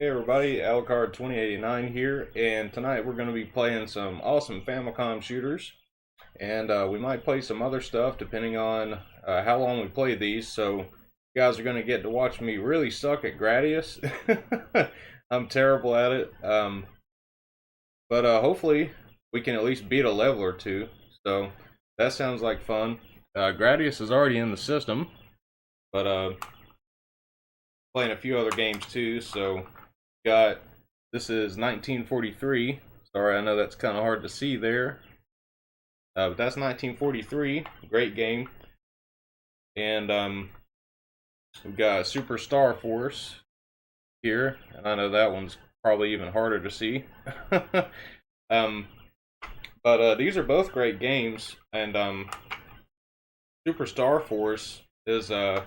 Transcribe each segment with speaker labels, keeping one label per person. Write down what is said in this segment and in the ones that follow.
Speaker 1: Hey everybody, Alucard 2089 here, and tonight we're going to be playing some awesome Famicom shooters, and we might play some other stuff depending on how long we play these. So you guys are going to get to watch me really suck at Gradius. I'm terrible at it, but hopefully we can at least beat a level or two. So that sounds like fun. Gradius is already in the system, but playing a few other games too. So this is 1943. Sorry, I know that's kind of hard to see there, but that's 1943. Great game. And we've got Super Star Force here, and I know that one's probably even harder to see. But these are both great games, and Super Star Force is I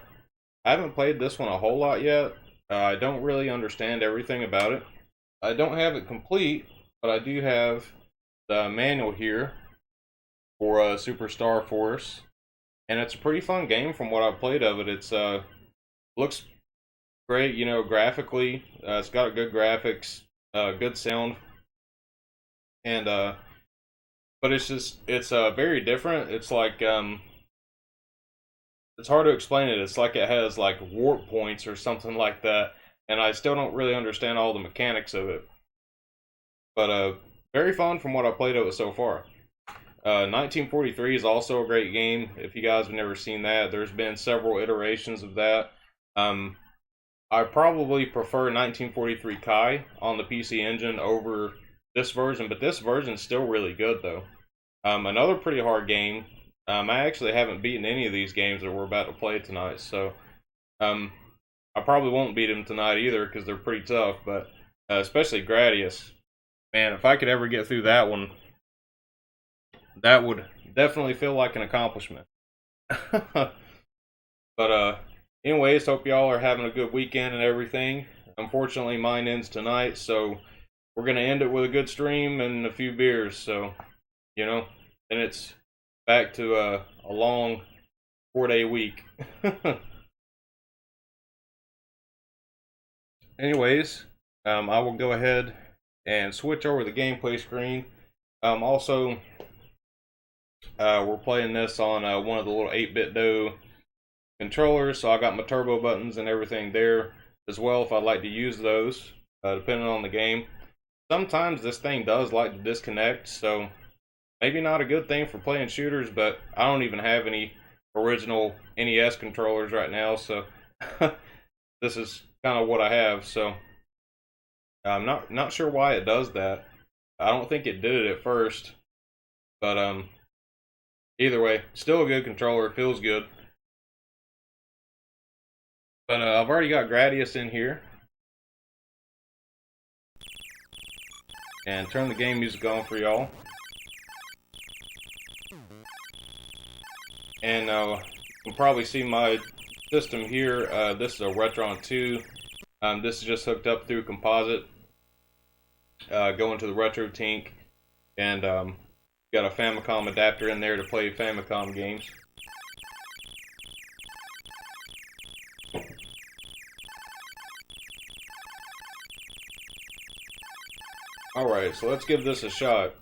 Speaker 1: haven't played this one a whole lot yet. I don't really understand everything about it. I don't have it complete, but I do have the manual here for Super Star Force, and it's a pretty fun game from what I've played of it. It's looks great, you know, graphically. It's got good graphics, good sound, and but it's very different. It's like it's hard to explain it. It's like it has like warp points or something like that, and I still don't really understand all the mechanics of it. But very fun from what I played of it so far. 1943 is also a great game. If you guys have never seen that, there's been several iterations of that. I probably prefer 1943 Kai on the PC Engine over this version, but this version's still really good though. Another pretty hard game. I actually haven't beaten any of these games that we're about to play tonight, so I probably won't beat them tonight either because they're pretty tough, but especially Gradius. Man, if I could ever get through that one, that would definitely feel like an accomplishment. But anyways, hope y'all are having a good weekend and everything. Unfortunately, mine ends tonight, so we're going to end it with a good stream and a few beers, so, you know, and it's back to a long 4-day week. Anyways, I will go ahead and switch over the gameplay screen. Also, we're playing this on one of the little 8-bit Do controllers, so I got my turbo buttons and everything there as well if I'd like to use those, depending on the game. Sometimes this thing does like to disconnect, so maybe not a good thing for playing shooters, but I don't even have any original NES controllers right now, so this is kind of what I have. So I'm not sure why it does that. I don't think it did it at first, but either way, still a good controller. Feels good. But I've already got Gradius in here, and turn the game music on for y'all. And you can probably see my system here. This is a Retron 2. This is just hooked up through composite, going to the Retro Tink, and got a Famicom adapter in there to play Famicom games. Alright, so let's give this a shot.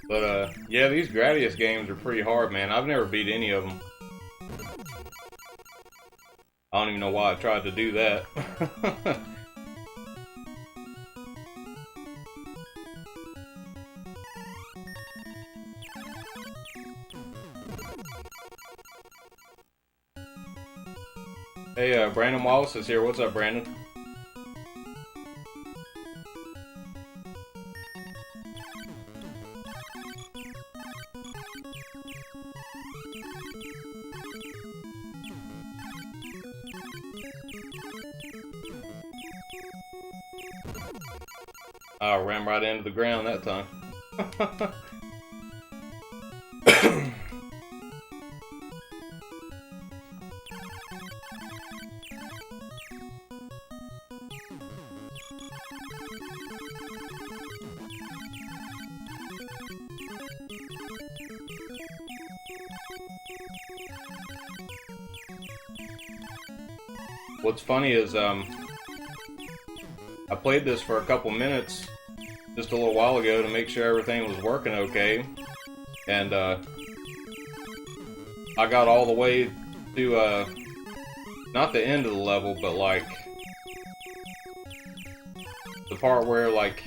Speaker 1: But yeah, these Gradius games are pretty hard, man. I've never beat any of them. I don't even know why I tried to do that. Hey, Brandon Wallace is here. What's up, Brandon? I ran right into the ground that time. What's funny is I played this for a couple minutes just a little while ago to make sure everything was working okay, and I got all the way to not the end of the level, but like the part where, like,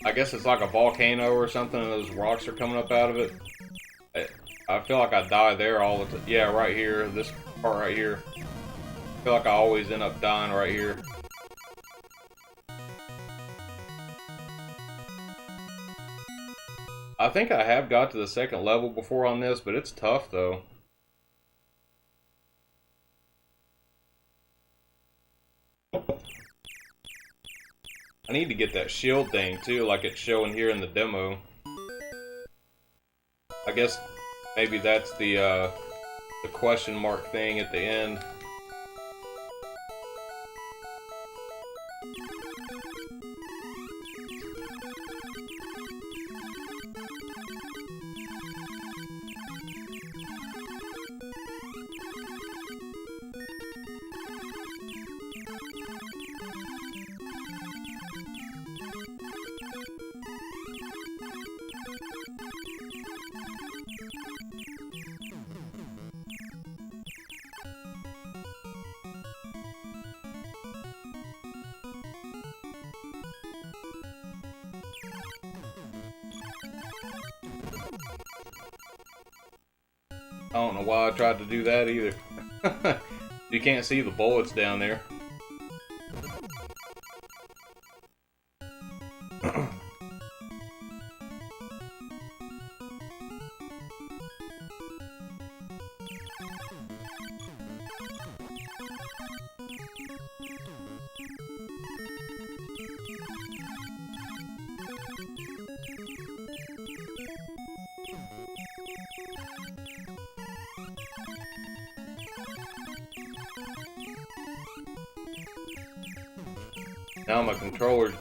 Speaker 1: I guess it's like a volcano or something and those rocks are coming up out of it. I feel like I die there all the time. Yeah, right here, this part right here. I feel like I always end up dying right here. I think I have got to the second level before on this, but it's tough though. I need to get that shield thing too, like it's showing here in the demo. I guess maybe that's the question mark thing at the end. I don't know why I tried to do that either. You can't see the bullets down there. Now my controller,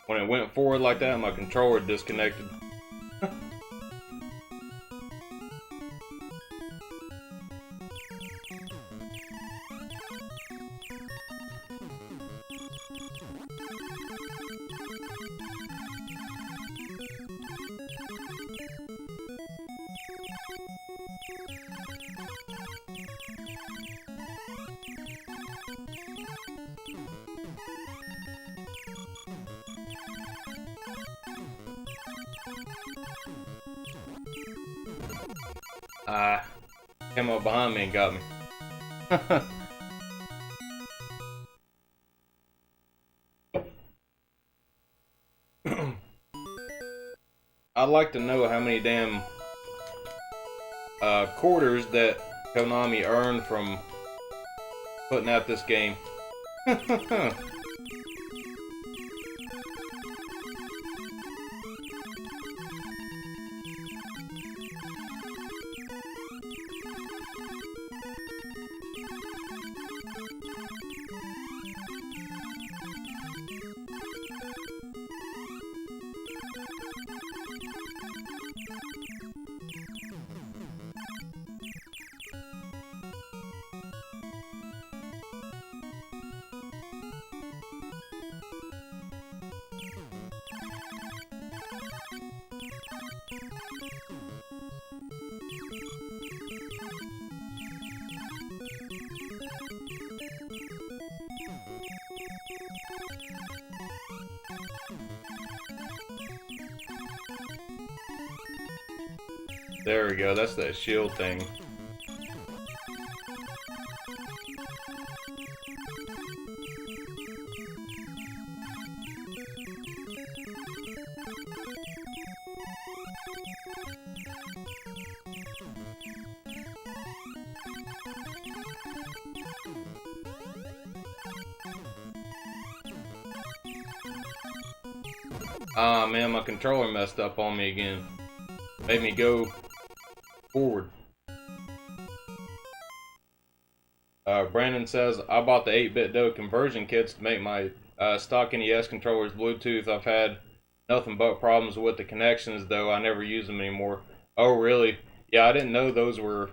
Speaker 1: when it went forward like that, my controller disconnected. Came up behind me and got me. I'd like to know how many damn quarters that Konami earned from putting out this game. There we go, that's that shield thing. Ah man, my controller messed up on me again. Made me go forward. Brandon says, I bought the 8-bit DOE conversion kits to make my stock NES controllers Bluetooth. I've had nothing but problems with the connections, though I never use them anymore. Oh, really? Yeah, I didn't know those were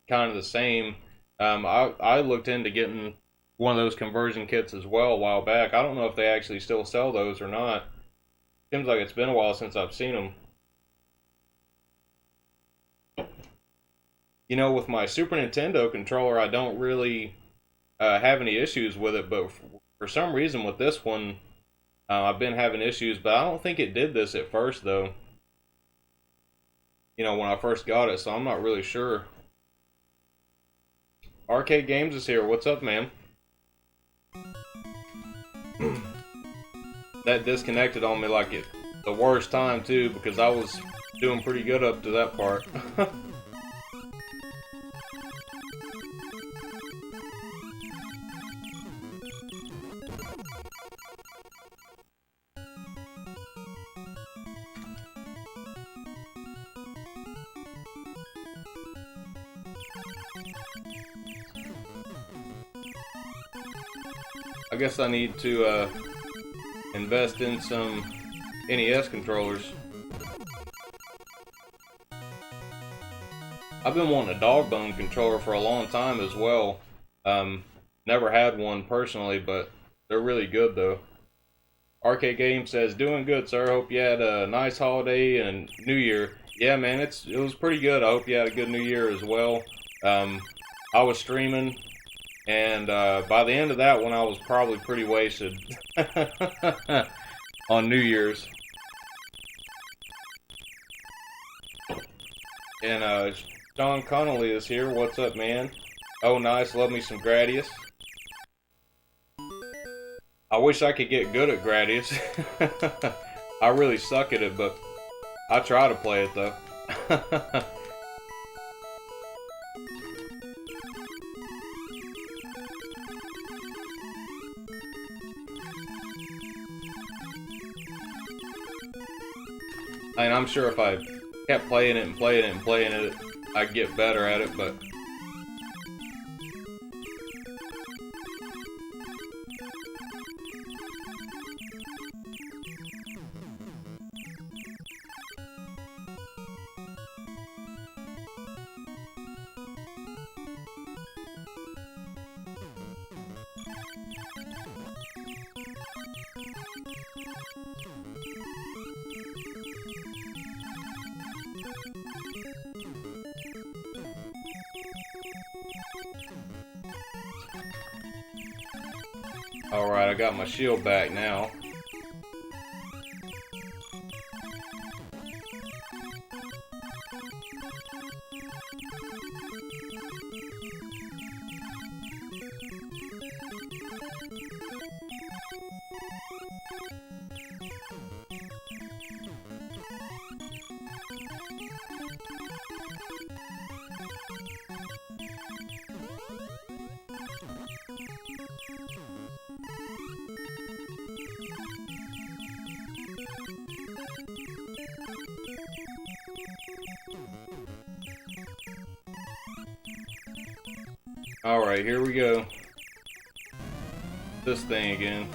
Speaker 1: kind of the same. I looked into getting one of those conversion kits as well a while back. I don't know if they actually still sell those or not. Seems like it's been a while since I've seen them. You know, with my Super Nintendo controller, I don't really have any issues with it, but for some reason with this one, I've been having issues, but I don't think it did this at first, though. You know, when I first got it, so I'm not really sure. Arcade Games is here. What's up, man? That disconnected on me like it the worst time, too, because I was doing pretty good up to that part. I guess I need to invest in some NES controllers. I've been wanting a dog bone controller for a long time as well. Never had one personally, but they're really good though. Arcade Game says, doing good, sir. Hope you had a nice holiday and New Year. Yeah, man, it was pretty good. I hope you had a good New Year as well. I was streaming, and by the end of that one, I was probably pretty wasted on New Year's. And Sean Connolly is here. What's up, man? Oh, nice. Love me some Gradius. I wish I could get good at Gradius. I really suck at it, but I try to play it though. And I'm sure if I kept playing it and playing it and playing it, I'd get better at it, but alright, I got my shield back now. Alright, here we go. This thing again.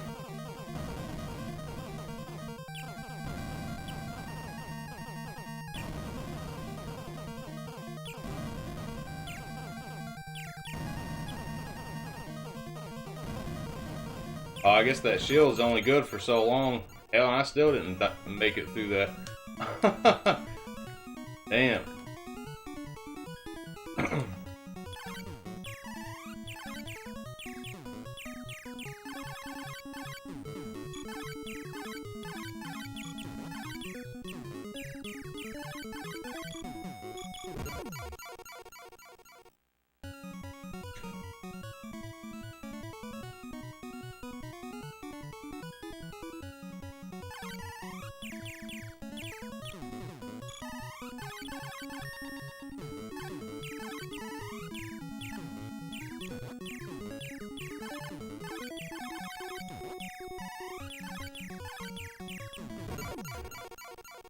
Speaker 1: Oh, I guess that shield's only good for so long. Hell, I still didn't make it through that. Damn.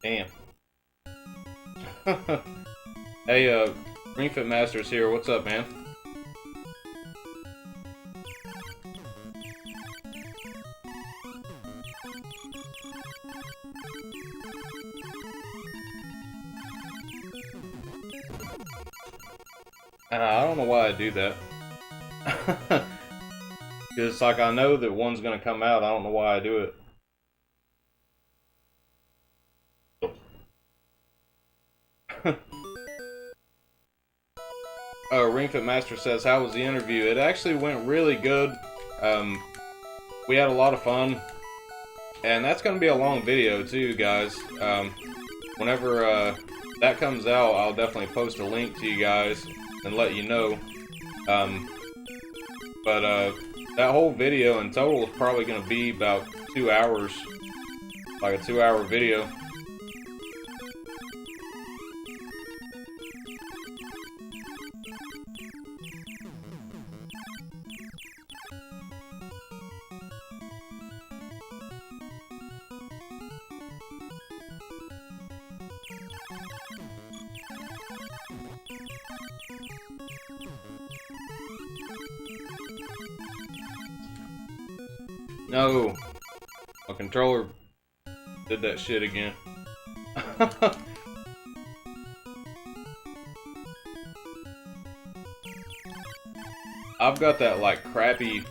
Speaker 1: Damn. Hey, Ring Fit Masters here. What's up, man? I don't know why I do that. Because, like, I know that one's gonna come out. I don't know why I do it. Ring Fit Master says, how was the interview? It actually went really good. We had a lot of fun. And that's going to be a long video too, guys. Whenever that comes out, I'll definitely post a link to you guys and let you know. But that whole video in total is probably going to be about 2 hours. Like a 2-hour video. No, my controller did that shit again. I've got that like crappy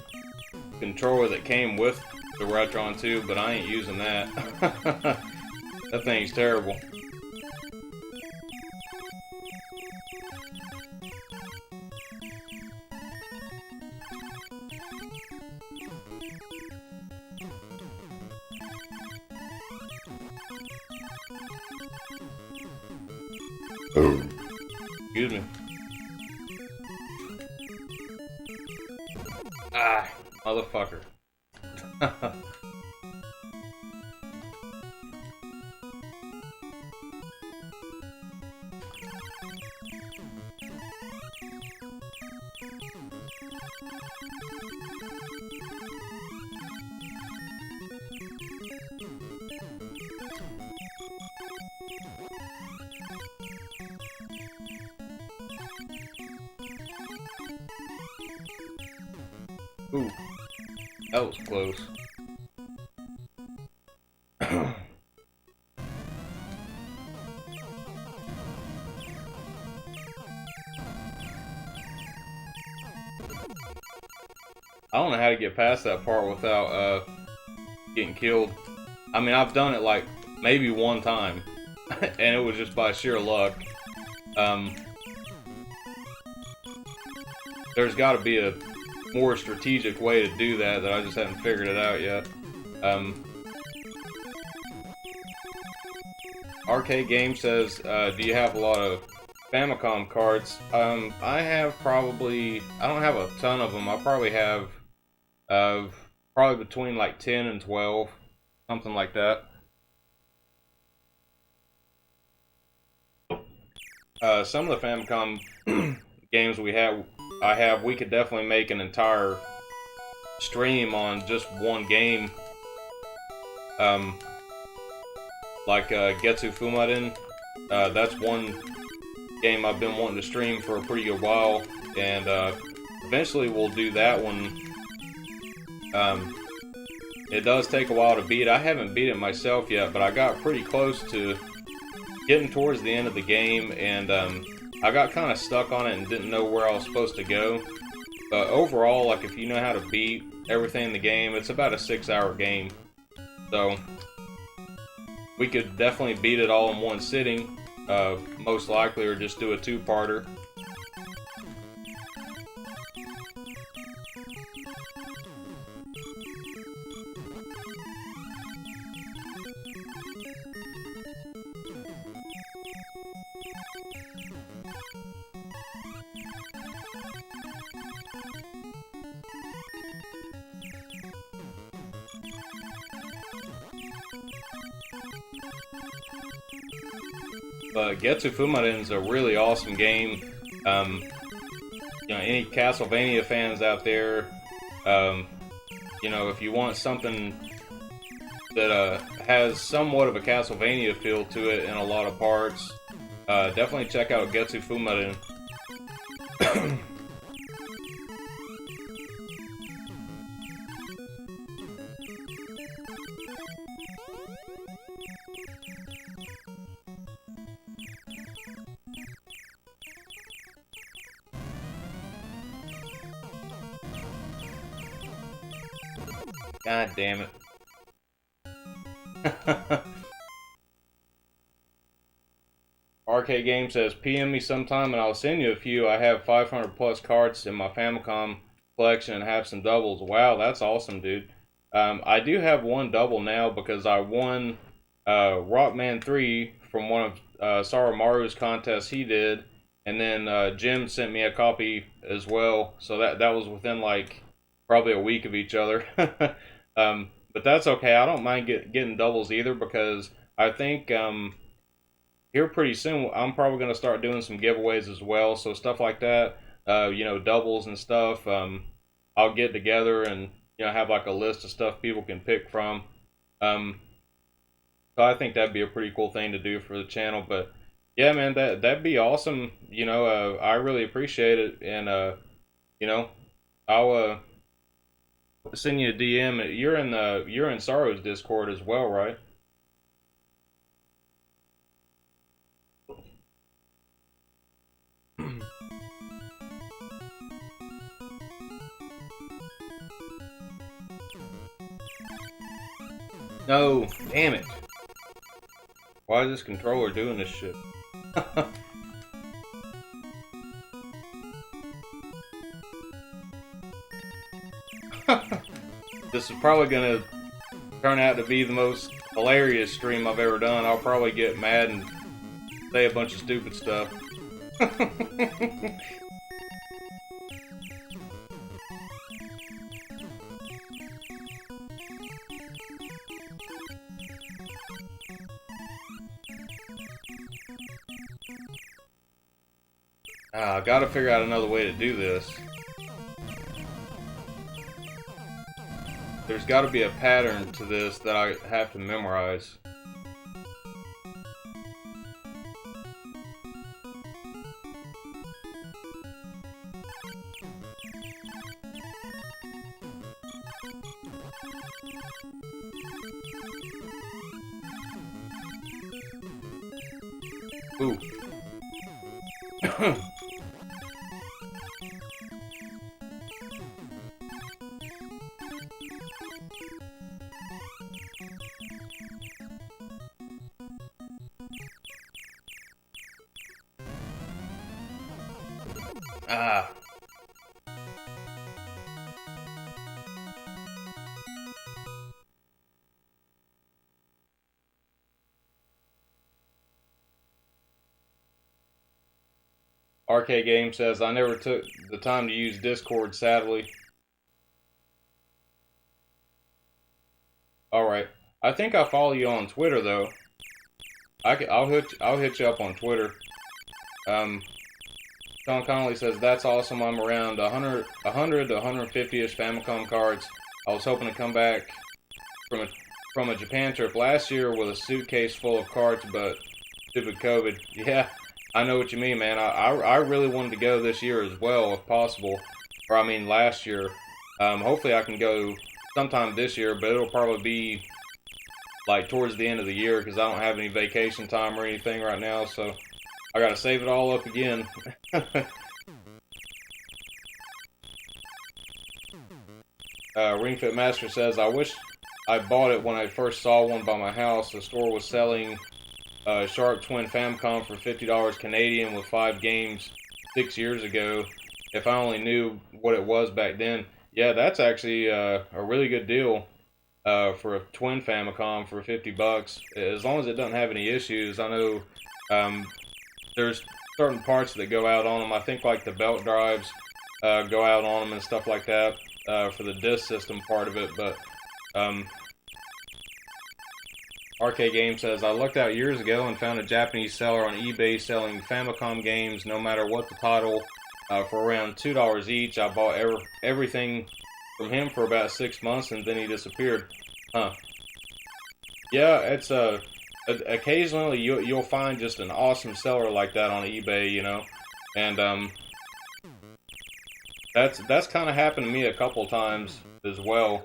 Speaker 1: controller that came with the Retron 2, but I ain't using that. That thing's terrible. Excuse me. Ah, motherfucker. Ooh, that was close. I don't know how to get past that part without getting killed. I mean, I've done it like maybe one time, and it was just by sheer luck. There's got to be a more strategic way to do that I just haven't figured it out yet. Arcade Game says, do you have a lot of Famicom cards? I have probably, I don't have a ton of them. I probably have probably between like 10 and 12, something like that. Some of the Famicom games we could definitely make an entire stream on just one game. Like Getsu Fumaden, that's one game I've been wanting to stream for a pretty good while, and eventually we'll do that one. It does take a while to beat. I haven't beat it myself yet, but I got pretty close to getting towards the end of the game, and I got kind of stuck on it and didn't know where I was supposed to go. But overall, like, if you know how to beat everything in the game, it's about a 6-hour game. So we could definitely beat it all in one sitting, most likely, or just do a 2-parter. But Getsu Fumaden is a really awesome game. You know, any Castlevania fans out there, you know, if you want something that has somewhat of a Castlevania feel to it in a lot of parts. Definitely check out Getsu Fumaden. God damn it. Arcade Game says, PM me sometime and I'll send you a few. I have 500 plus carts in my Famicom collection and have some doubles. Wow, that's awesome, dude. I do have one double now because I won Rockman 3 from one of Soromaru's contests he did. And then Jim sent me a copy as well. So that was within like probably a week of each other. But that's okay. I don't mind getting doubles either because I think here pretty soon I'm probably going to start doing some giveaways as well. So stuff like that, you know, doubles and stuff. I'll get together and have like a list of stuff people can pick from. So I think that'd be a pretty cool thing to do for the channel. But yeah, man, that'd be awesome. I really appreciate it, and I'll send you a DM. You're in Sorrow's Discord as well, right? No, damn it. Why is this controller doing this shit? This is probably gonna turn out to be the most hilarious stream I've ever done. I'll probably get mad and say a bunch of stupid stuff. I gotta figure out another way to do this. There's gotta be a pattern to this that I have to memorize. Ooh. Ah. Arcade Game says, I never took the time to use Discord, sadly. Alright. I think I follow you on Twitter, though. I'll hit you up on Twitter. Sean Connolly says, that's awesome. I'm around 100 to 150-ish Famicom cards. I was hoping to come back from a Japan trip last year with a suitcase full of cards, but stupid COVID. Yeah, I know what you mean, man. I really wanted to go this year as well, if possible. Or, I mean, last year. Hopefully I can go sometime this year, but it'll probably be, like, towards the end of the year, because I don't have any vacation time or anything right now, so I gotta save it all up again. Ring Fit Master says, I wish I bought it when I first saw one by my house. The store was selling Sharp Twin Famicom for $50 Canadian with 5 games 6 years ago. If I only knew what it was back then. Yeah, that's actually a really good deal for a Twin Famicom for $50. As long as it doesn't have any issues. I know there's certain parts that go out on them. I think like the belt drives go out on them and stuff like that for the disc system part of it. But Arcade Game says, I looked out years ago and found a Japanese seller on eBay selling Famicom games, no matter what the title, for around $2 each. I bought everything from him for about 6 months and then he disappeared. Huh. Yeah, it's occasionally you'll find just an awesome seller like that on eBay, you know, and that's kind of happened to me a couple times as well.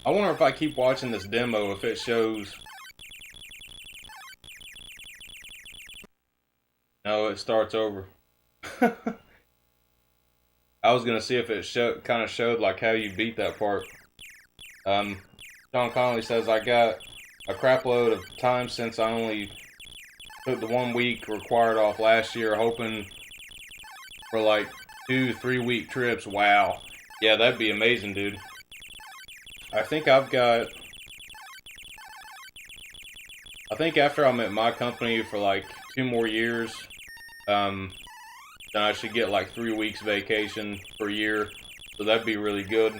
Speaker 1: I wonder if I keep watching this demo if it shows. No, it starts over. I was gonna see if it kind of showed like how you beat that part. John Connolly says I got a crap load of time since I only took the 1 week required off last year, hoping for like 2-3 week trips. Wow, yeah, that'd be amazing, dude. I think after I'm at my company for like 2 more years, then I should get like 3 weeks vacation per year, so that'd be really good.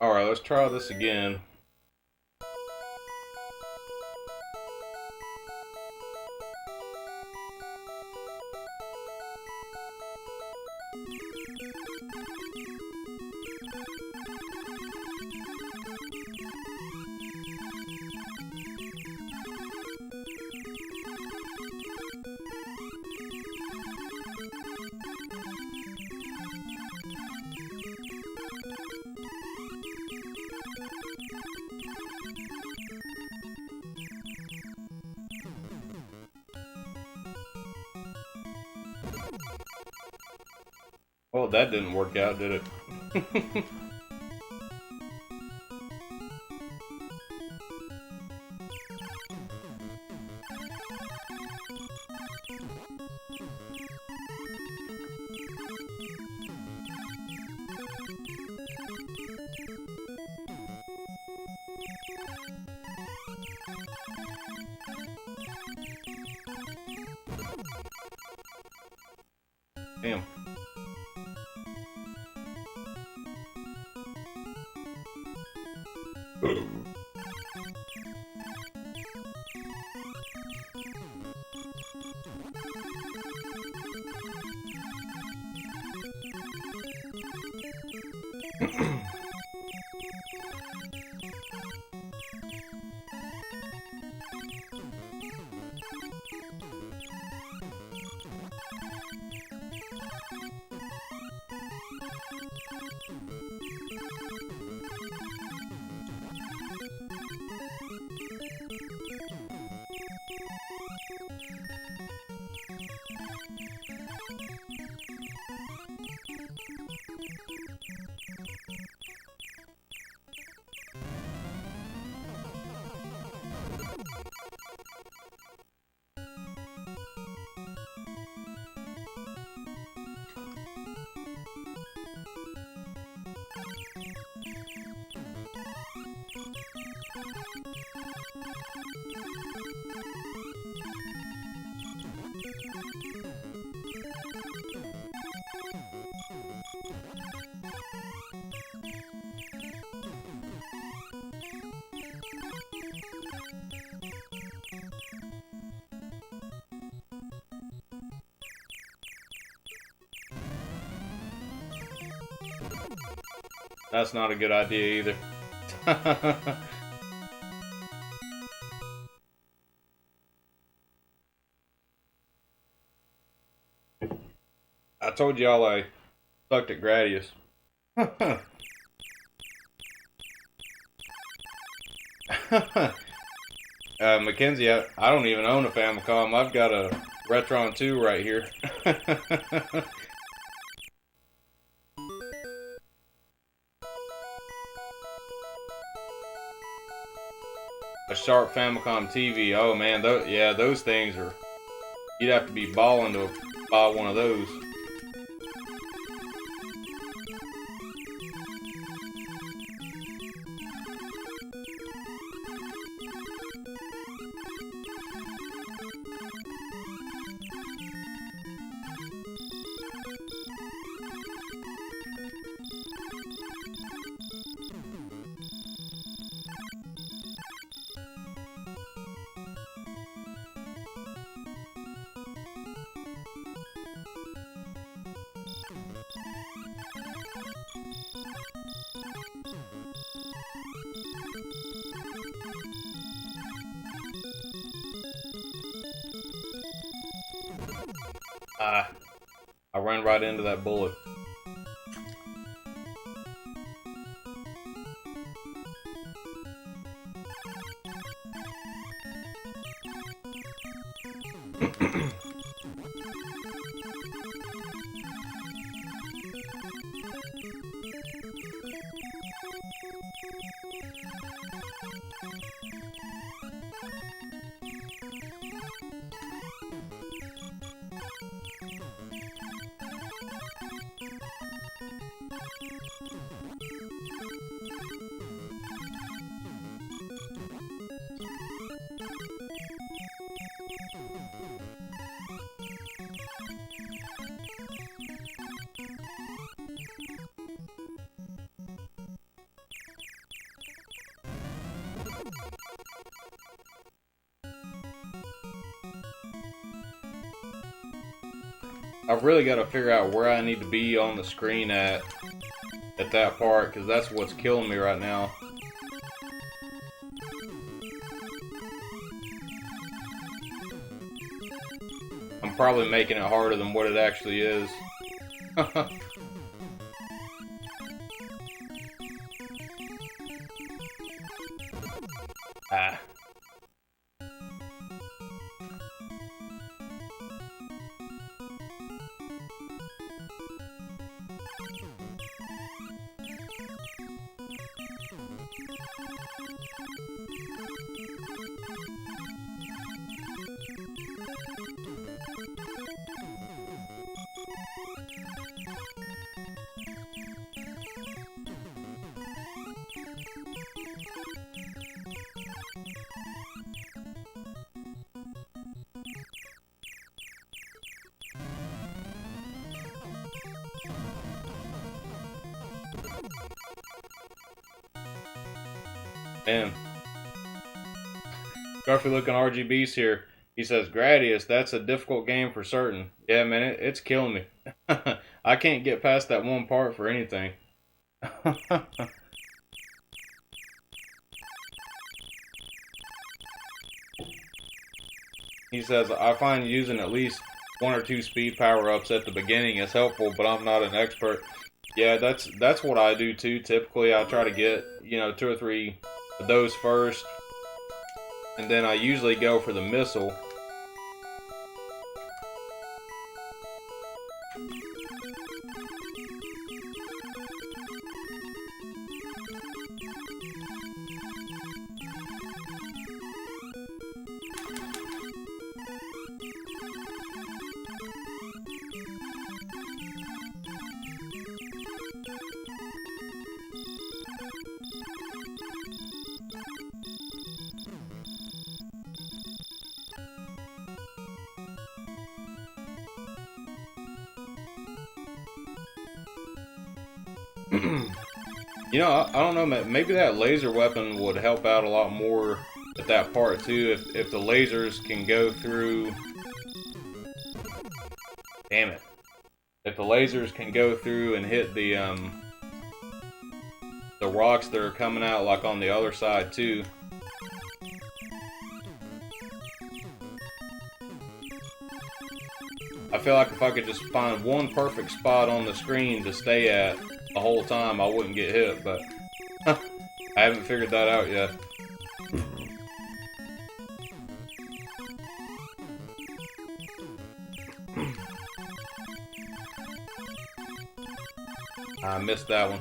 Speaker 1: Alright, let's try this again. Well, that didn't work out, did it? Damn. That's not a good idea either. I told y'all I sucked at Gradius. Mackenzie, I don't even own a Famicom. I've got a Retron 2 right here. A Sharp Famicom TV. Oh man, yeah, those things are. You'd have to be balling to buy one of those. Ah, I ran right into that bullet. I've really got to figure out where I need to be on the screen at that part, because that's what's killing me right now. I'm probably making it harder than what it actually is. Ah. Man. Scruffy looking RGB's here. He says, Gradius, that's a difficult game for certain. Yeah, man, it's killing me. I can't get past that one part for anything. He says, I find using at least 1 or 2 speed power-ups at the beginning is helpful, but I'm not an expert. Yeah, that's what I do too. Typically, I try to get, 2 or 3 of those first, and then I usually go for the missile. I don't know, maybe that laser weapon would help out a lot more at that part too, if the lasers can go through... Damn it. If the lasers can go through and hit the rocks that are coming out like on the other side too. I feel like if I could just find one perfect spot on the screen to stay at the whole time, I wouldn't get hit, but I haven't figured that out yet. I missed that one.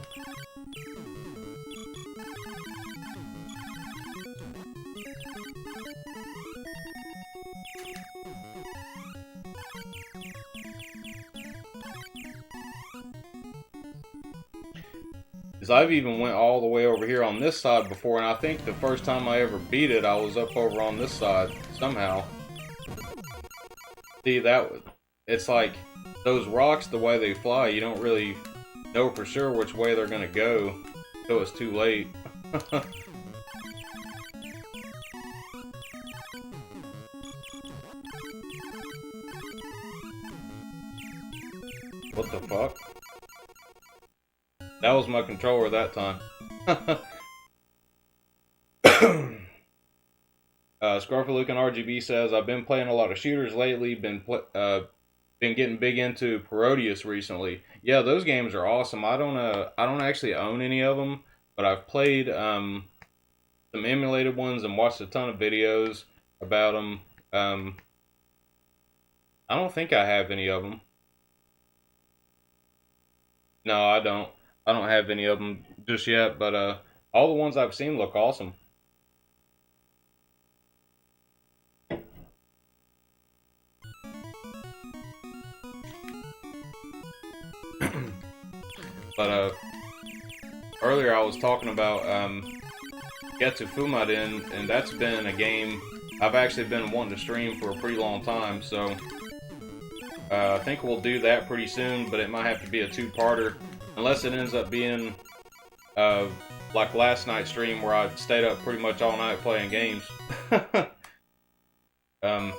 Speaker 1: Because I've even went all the way over here on this side before, and I think the first time I ever beat it, I was up over on this side somehow. See, it's like those rocks, the way they fly, you don't really know for sure which way they're gonna go until it's too late. What the fuck? That was my controller that time. Scarfalucan RGB says, I've been playing a lot of shooters lately, been getting big into Gradius recently. Yeah, those games are awesome. I don't actually own any of them, but I've played some emulated ones and watched a ton of videos about them. I don't think I have any of them. No, I don't. I don't have any of them just yet, but all the ones I've seen look awesome. But earlier I was talking about Getsu Fumadin, and that's been a game I've actually been wanting to stream for a pretty long time, so I think we'll do that pretty soon, but it might have to be a two-parter, unless it ends up being uh, like last night's stream where I stayed up pretty much all night playing games. um,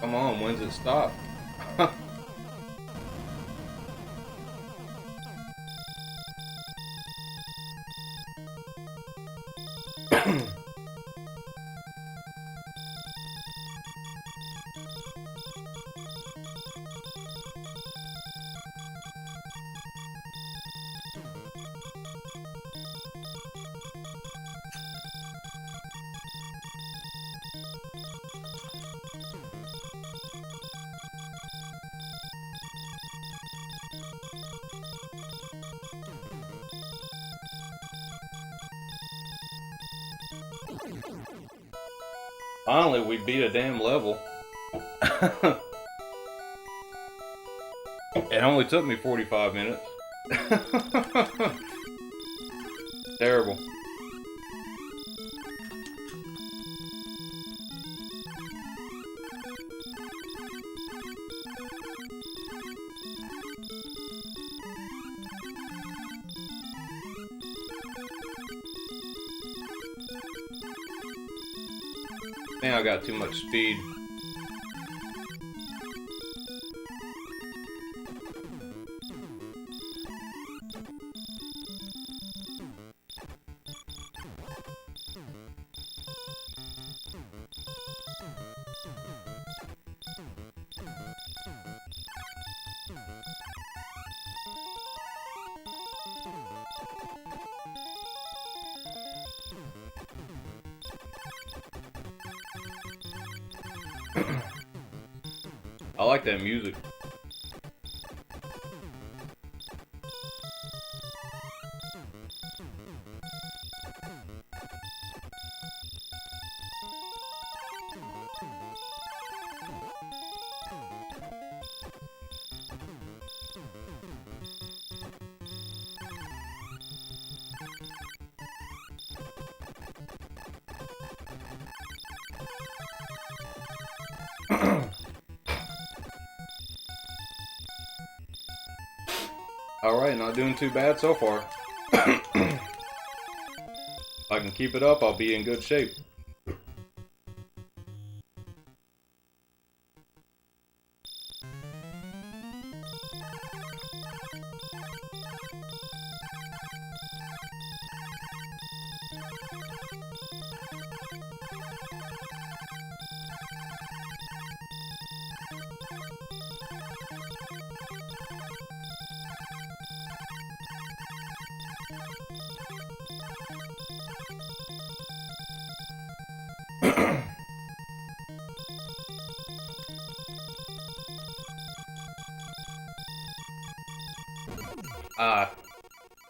Speaker 1: Come on, when's it stop? Finally, we beat a damn level. It only took me 45 minutes. Terrible. Man, I got too much speed. I like that music. Alright, not doing too bad so far. If I can keep it up, I'll be in good shape.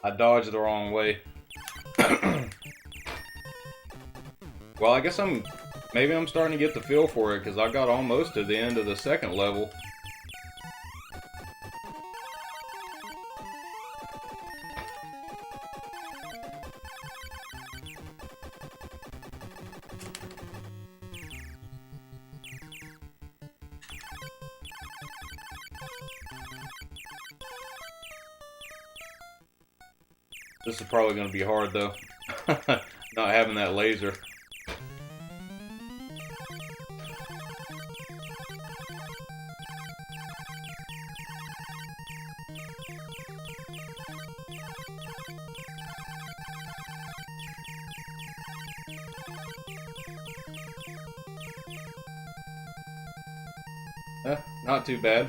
Speaker 1: I dodged the wrong way. Well, I guess maybe I'm starting to get the feel for it, because I got almost to the end of the second level. This is probably going to be hard, though. Not having that laser. Not too bad.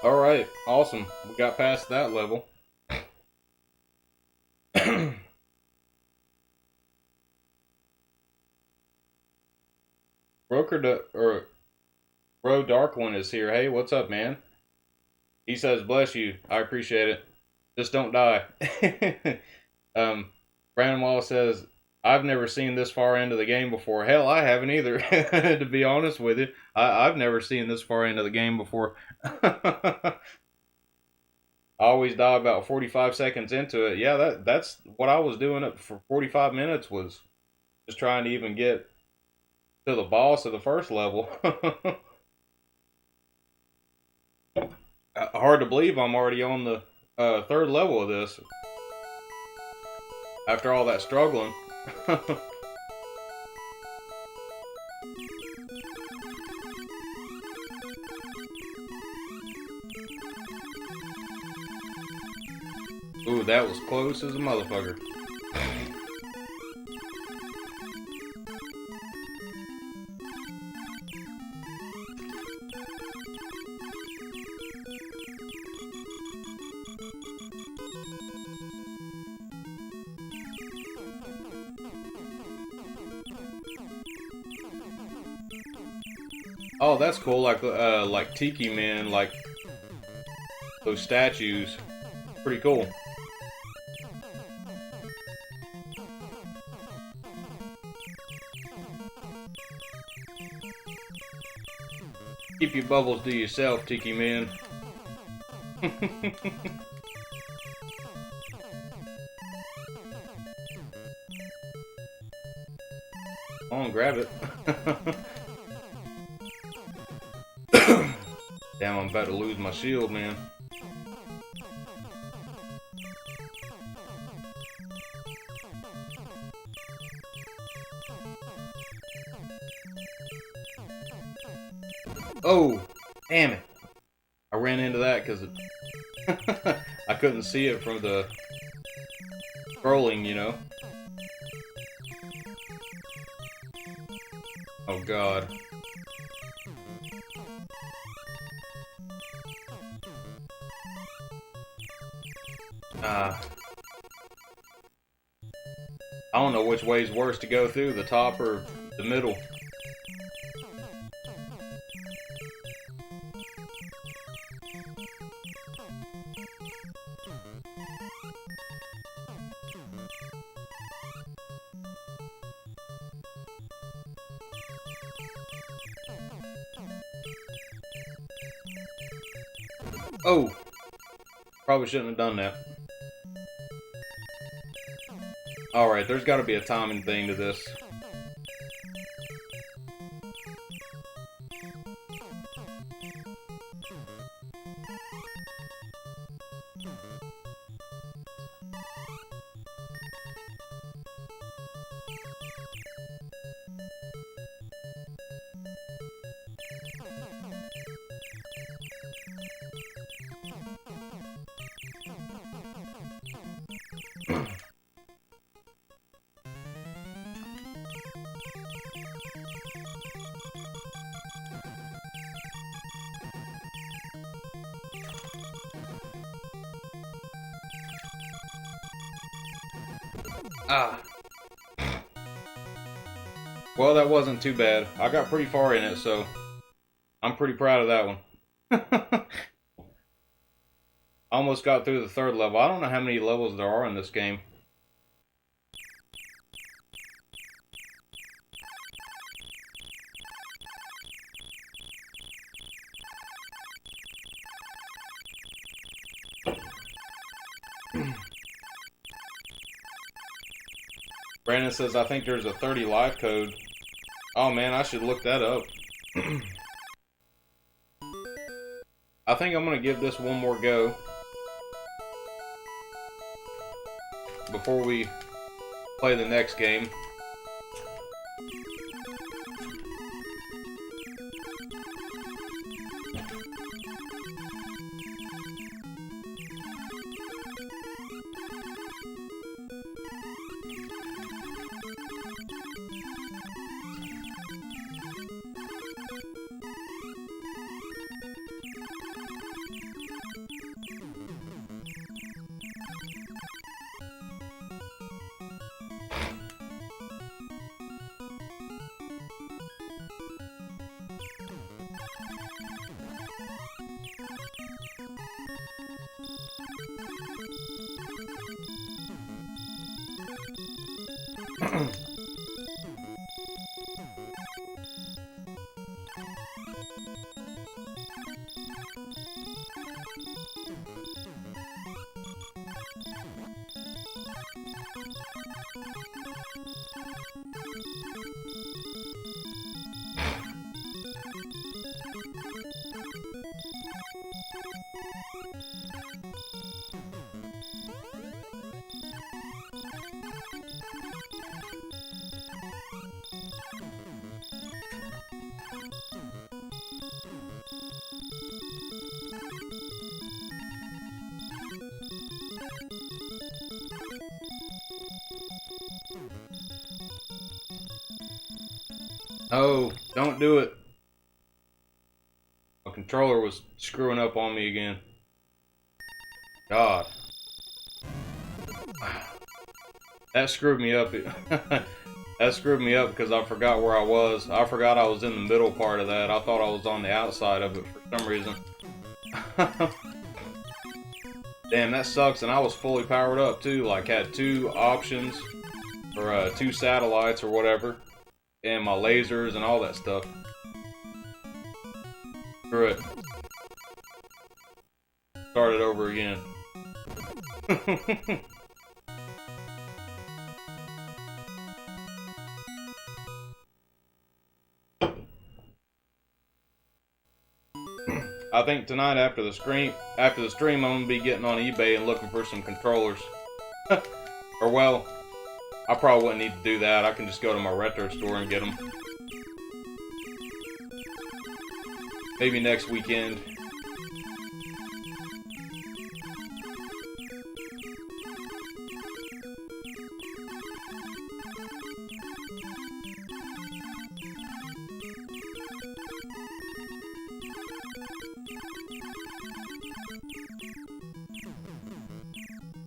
Speaker 1: Alright, awesome. We got past that level. Bro Dark One is here. Hey, what's up, man? He says, bless you. I appreciate it. Just don't die. Brandon Wallace says, I've never seen this far into the game before. Hell, I haven't either, to be honest with you. I've never seen this far into the game before. I always die about 45 seconds into it. Yeah, that's what I was doing it for 45 minutes, was just trying to even get to the boss of the first level. Hard to believe I'm already on the third level of this. After all that struggling. Ooh, that was close as a motherfucker. Oh, that's cool. Like Tiki Men, like those statues. Pretty cool. Keep your bubbles to yourself, Tiki Man. Come on, grab it. Damn, I'm about to lose my shield, man. Oh, damn it. I ran into that because I couldn't see it from the scrolling, you know. Oh, God. I don't know which way's worse to go through, the top or the middle. Oh! Probably shouldn't have done that. Alright, there's got to be a timing thing to this. Ah. Well, that wasn't too bad. I got pretty far in it, so I'm pretty proud of that one. Almost got through the third level. I don't know how many levels there are in this game. Brandon says, I think there's a 30 life code. Oh man, I should look that up. I think I'm going to give this one more go before we play the next game. Oh, don't do it. My controller was screwing up on me again. God. That screwed me up. That screwed me up because I forgot where I was. I forgot I was in the middle part of that. I thought I was on the outside of it for some reason. Damn, that sucks. And I was fully powered up too. Like, had two options, or two satellites or whatever. And my lasers and all that stuff. Screw it. Start it over again. I think tonight after the stream, I'm gonna be getting on eBay and looking for some controllers. Or well, I probably wouldn't need to do that. I can just go to my retro store and get them. Maybe next weekend.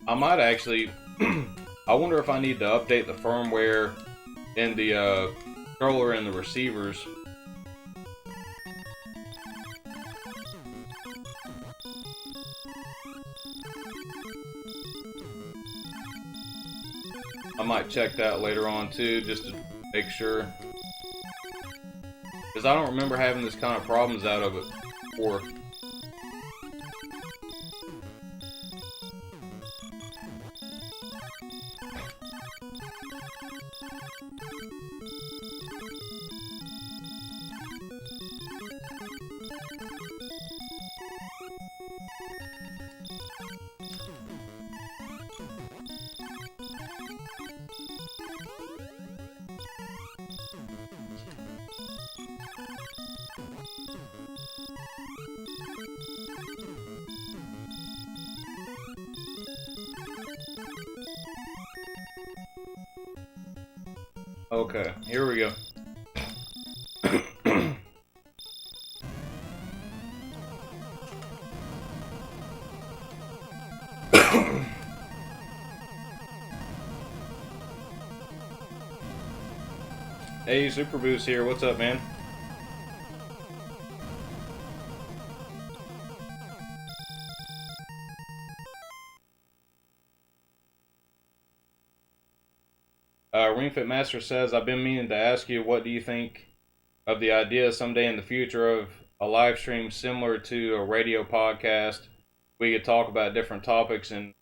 Speaker 1: I might actually, I wonder if I need to update the firmware in the controller and the receivers. I might check that later on too, just to make sure. Because I don't remember having this kind of problems out of it before. Okay, here we go. Hey, Super Boost here. What's up, man? Ring Fit Master says, I've been meaning to ask you, what do you think of the idea someday in the future of a live stream similar to a radio podcast? We could talk about different topics and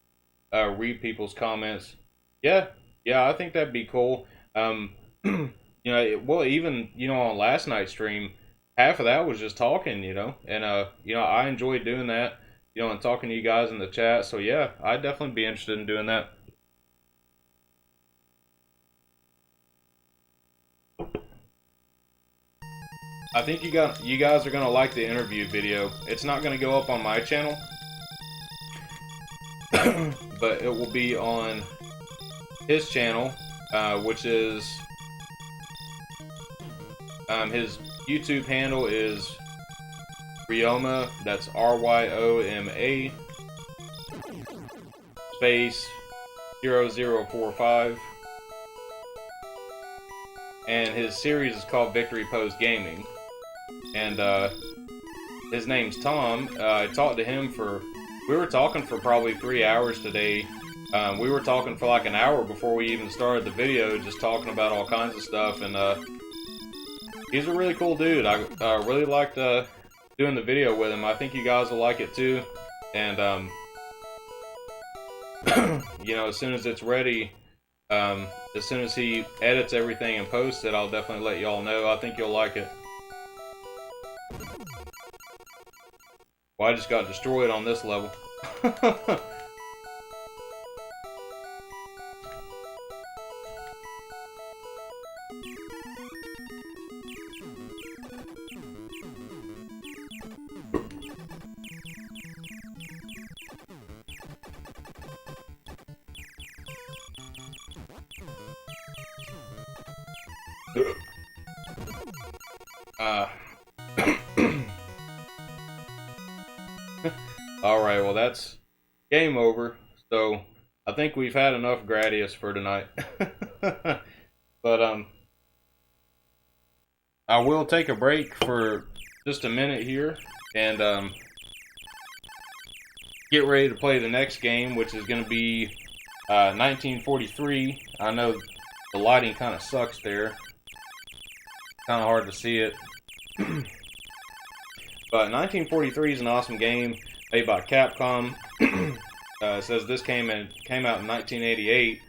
Speaker 1: read people's comments. Yeah, I think that'd be cool. Well, even on last night's stream, half of that was just talking, and I enjoyed doing that, and talking to you guys in the chat. So yeah, I'd definitely be interested in doing that. I think you guys are gonna like the interview video. It's not gonna go up on my channel, but it will be on his channel, which is his YouTube handle is Ryoma. That's RYOMA space 0045, and his series is called Victory Pose Gaming. And his name's Tom. I talked to him we were talking for probably 3 hours today. We were talking for like an hour before we even started the video, just talking about all kinds of stuff. And he's a really cool dude. I really liked doing the video with him. I think you guys will like it too. And as soon as it's ready, as soon as he edits everything and posts it, I'll definitely let y'all know. I think you'll like it. Well, I just got destroyed on this level. Alright, well that's game over. So I think we've had enough Gradius for tonight. But I will take a break for just a minute here and get ready to play the next game, which is going to be 1943. I know the lighting kind of sucks there. Kind of hard to see it. But 1943 is an awesome game made by Capcom. It says this came out in 1988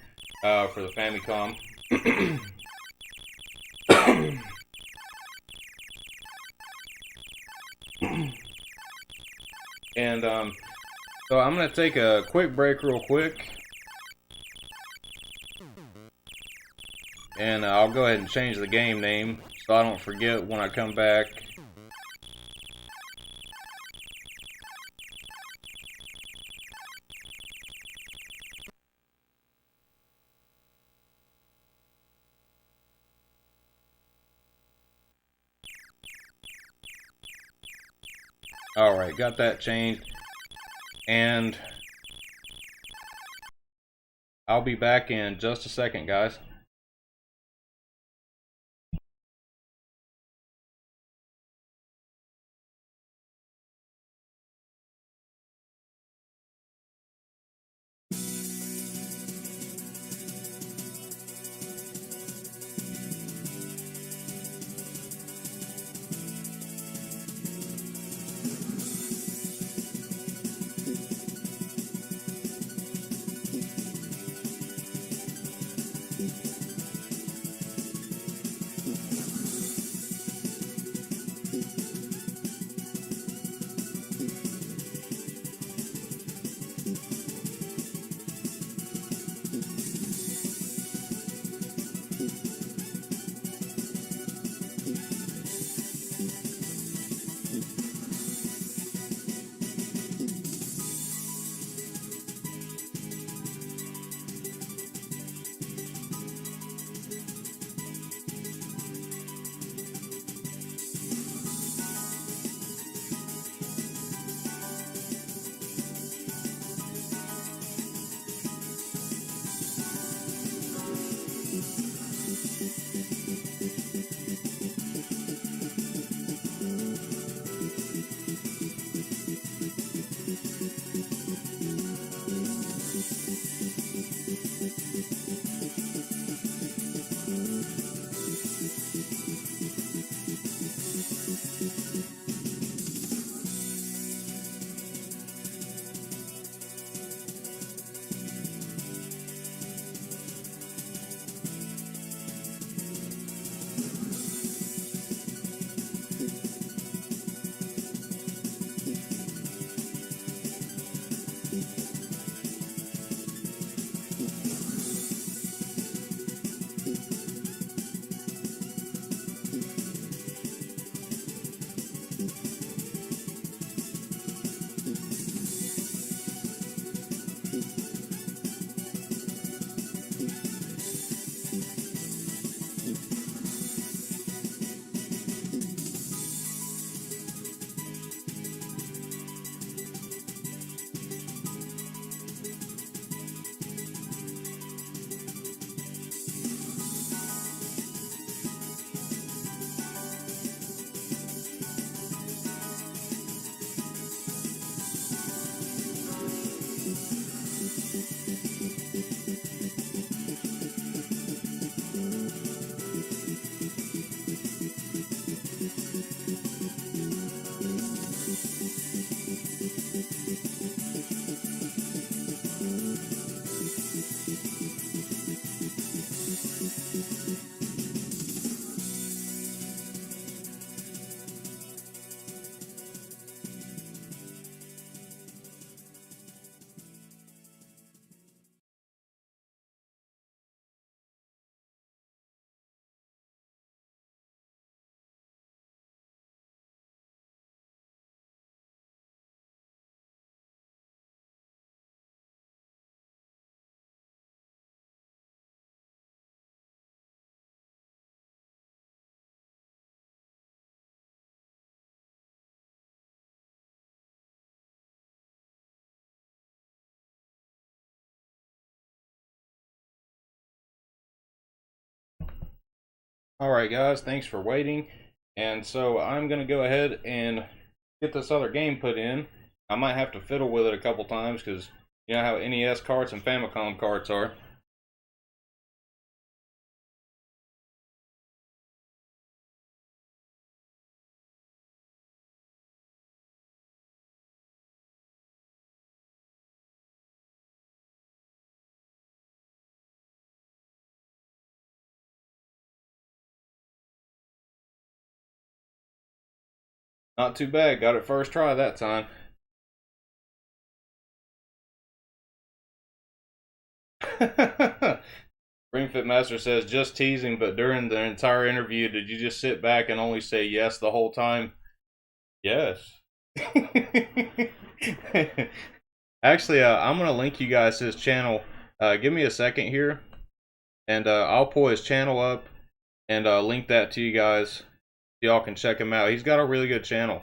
Speaker 1: for the Famicom. And so I'm gonna take a quick break real quick, and I'll go ahead and change the game name so I don't forget when I come back. Alright, got that changed. And I'll be back in just a second, guys. Alright guys, thanks for waiting. And so I'm going to go ahead and get this other game put in. I might have to fiddle with it a couple times because you know how NES carts and Famicom carts are. Not too bad, got it first try that time. Ringfit Master says, just teasing, but during the entire interview, did you just sit back and only say yes the whole time? Yes. Actually, I'm going to link you guys to his channel. Give me a second here, and I'll pull his channel up and link that to you guys. Y'all can check him out. He's got a really good channel.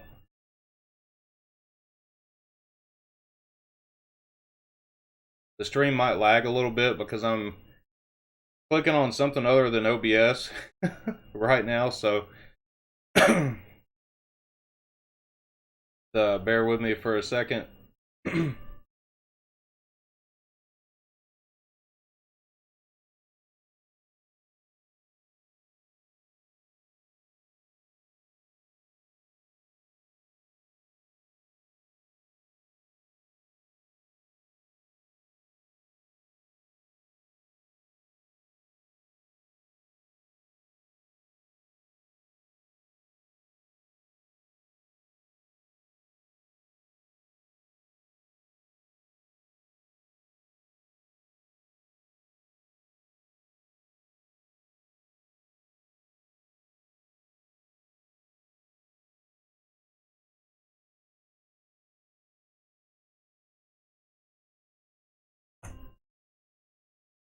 Speaker 1: The stream might lag a little bit because I'm clicking on something other than OBS right now, so bear with me for a second.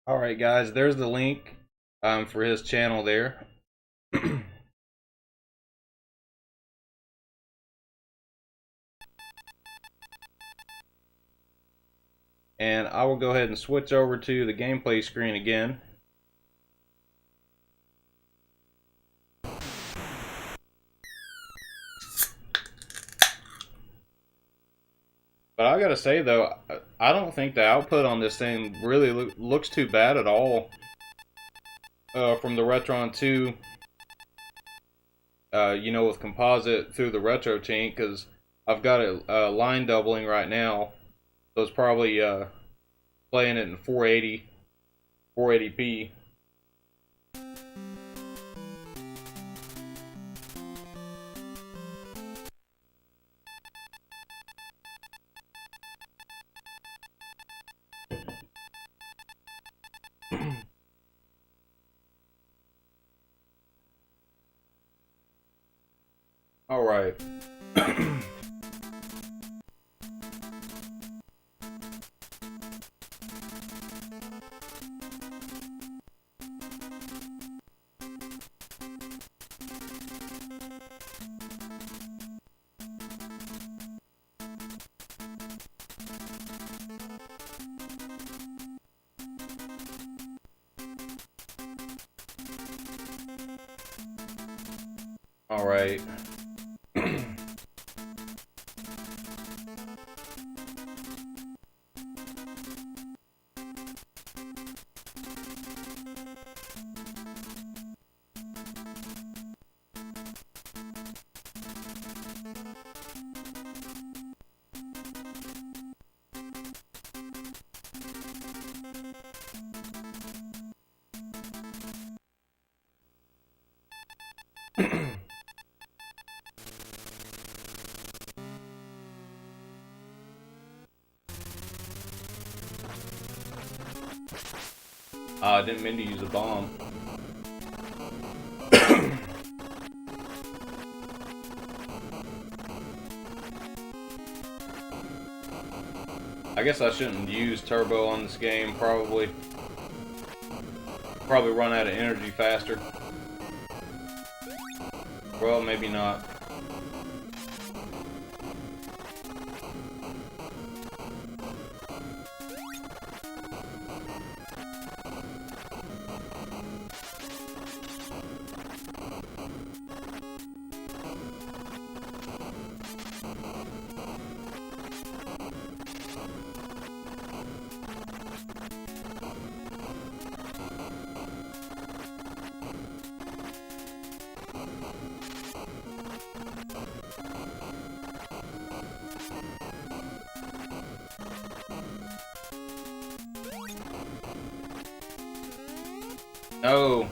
Speaker 1: Alright guys, there's the link for his channel there. And I will go ahead and switch over to the gameplay screen again. But I gotta say though, I don't think the output on this thing really looks too bad at all from the Retron 2, you know, with composite through the Retro Tink, because I've got it line doubling right now, so it's probably playing it in 480p. All right. All right. I didn't mean to use a bomb. I guess I shouldn't use turbo on this game, probably. Probably run out of energy faster. Well, maybe not. No.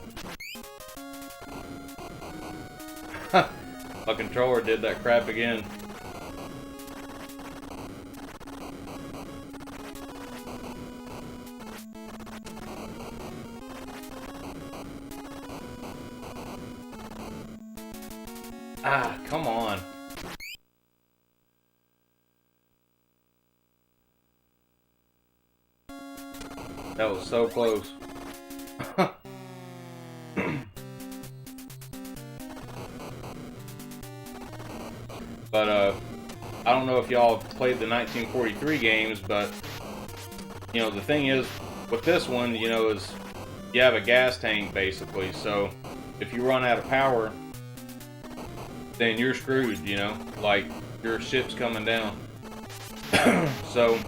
Speaker 1: My controller did that crap again. Ah, come on. That was so close. But, I don't know if y'all played the 1943 games, but, you know, the thing is, with this one, you know, is you have a gas tank, basically, so if you run out of power, then you're screwed, you know, like, your ship's coming down. So,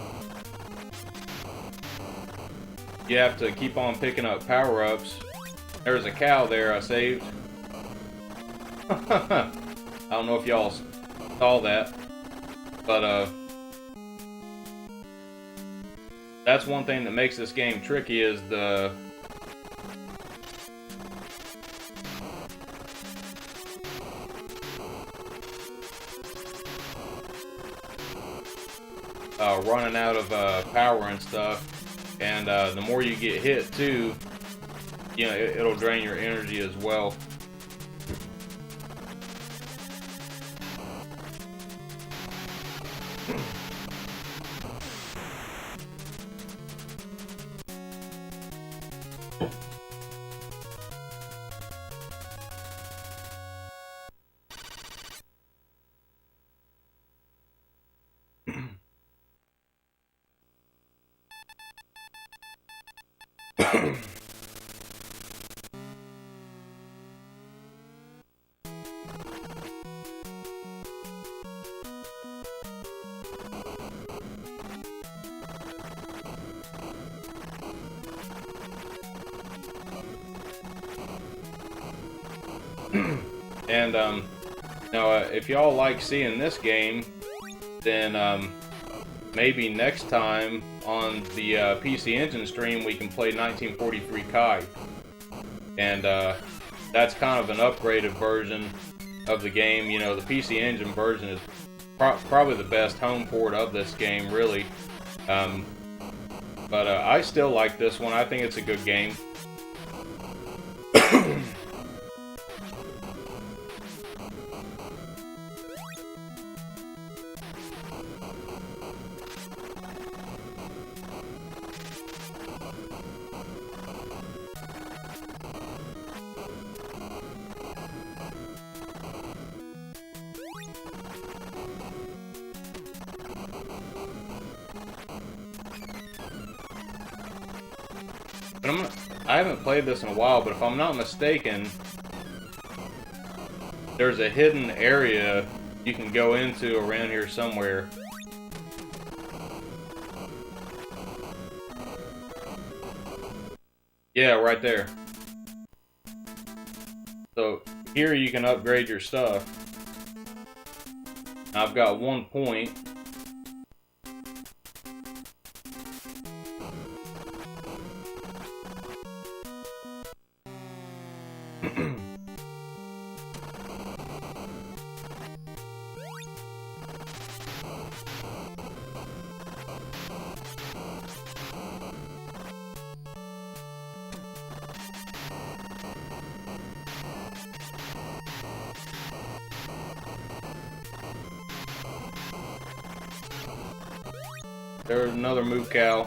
Speaker 1: you have to keep on picking up power-ups. There's a cow there I saved. I don't know if y'all saw that, but that's one thing that makes this game tricky is the running out of power and stuff, and the more you get hit too, you know, it'll drain your energy as well. And you know, if y'all like seeing this game, then maybe next time on the PC Engine stream we can play 1943 Kai, and that's kind of an upgraded version of the game. You know, the PC Engine version is probably the best home port of this game, really. But I still like this one. I think it's a good game. But I haven't played this in a while, but if I'm not mistaken, there's a hidden area you can go into around here somewhere. Yeah, right there. So here you can upgrade your stuff. I've got 1 point. There's another moo cow.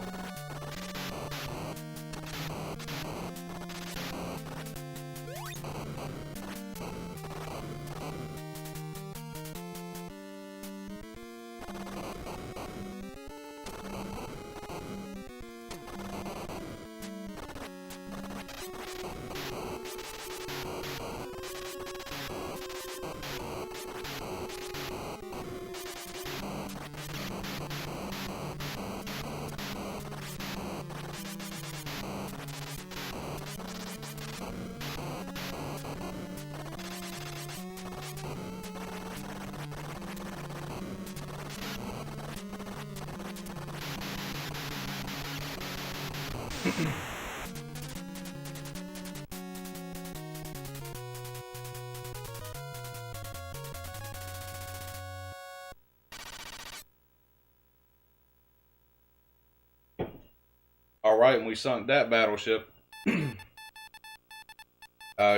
Speaker 1: right when we sunk that battleship.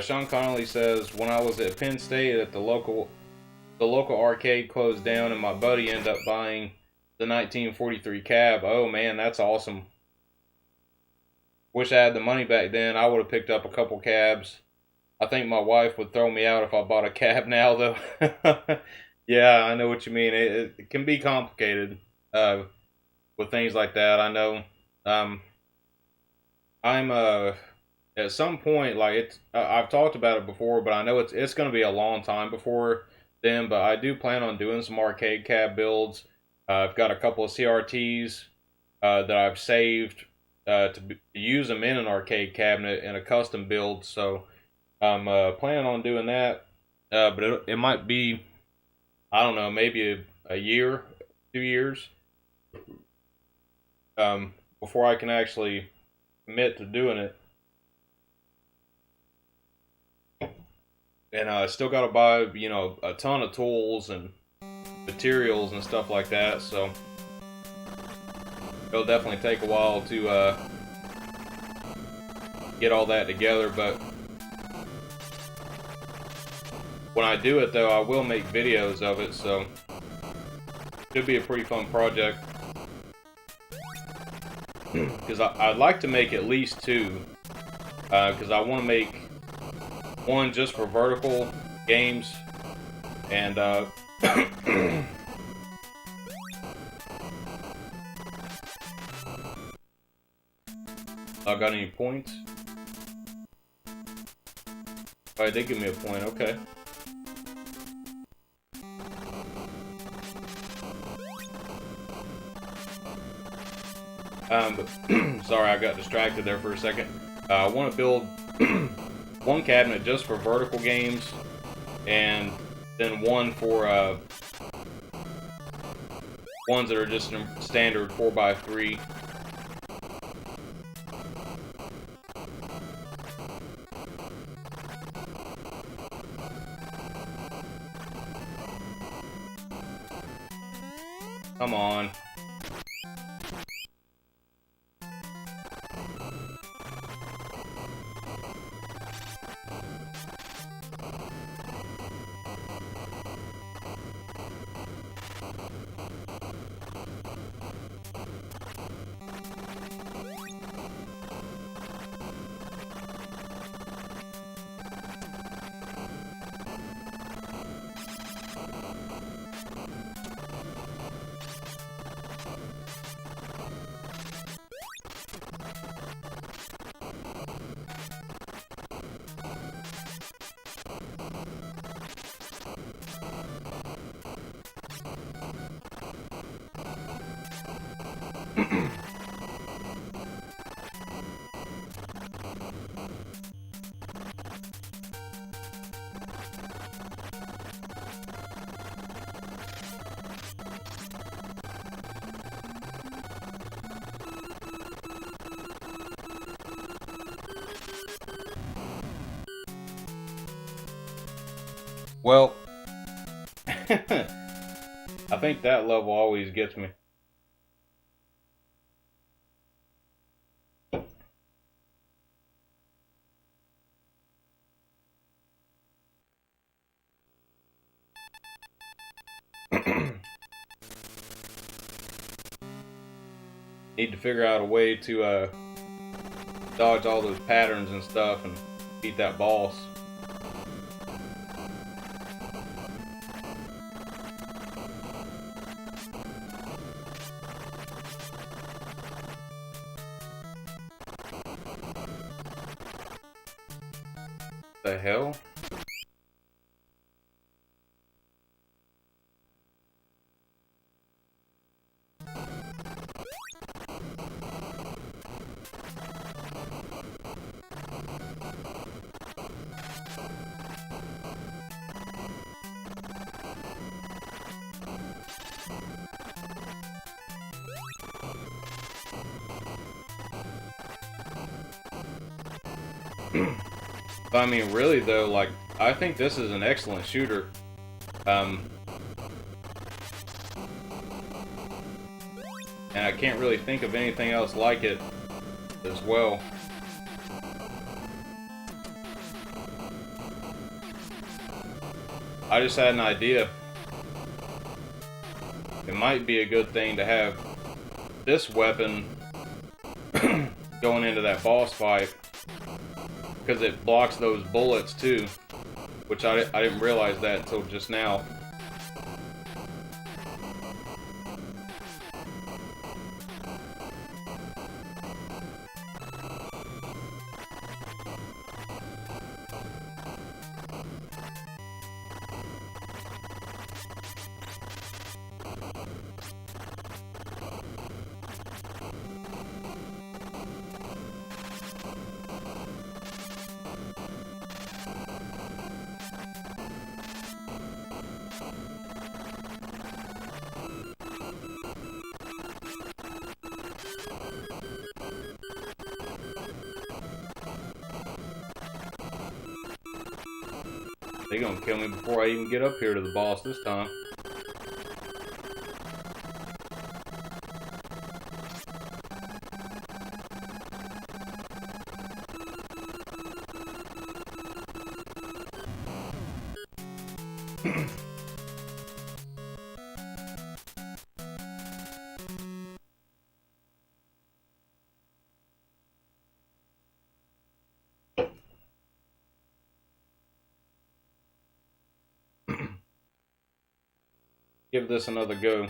Speaker 1: Sean Connolly says, when I was at Penn State at the local arcade closed down and my buddy ended up buying the 1943 cab. Oh man, that's awesome. Wish I had the money back then. I would have picked up a couple cabs. I think my wife would throw me out if I bought a cab now though. Yeah, I know what you mean. It can be complicated with things like that. I know. I'm at some point, like I've talked about it before, but I know it's going to be a long time before then. But I do plan on doing some arcade cab builds. I've got a couple of CRTs that I've saved to use them in an arcade cabinet in a custom build. So I'm planning on doing that. But it might be, I don't know, maybe a year, 2 years before I can actually commit to doing it. And I still got to buy, you know, a ton of tools and materials and stuff like that. So it'll definitely take a while to get all that together. But when I do it, though, I will make videos of it. So it should be a pretty fun project. Because I'd like to make at least 2. Because I want to make one just for vertical games. And I got any points? Oh, they give me a point, okay. Sorry, I got distracted there for a second. I want to build one cabinet just for vertical games, and then one for ones that are just in standard 4x3. Come on. Well, I think that level always gets me. Need to figure out a way to dodge all those patterns and stuff and beat that boss. The hell? I mean, really though, like, I think this is an excellent shooter. And I can't really think of anything else like it as well. I just had an idea. It might be a good thing to have this weapon going into that boss fight, because it blocks those bullets too, which I didn't realize that until just now. They're gonna kill me before I even get up here to the boss this time. Give this another go.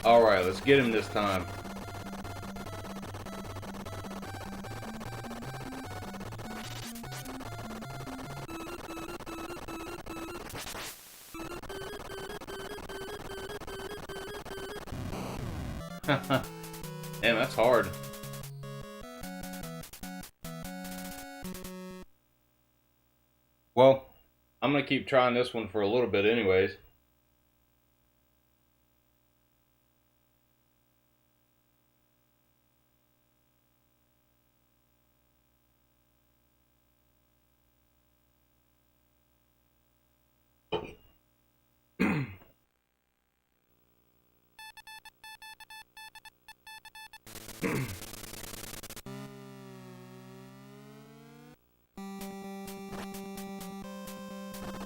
Speaker 1: Alright, let's get him this time. Damn, that's hard. Well, I'm gonna keep trying this one for a little bit anyways.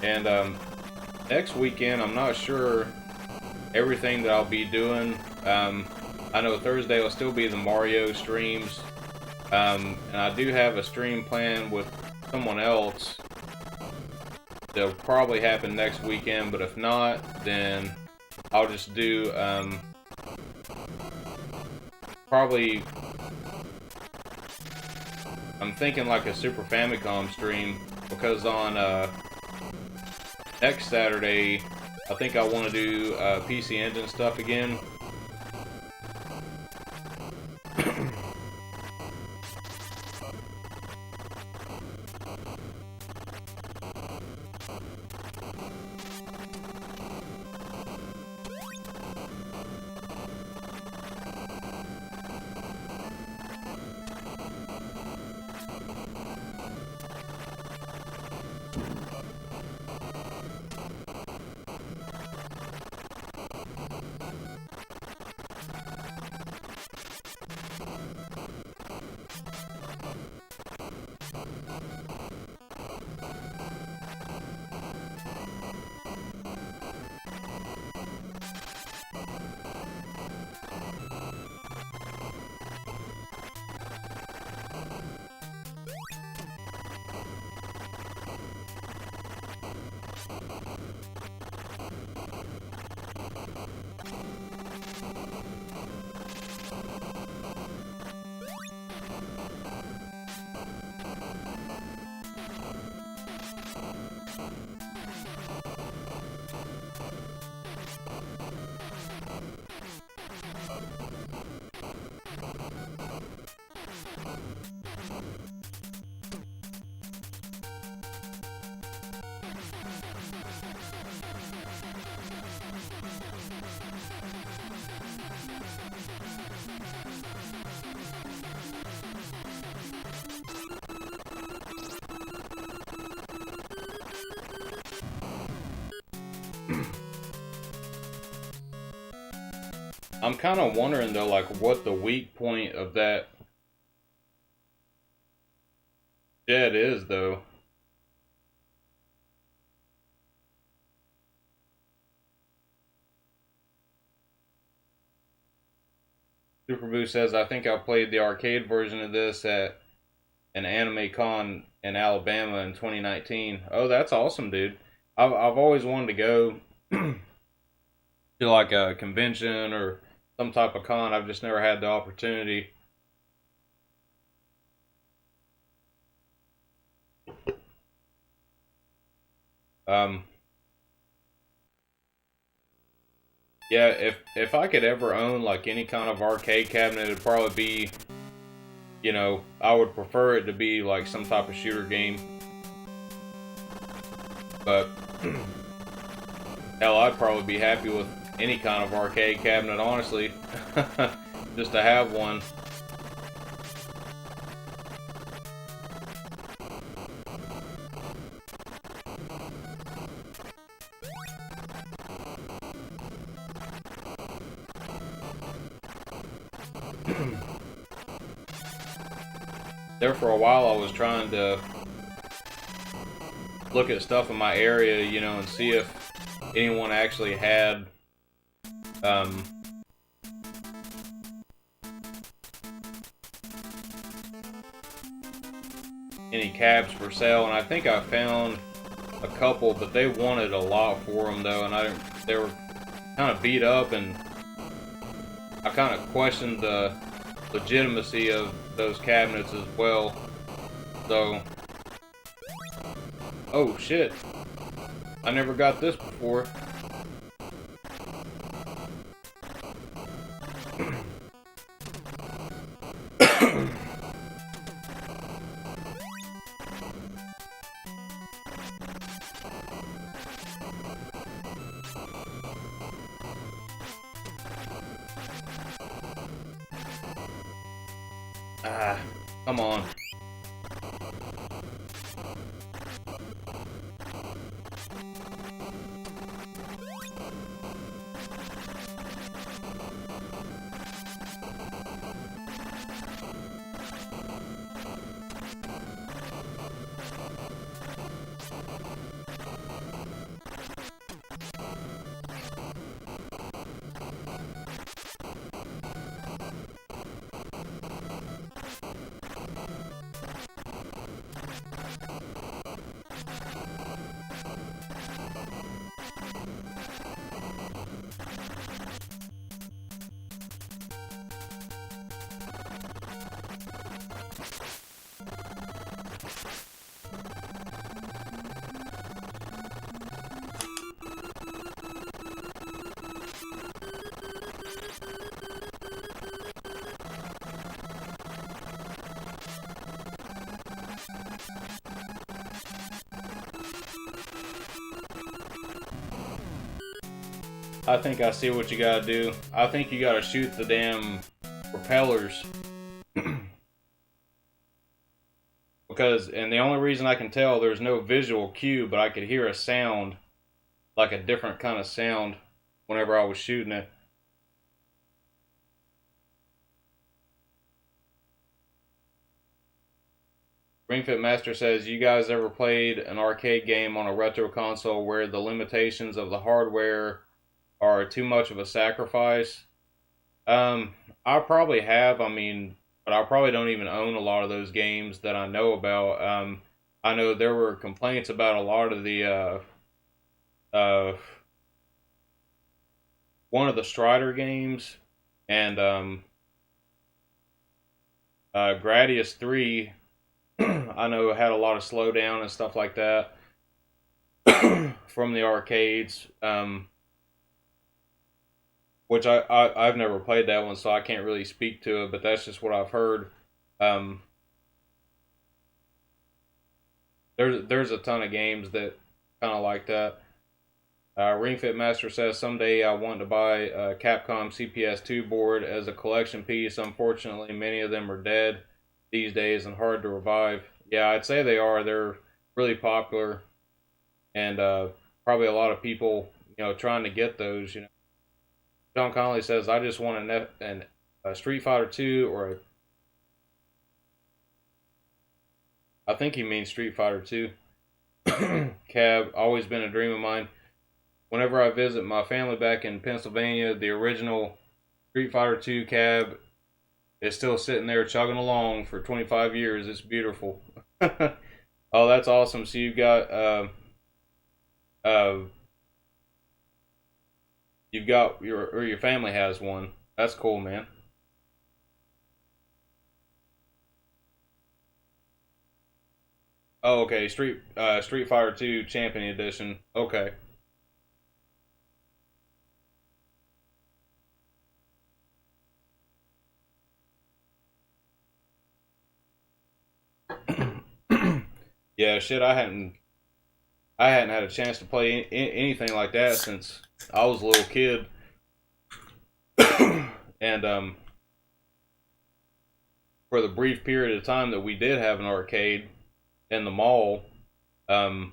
Speaker 1: And next weekend, I'm not sure everything that I'll be doing. I know Thursday will still be the Mario streams, and I do have a stream planned with someone else they'll probably happen next weekend, but if not, then I'll just do probably, I'm thinking like a Super Famicom stream, because on next Saturday I think I want to do PC Engine stuff again. I'm kind of wondering though, like, what the weak point of that jet is though. Super Boo says, I think I played the arcade version of this at an anime con in Alabama in 2019. Oh, that's awesome, dude. I've always wanted to go to like a convention or some type of con. I've just never had the opportunity. Yeah, if I could ever own like any kind of arcade cabinet, it'd probably be, you know, I would prefer it to be like some type of shooter game. But hell, I'd probably be happy with any kind of arcade cabinet, honestly. Just to have one. There for a while I was trying to look at stuff in my area, you know, and see if anyone actually had any cabs for sale, and I think I found a couple, but they wanted a lot for them though, and they were kind of beat up, and I kind of questioned the legitimacy of those cabinets as well. So, oh shit, I never got this before. Ah, come on. I think I see what you gotta do. I think you gotta shoot the damn propellers. Because, and the only reason I can tell, there's no visual cue, but I could hear a sound, like a different kind of sound, whenever I was shooting it. Ring Fit Master says, you guys ever played an arcade game on a retro console where the limitations of the hardware are too much of a sacrifice? I probably have. I mean, but I probably don't even own a lot of those games that I know about. I know there were complaints about a lot of the one of the Strider games, and Gradius 3. I know had a lot of slowdown and stuff like that from the arcades. Which I've never played that one, so I can't really speak to it, but that's just what I've heard. There's a ton of games that kind of like that. Ring Fit Master says, someday I want to buy a Capcom CPS2 board as a collection piece. Unfortunately, many of them are dead these days and hard to revive. Yeah, I'd say they are. They're really popular, and probably a lot of people, trying to get those. John Connolly says, I just want a Street Fighter 2 or I think he means Street Fighter 2 cab. Always been a dream of mine. Whenever I visit my family back in Pennsylvania, the original Street Fighter 2 cab is still sitting there chugging along for 25 years. It's beautiful. Oh, that's awesome. So you've got your family has one. That's cool, man. Oh, okay. Street Fighter 2 Champion Edition. Okay. Yeah, shit. I hadn't had a chance to play anything like that since I was a little kid. And for the brief period of time that we did have an arcade in the mall, that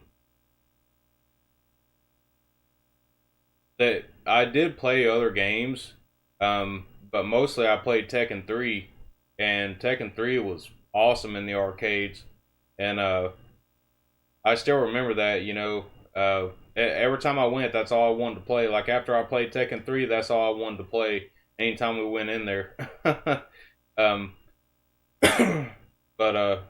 Speaker 1: I did play other games, but mostly I played Tekken 3, and Tekken 3 was awesome in the arcades, and I still remember that. Every time I went, that's all I wanted to play. Like after I played Tekken 3, that's all I wanted to play anytime we went in there. um, but I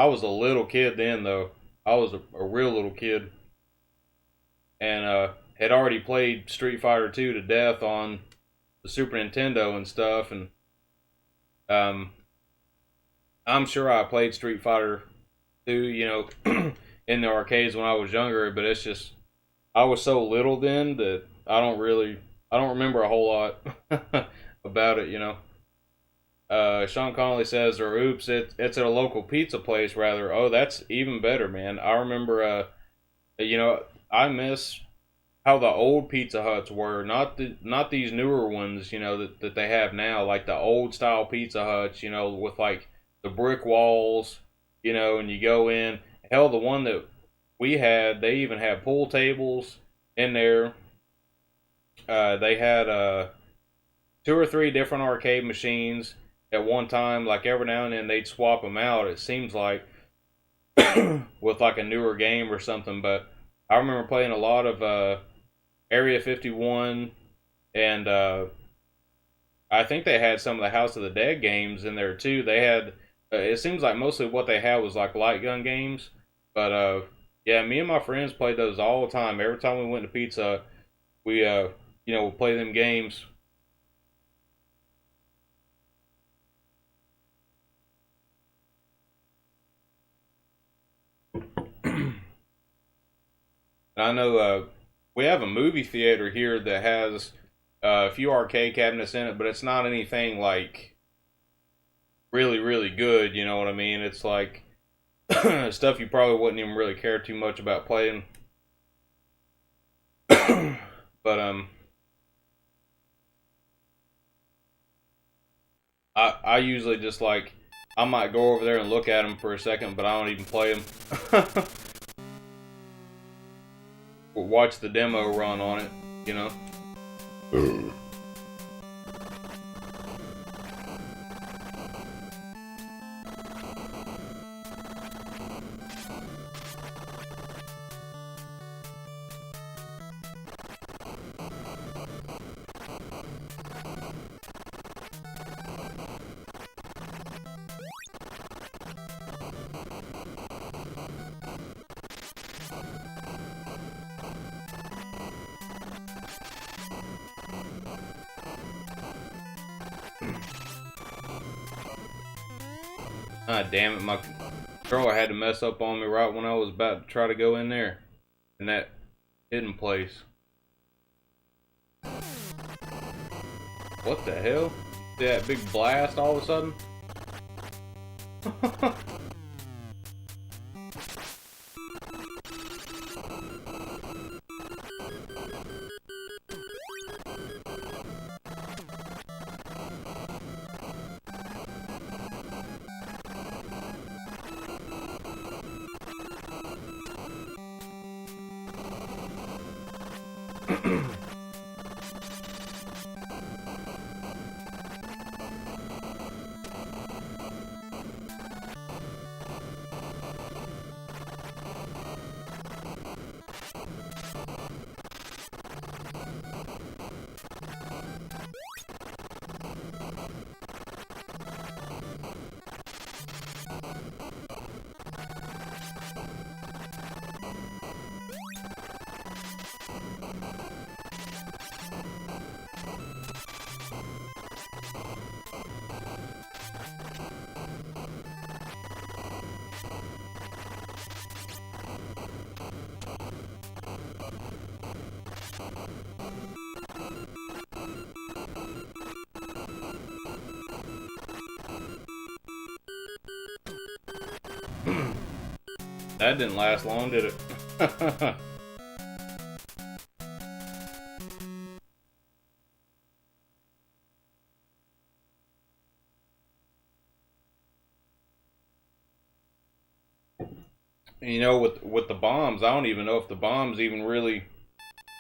Speaker 1: was a little kid then, though. I was a real little kid, and had already played Street Fighter 2 to death on the Super Nintendo and stuff, and um, I'm sure I played Street Fighter 2, in the arcades when I was younger, but it's just I was so little then that I don't remember a whole lot about it. Sean Connolly says, or oops, it's at a local pizza place rather. Oh, that's even better, man. I remember, I miss how the old Pizza Huts were, not these newer ones, that they have now, like the old style Pizza Huts, with like the brick walls, and you go in. Hell, the one that we had, they even had pool tables in there. They had 2 or 3 different arcade machines at one time. Like every now and then they'd swap them out. It seems like with like a newer game or something. But I remember playing a lot of Area 51, and I think they had some of the House of the Dead games in there too. They had. It seems like mostly what they had was like light gun games. But yeah, me and my friends played those all the time. Every time we went to Pizza, we would play them games. I know we have a movie theater here that has a few arcade cabinets in it, but it's not anything like really, really good. You know what I mean? It's like stuff you probably wouldn't even really care too much about playing. But I usually just like, I might go over there and look at them for a second, but I don't even play them. Watch the demo run on it, you know. Ah, damn it, my controller had to mess up on me right when I was about to try to go in there. In that hidden place. What the hell? See that big blast all of a sudden? That didn't last long, did it? You know, with the bombs, I don't even know if the bombs even really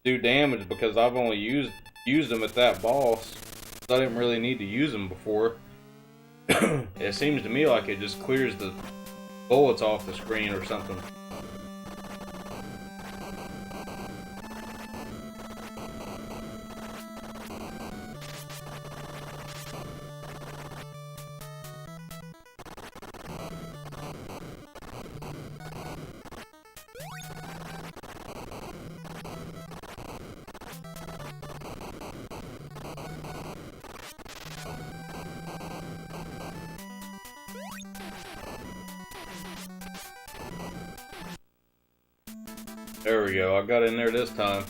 Speaker 1: do damage, because I've only used them at that boss. So I didn't really need to use them before. It seems to me like it just clears the bullets off the screen or something. There we go, I got in there this time.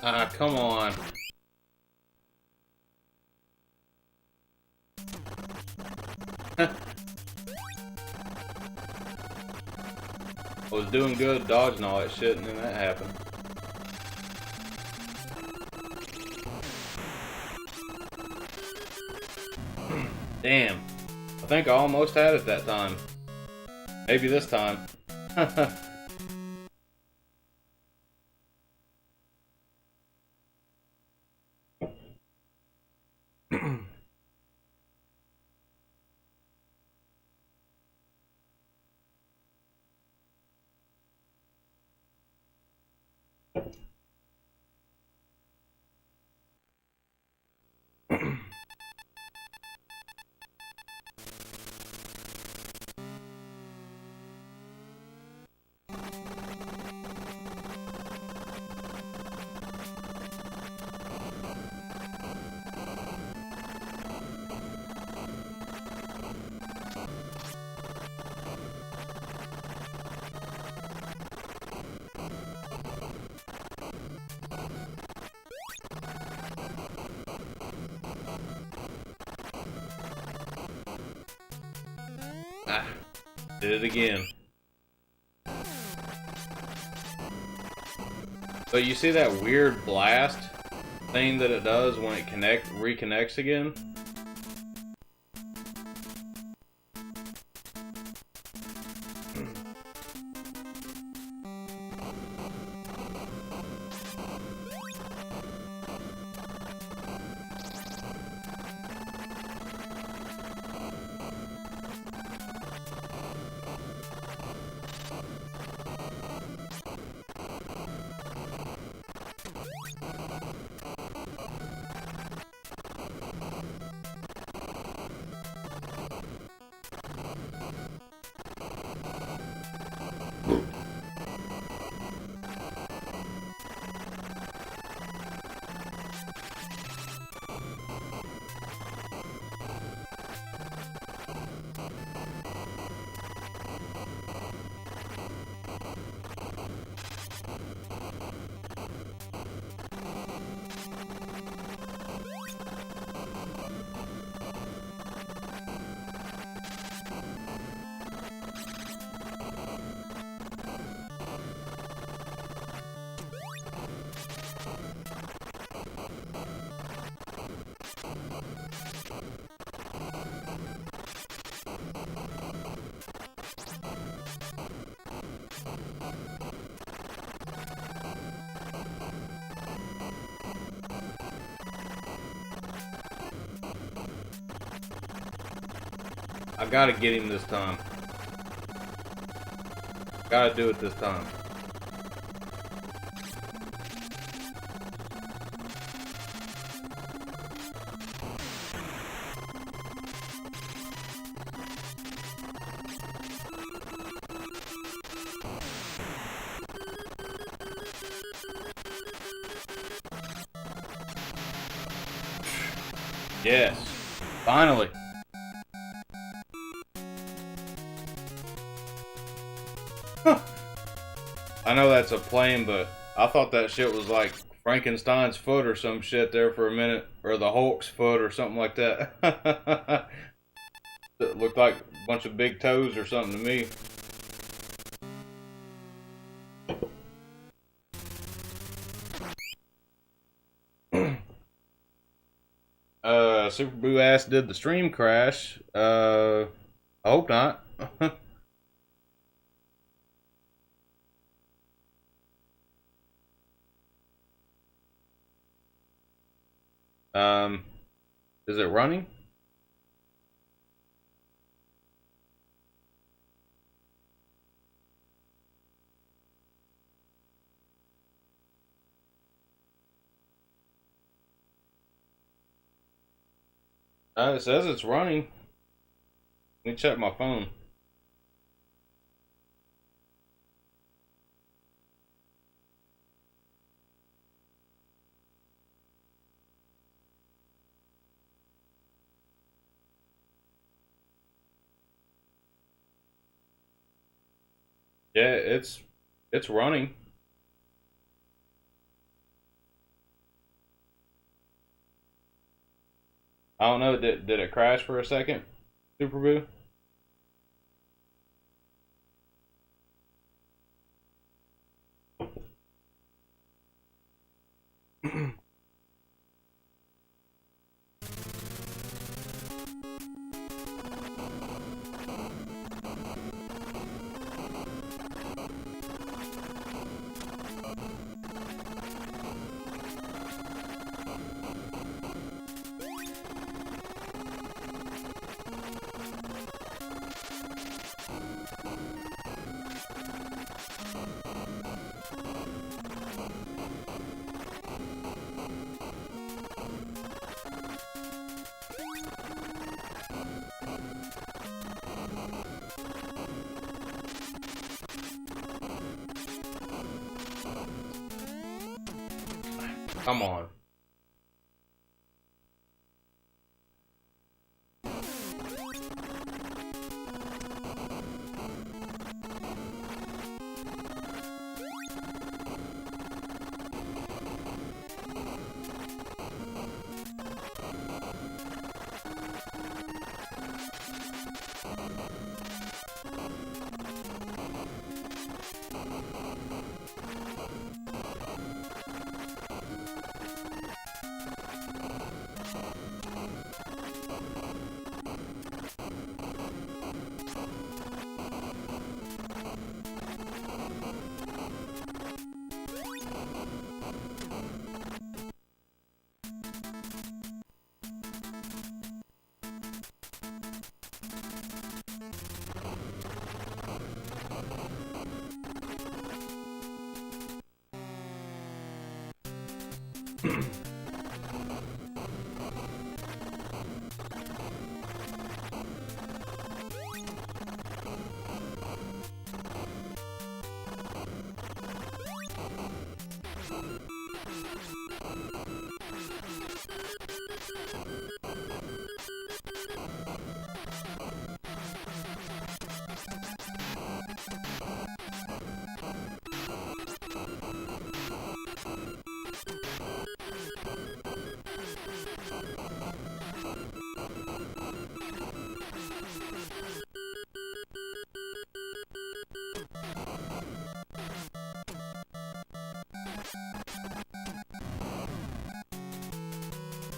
Speaker 1: Ah, come on. I was doing good, dodging all that shit, and then that happened. Damn. I think I almost had it that time. Maybe this time. Ah, did it again. But you see that weird blast thing that it does when it reconnects again? I gotta get him this time. Gotta do it this time. Yes, finally. I know that's a plane, but I thought that shit was like Frankenstein's foot or some shit there for a minute, or the Hulk's foot or something like that. It looked like a bunch of big toes or something to me. Super Boo ass did the stream crash. I hope not. Is it running? It says it's running. Let me check my phone. Yeah, it's running. I don't know. Did it crash for a second? Super Boo? Come on.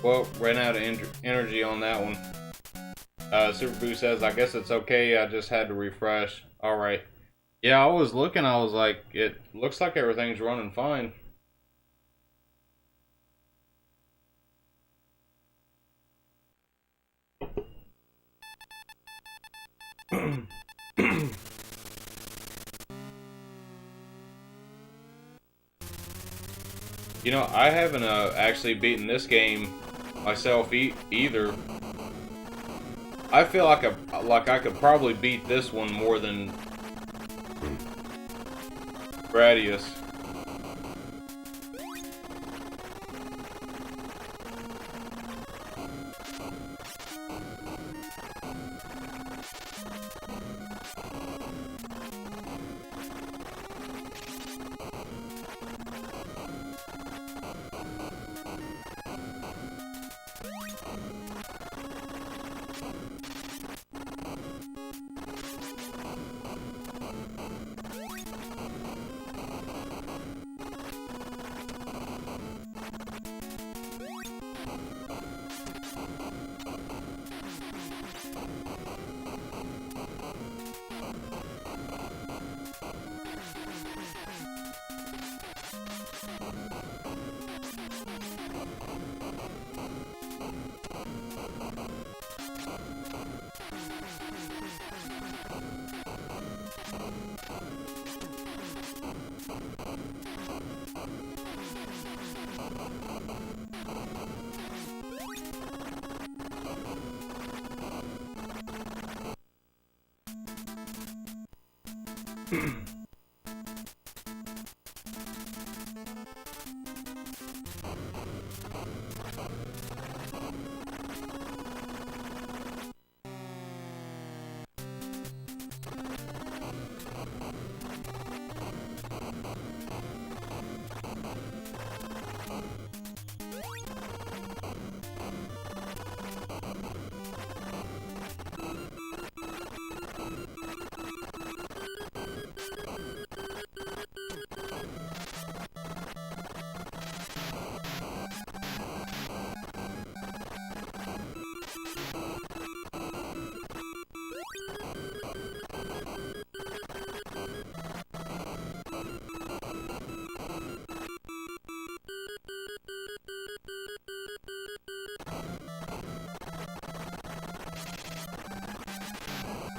Speaker 1: Well, ran out of energy on that one. Super Boo says, I guess it's okay, I just had to refresh. Alright. Yeah, I was looking, I was like, it looks like everything's running fine. You know, I haven't actually beaten this game myself either. I feel like I could probably beat this one more than Gradius.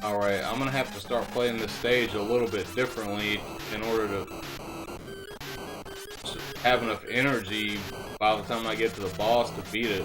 Speaker 1: Alright, I'm gonna have to start playing this stage a little bit differently in order to have enough energy by the time I get to the boss to beat it.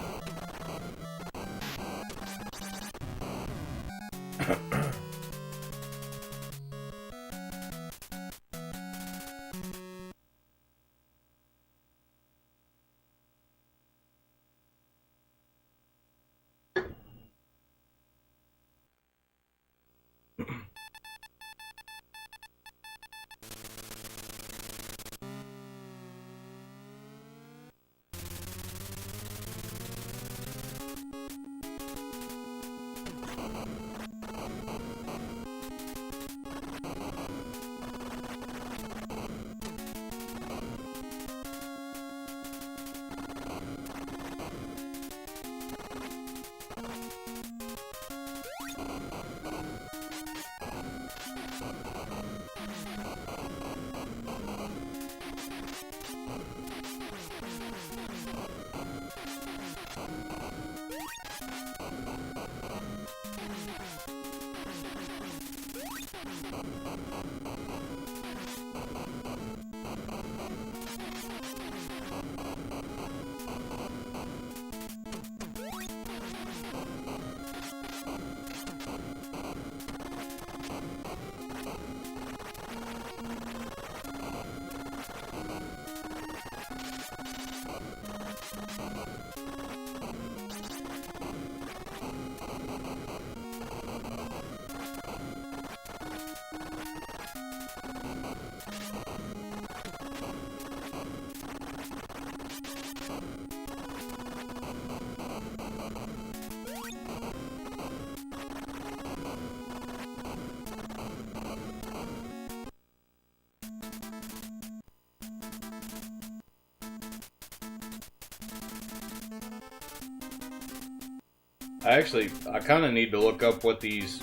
Speaker 1: I kind of need to look up what these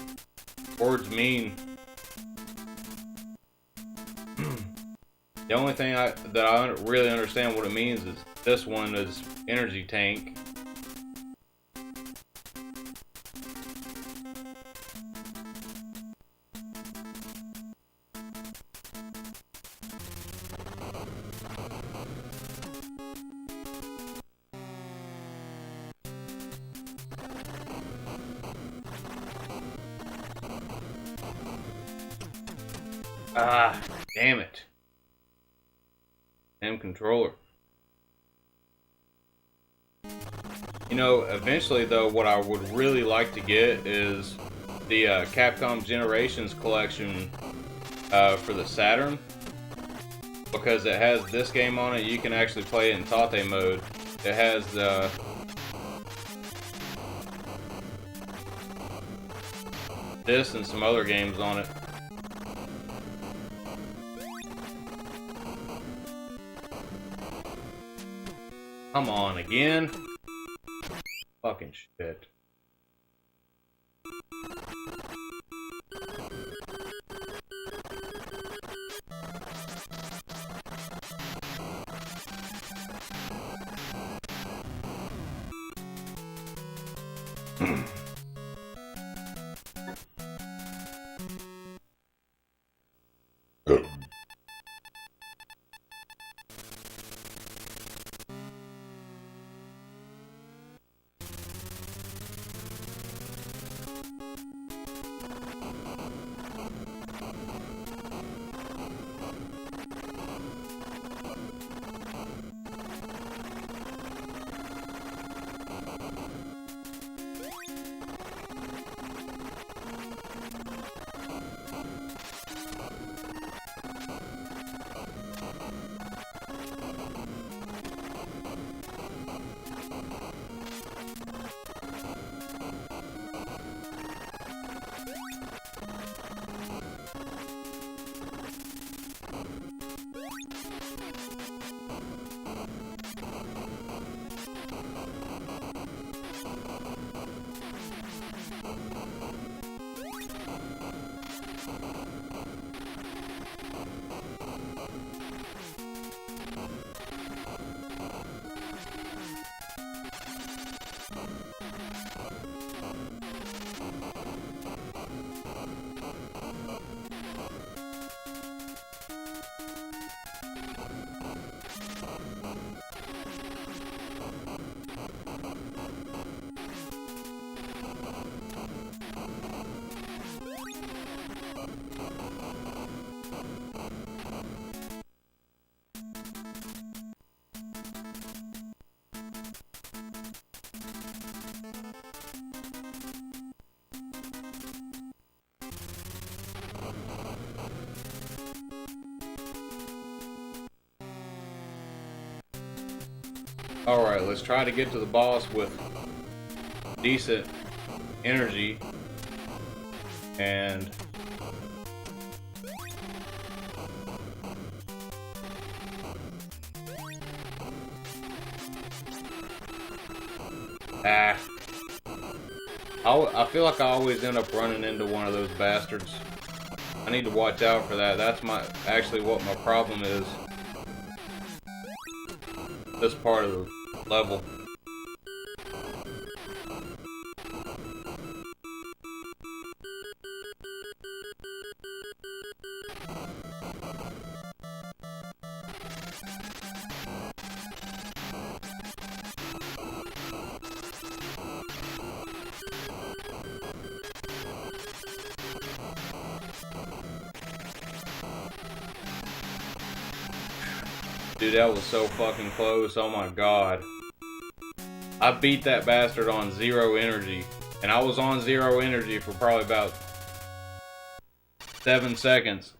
Speaker 1: words mean. The only thing that I really understand what it means is this one is energy tank. Ah, damn it. Damn controller. You know, eventually though, what I would really like to get is the Capcom Generations collection for the Saturn. Because it has this game on it, you can actually play it in Tate mode. It has this and some other games on it. Come on, again? Fucking shit. Alright, let's try to get to the boss with decent energy. And I feel like I always end up running into one of those bastards. I need to watch out for that. That's actually what my problem is. This part of the level. Dude, that was so fucking close. Oh my god. I beat that bastard on 0 energy. And I was on 0 energy for probably about 7 seconds.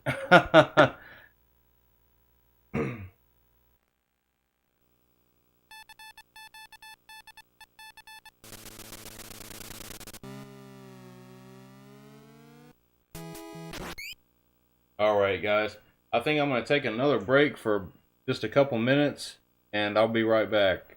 Speaker 1: Alright guys, I think I'm going to take another break for just a couple minutes, and I'll be right back.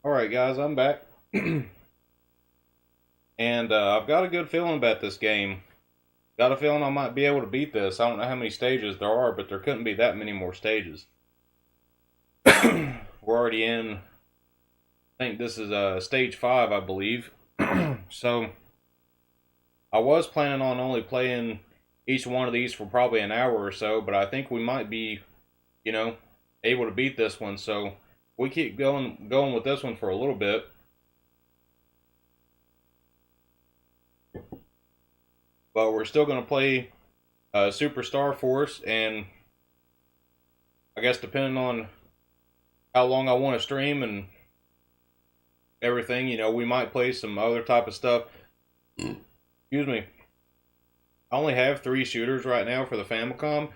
Speaker 1: Alright guys, I'm back. And I've got a good feeling about this game. Got a feeling I might be able to beat this. I don't know how many stages there are, but there couldn't be that many more stages. We're already in, I think this is stage 5, I believe. So I was planning on only playing each one of these for probably an hour or so, but I think we might be, you know, able to beat this one. So we keep going with this one for a little bit. But we're still going to play Super Star Force, and I guess depending on how long I want to stream and everything, you know, we might play some other type of stuff. Excuse me. I only have 3 shooters right now for the Famicom,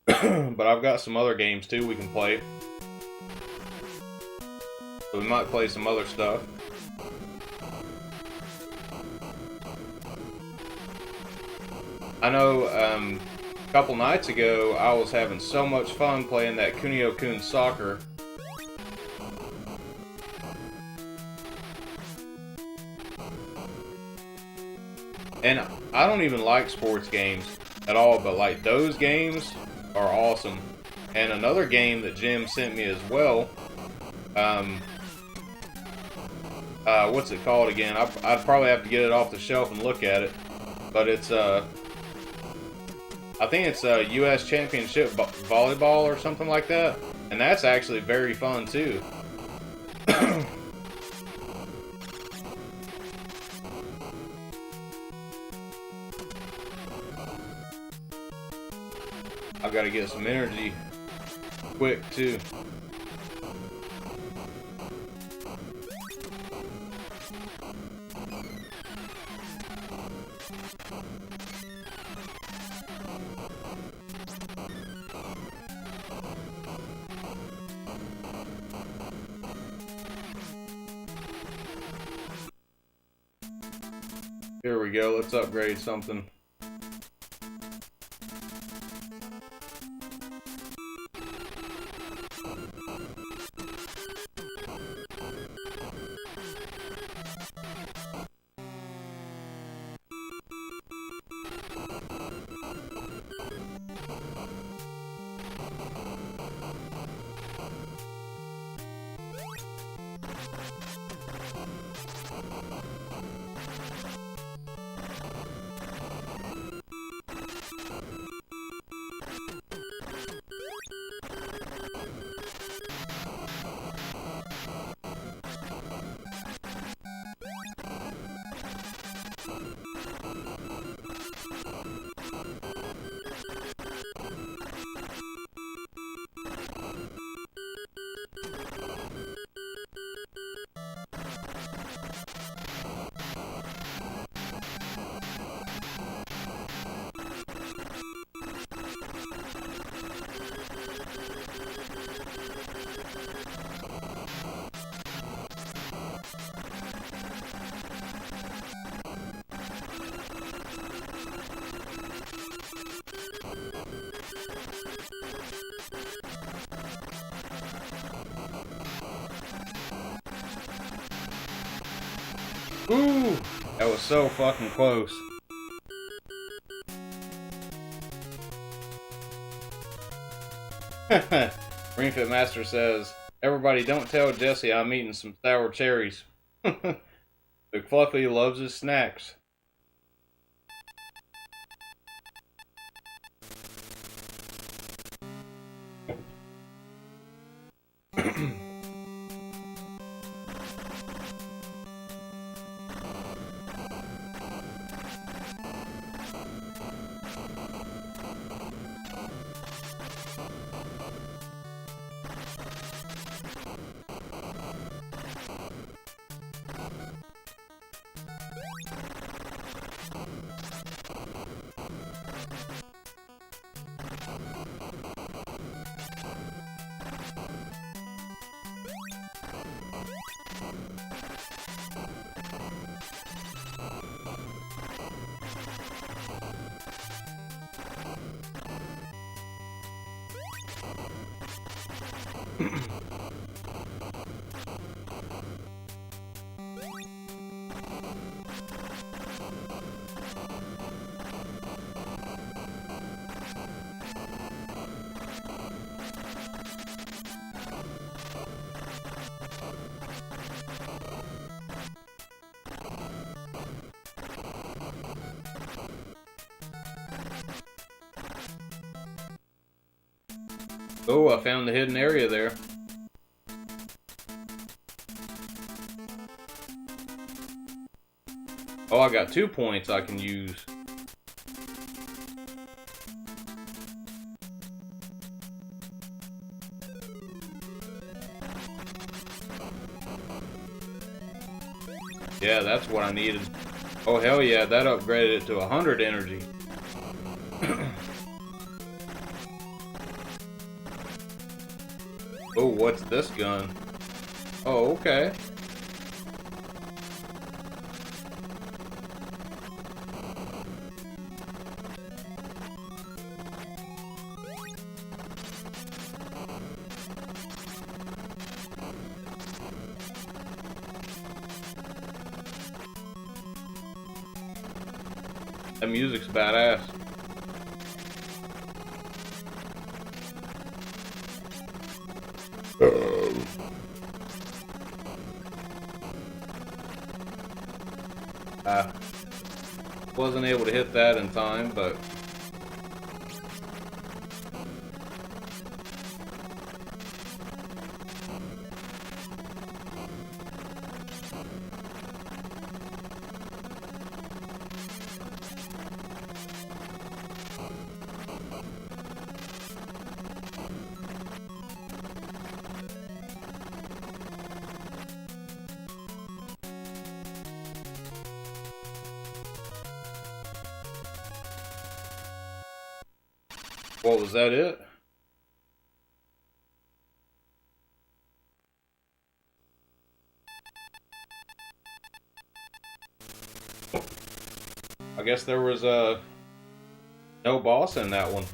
Speaker 1: but I've got some other games too we can play. So we might play some other stuff. I know a couple nights ago I was having so much fun playing that Kunio-kun Soccer. And I don't even like sports games at all, but like those games are awesome. And another game that Jim sent me as well, what's it called again? I'd probably have to get it off the shelf and look at it. But it's, I think it's a U.S. Championship Volleyball or something like that. And that's actually very fun too. I've got to get some energy quick too. Here we go, let's upgrade something. Ooh, that was so fucking close. Ringfit Master says, everybody don't tell Jesse I'm eating some sour cherries. McFluffy loves his snacks. Oh, I found the hidden area there. Oh, I got 2 points I can use. Yeah, that's what I needed. Oh, hell yeah, that upgraded it to 100 energy. Oh, what's this gun? Oh, okay. That music's badass. I wasn't able to hit that in time, but what was that it? I guess there was no boss in that one.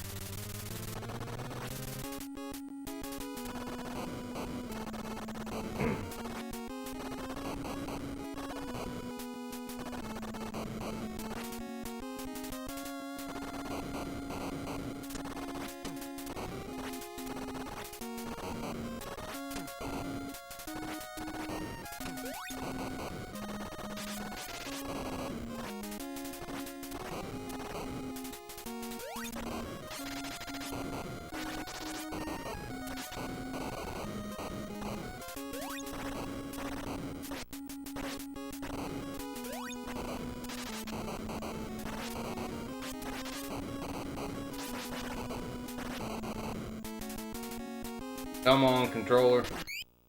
Speaker 1: Come on, controller.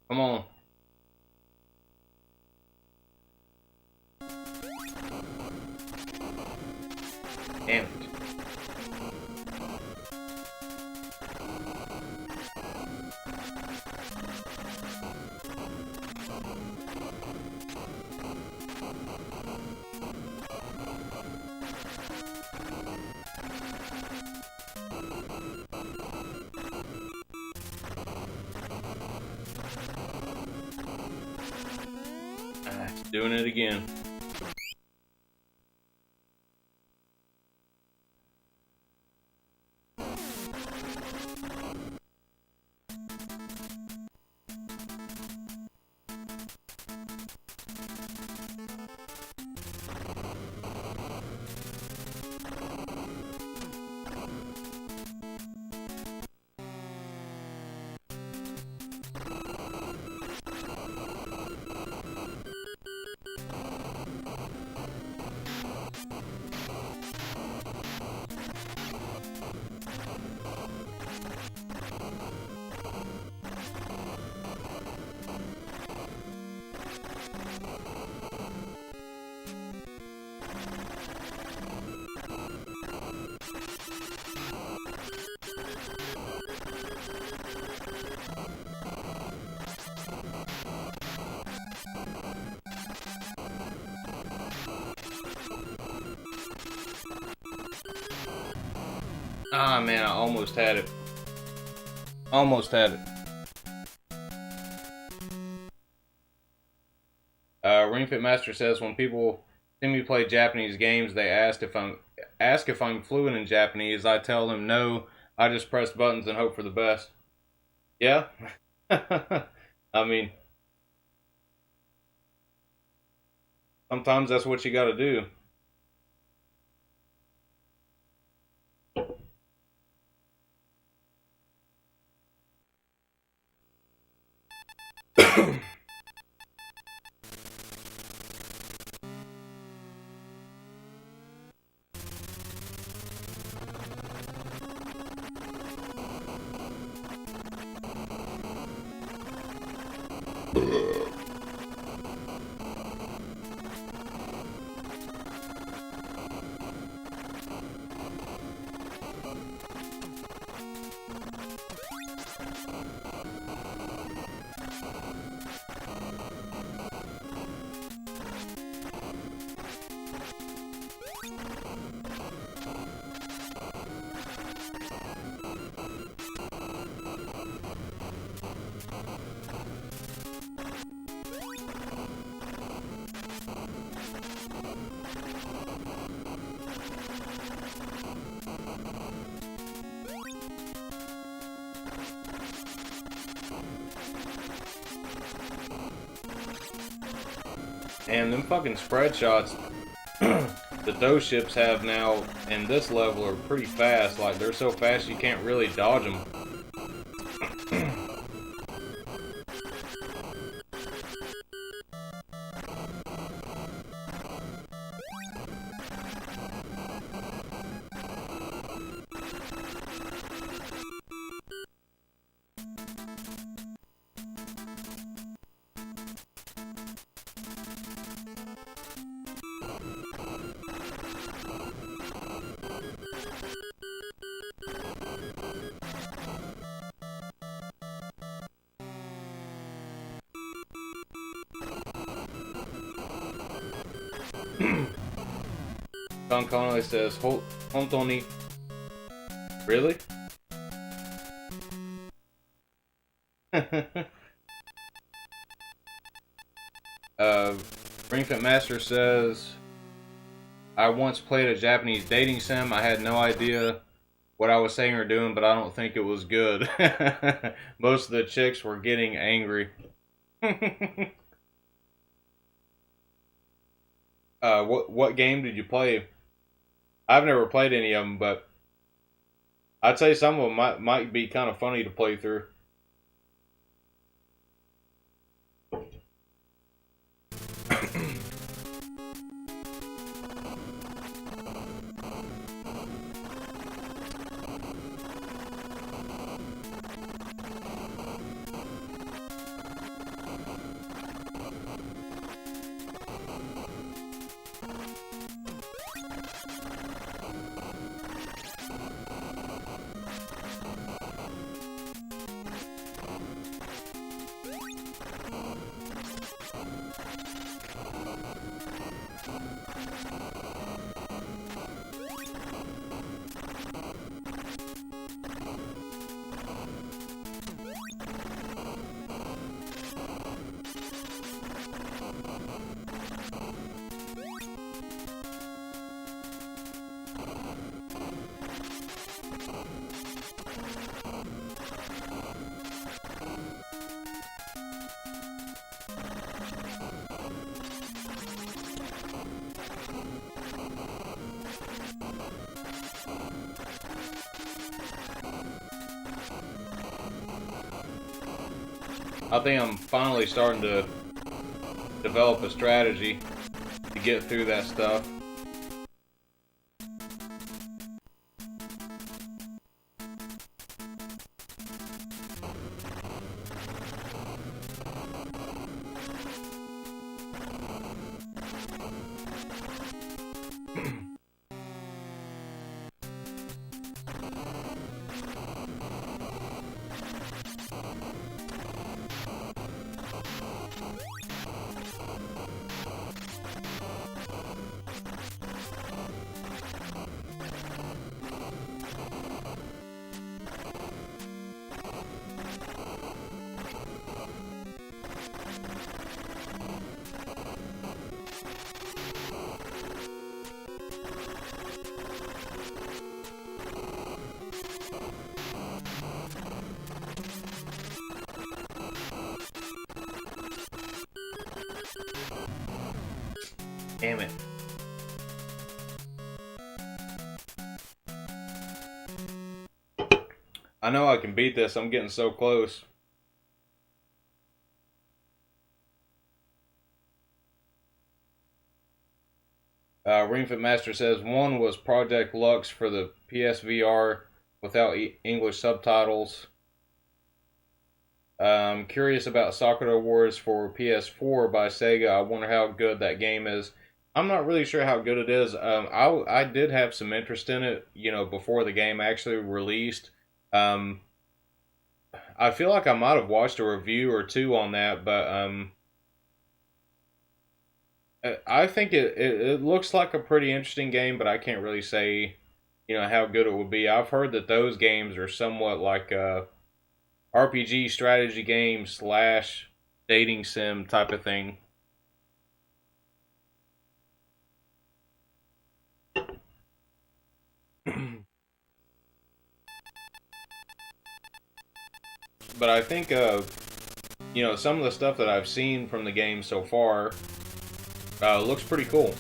Speaker 1: Come on. Damn it. It's doing it again. Ah, man, I almost had it. Almost had it. Ring Fit Master says when people see me play Japanese games, they ask if I'm fluent in Japanese. I tell them no. I just press buttons and hope for the best. Yeah. I mean, sometimes that's what you got to do. And them fucking spread shots that those ships have now in this level are pretty fast. Like, they're so fast you can't really dodge them. Don Connolly says, Hontoni. Really? Ringfit Master says, I once played a Japanese dating sim. I had no idea what I was saying or doing, but I don't think it was good. Most of the chicks were getting angry. What game did you play? I've never played any of them, but I'd say some of them might be kind of funny to play through. I think I'm finally starting to develop a strategy to get through that stuff. Damn it. I know I can beat this. I'm getting so close. Ringfit Master says one was Project Lux for the PSVR without English subtitles. I'm curious about Sakura Wars for PS4 by Sega. I wonder how good that game is. I'm not really sure how good it is. I did have some interest in it, before the game actually released. Um, I feel like I might have watched a review or two on that, but I think it looks like a pretty interesting game, but I can't really say, how good it would be. I've heard that those games are somewhat like RPG strategy game slash dating sim type of thing. But I think, some of the stuff that I've seen from the game so far looks pretty cool.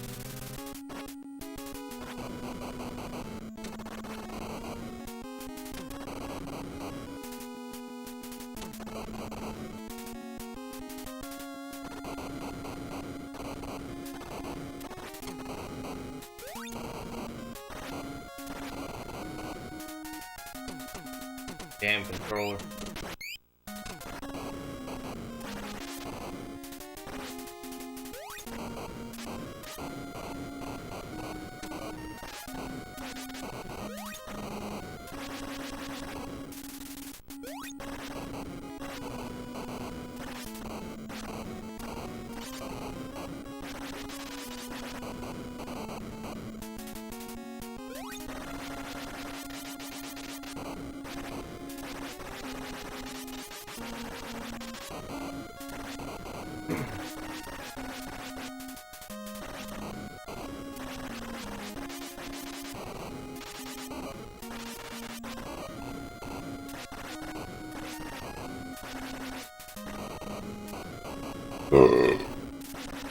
Speaker 1: Damn controller.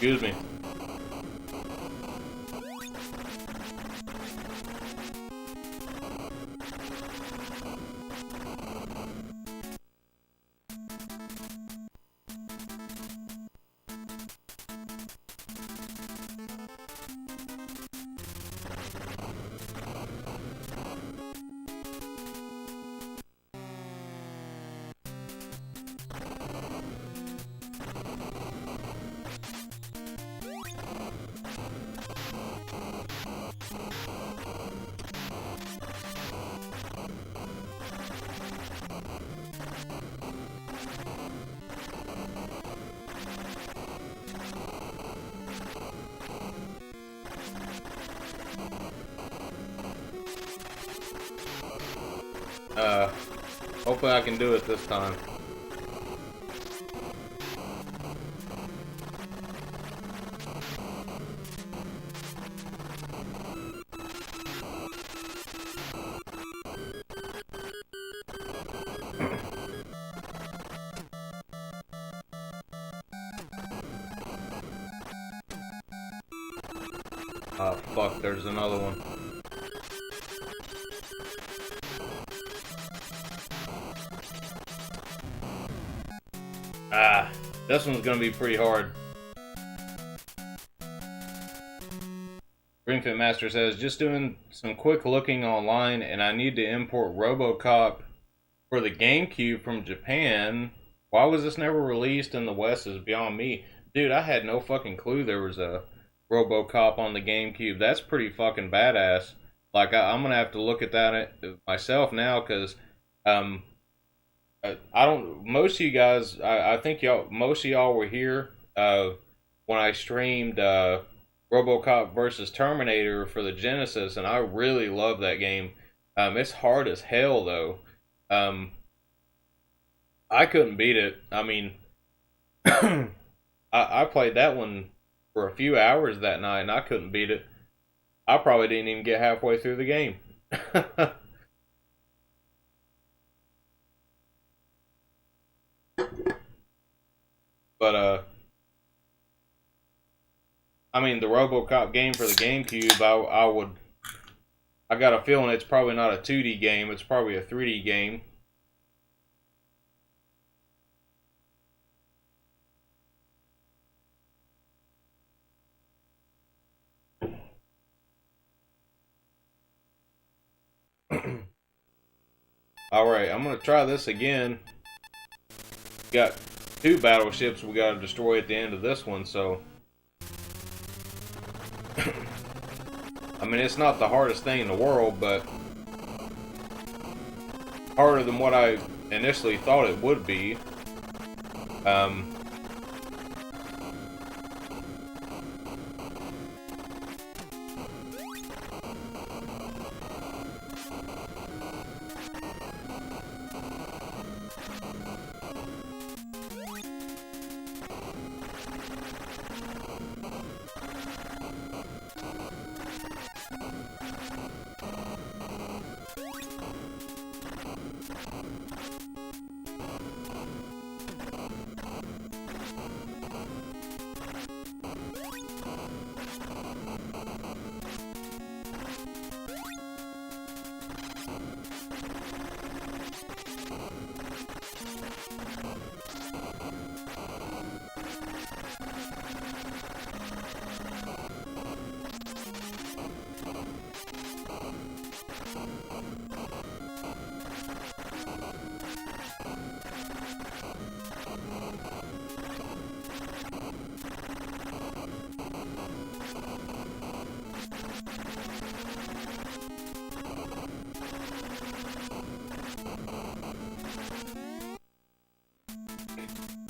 Speaker 1: Excuse me. Hopefully I can do it this time. Oh fuck, there's another one. Ah, this one's gonna be pretty hard. Greenfit Master says, just doing some quick looking online and I need to import RoboCop for the GameCube from Japan. Why was this never released in the West is beyond me. Dude, I had no fucking clue there was a RoboCop on the GameCube. That's pretty fucking badass. Like, I'm gonna have to look at that myself now, because um, I don't. Most of you guys, I think most of y'all were here when I streamed RoboCop versus Terminator for the Genesis, and I really love that game. It's hard as hell though. I couldn't beat it. I mean, I played that one for a few hours that night, and I couldn't beat it. I probably didn't even get halfway through the game. But I mean, the RoboCop game for the GameCube, I got a feeling it's probably not a 2D game. It's probably a 3D game. All right, I'm gonna try this again. got 2 battleships we got to destroy at the end of this one, so I mean, it's not the hardest thing in the world, but harder than what I initially thought it would be.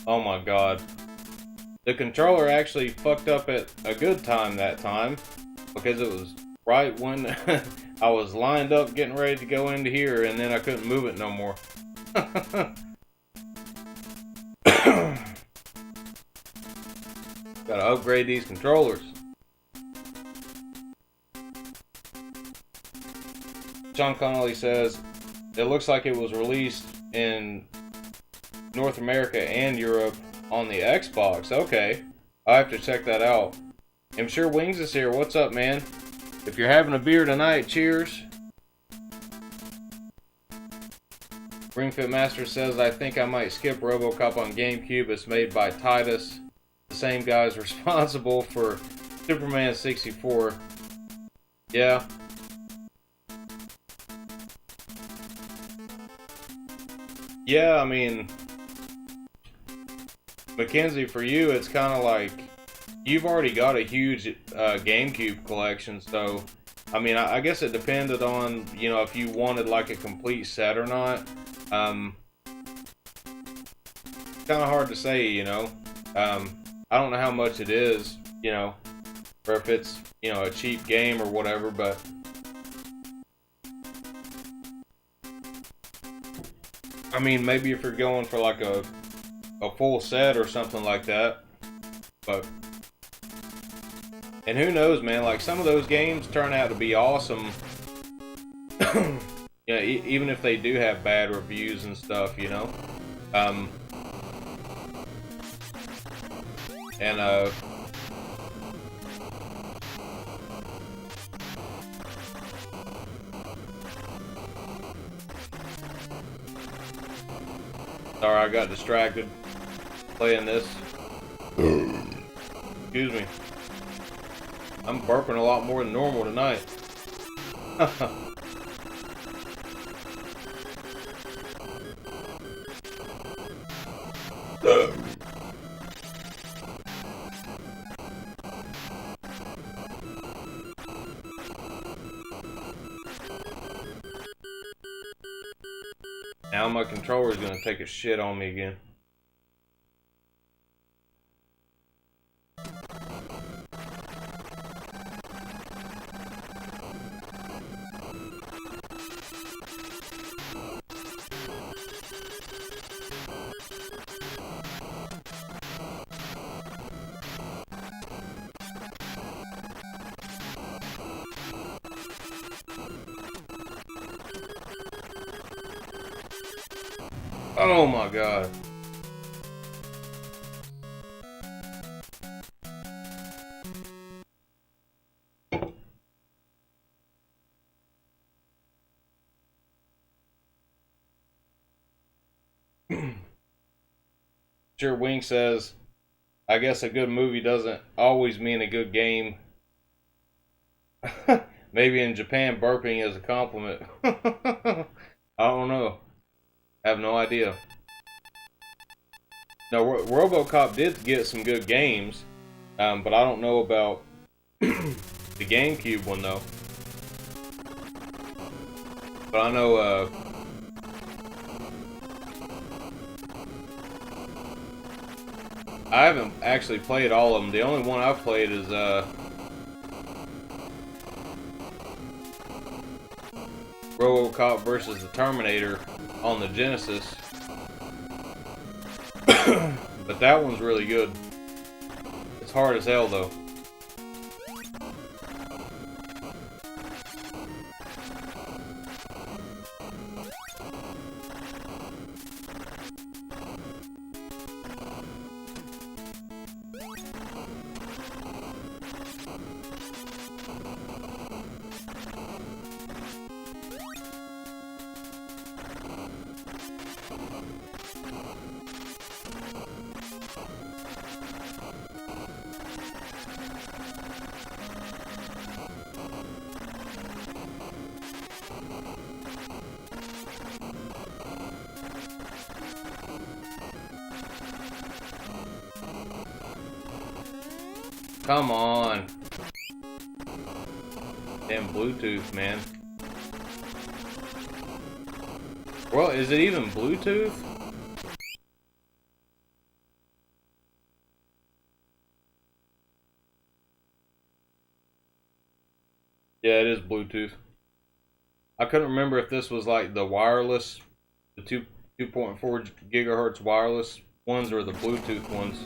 Speaker 1: Oh my god. The controller actually fucked up at a good time that time, because it was right when I was lined up getting ready to go into here, and then I couldn't move it no more. Gotta upgrade these controllers. John Connolly says, it looks like it was released in North America and Europe on the Xbox. Okay, I'll have to check that out. I'm sure Wings is here. What's up, man? If you're having a beer tonight, cheers. Ringfit Master says, I think I might skip RoboCop on GameCube. It's made by Titus, the same guys responsible for Superman 64. Yeah. Yeah, I mean, Mackenzie, for you, it's kind of like you've already got a huge GameCube collection, so I mean, I guess it depended on, you know, if you wanted like a complete set or not. Kind of hard to say, you know. I don't know how much it is, you know, or if it's, you know, a cheap game or whatever, but I mean, maybe if you're going for like a full set or something like that. But and who knows, man, like some of those games turn out to be awesome. Yeah, even if they do have bad reviews and stuff, you know. Sorry, I got distracted playing this. Excuse me. I'm burping a lot more than normal tonight. Now my controller's gonna take a shit on me again. Oh my god. Sure, Wing says, I guess a good movie doesn't always mean a good game. Maybe in Japan burping is a compliment. I don't know. I have no idea. Now, RoboCop did get some good games, but I don't know about the GameCube one though. But I know I haven't actually played all of them. The only one I've played is RoboCop versus the Terminator on the Genesis. But that one's really good. It's hard as hell though. Come on. Damn Bluetooth, man. Well, is it even Bluetooth? Yeah, it is Bluetooth. I couldn't remember if this was like the wireless, the 2.4 gigahertz wireless ones or the Bluetooth ones.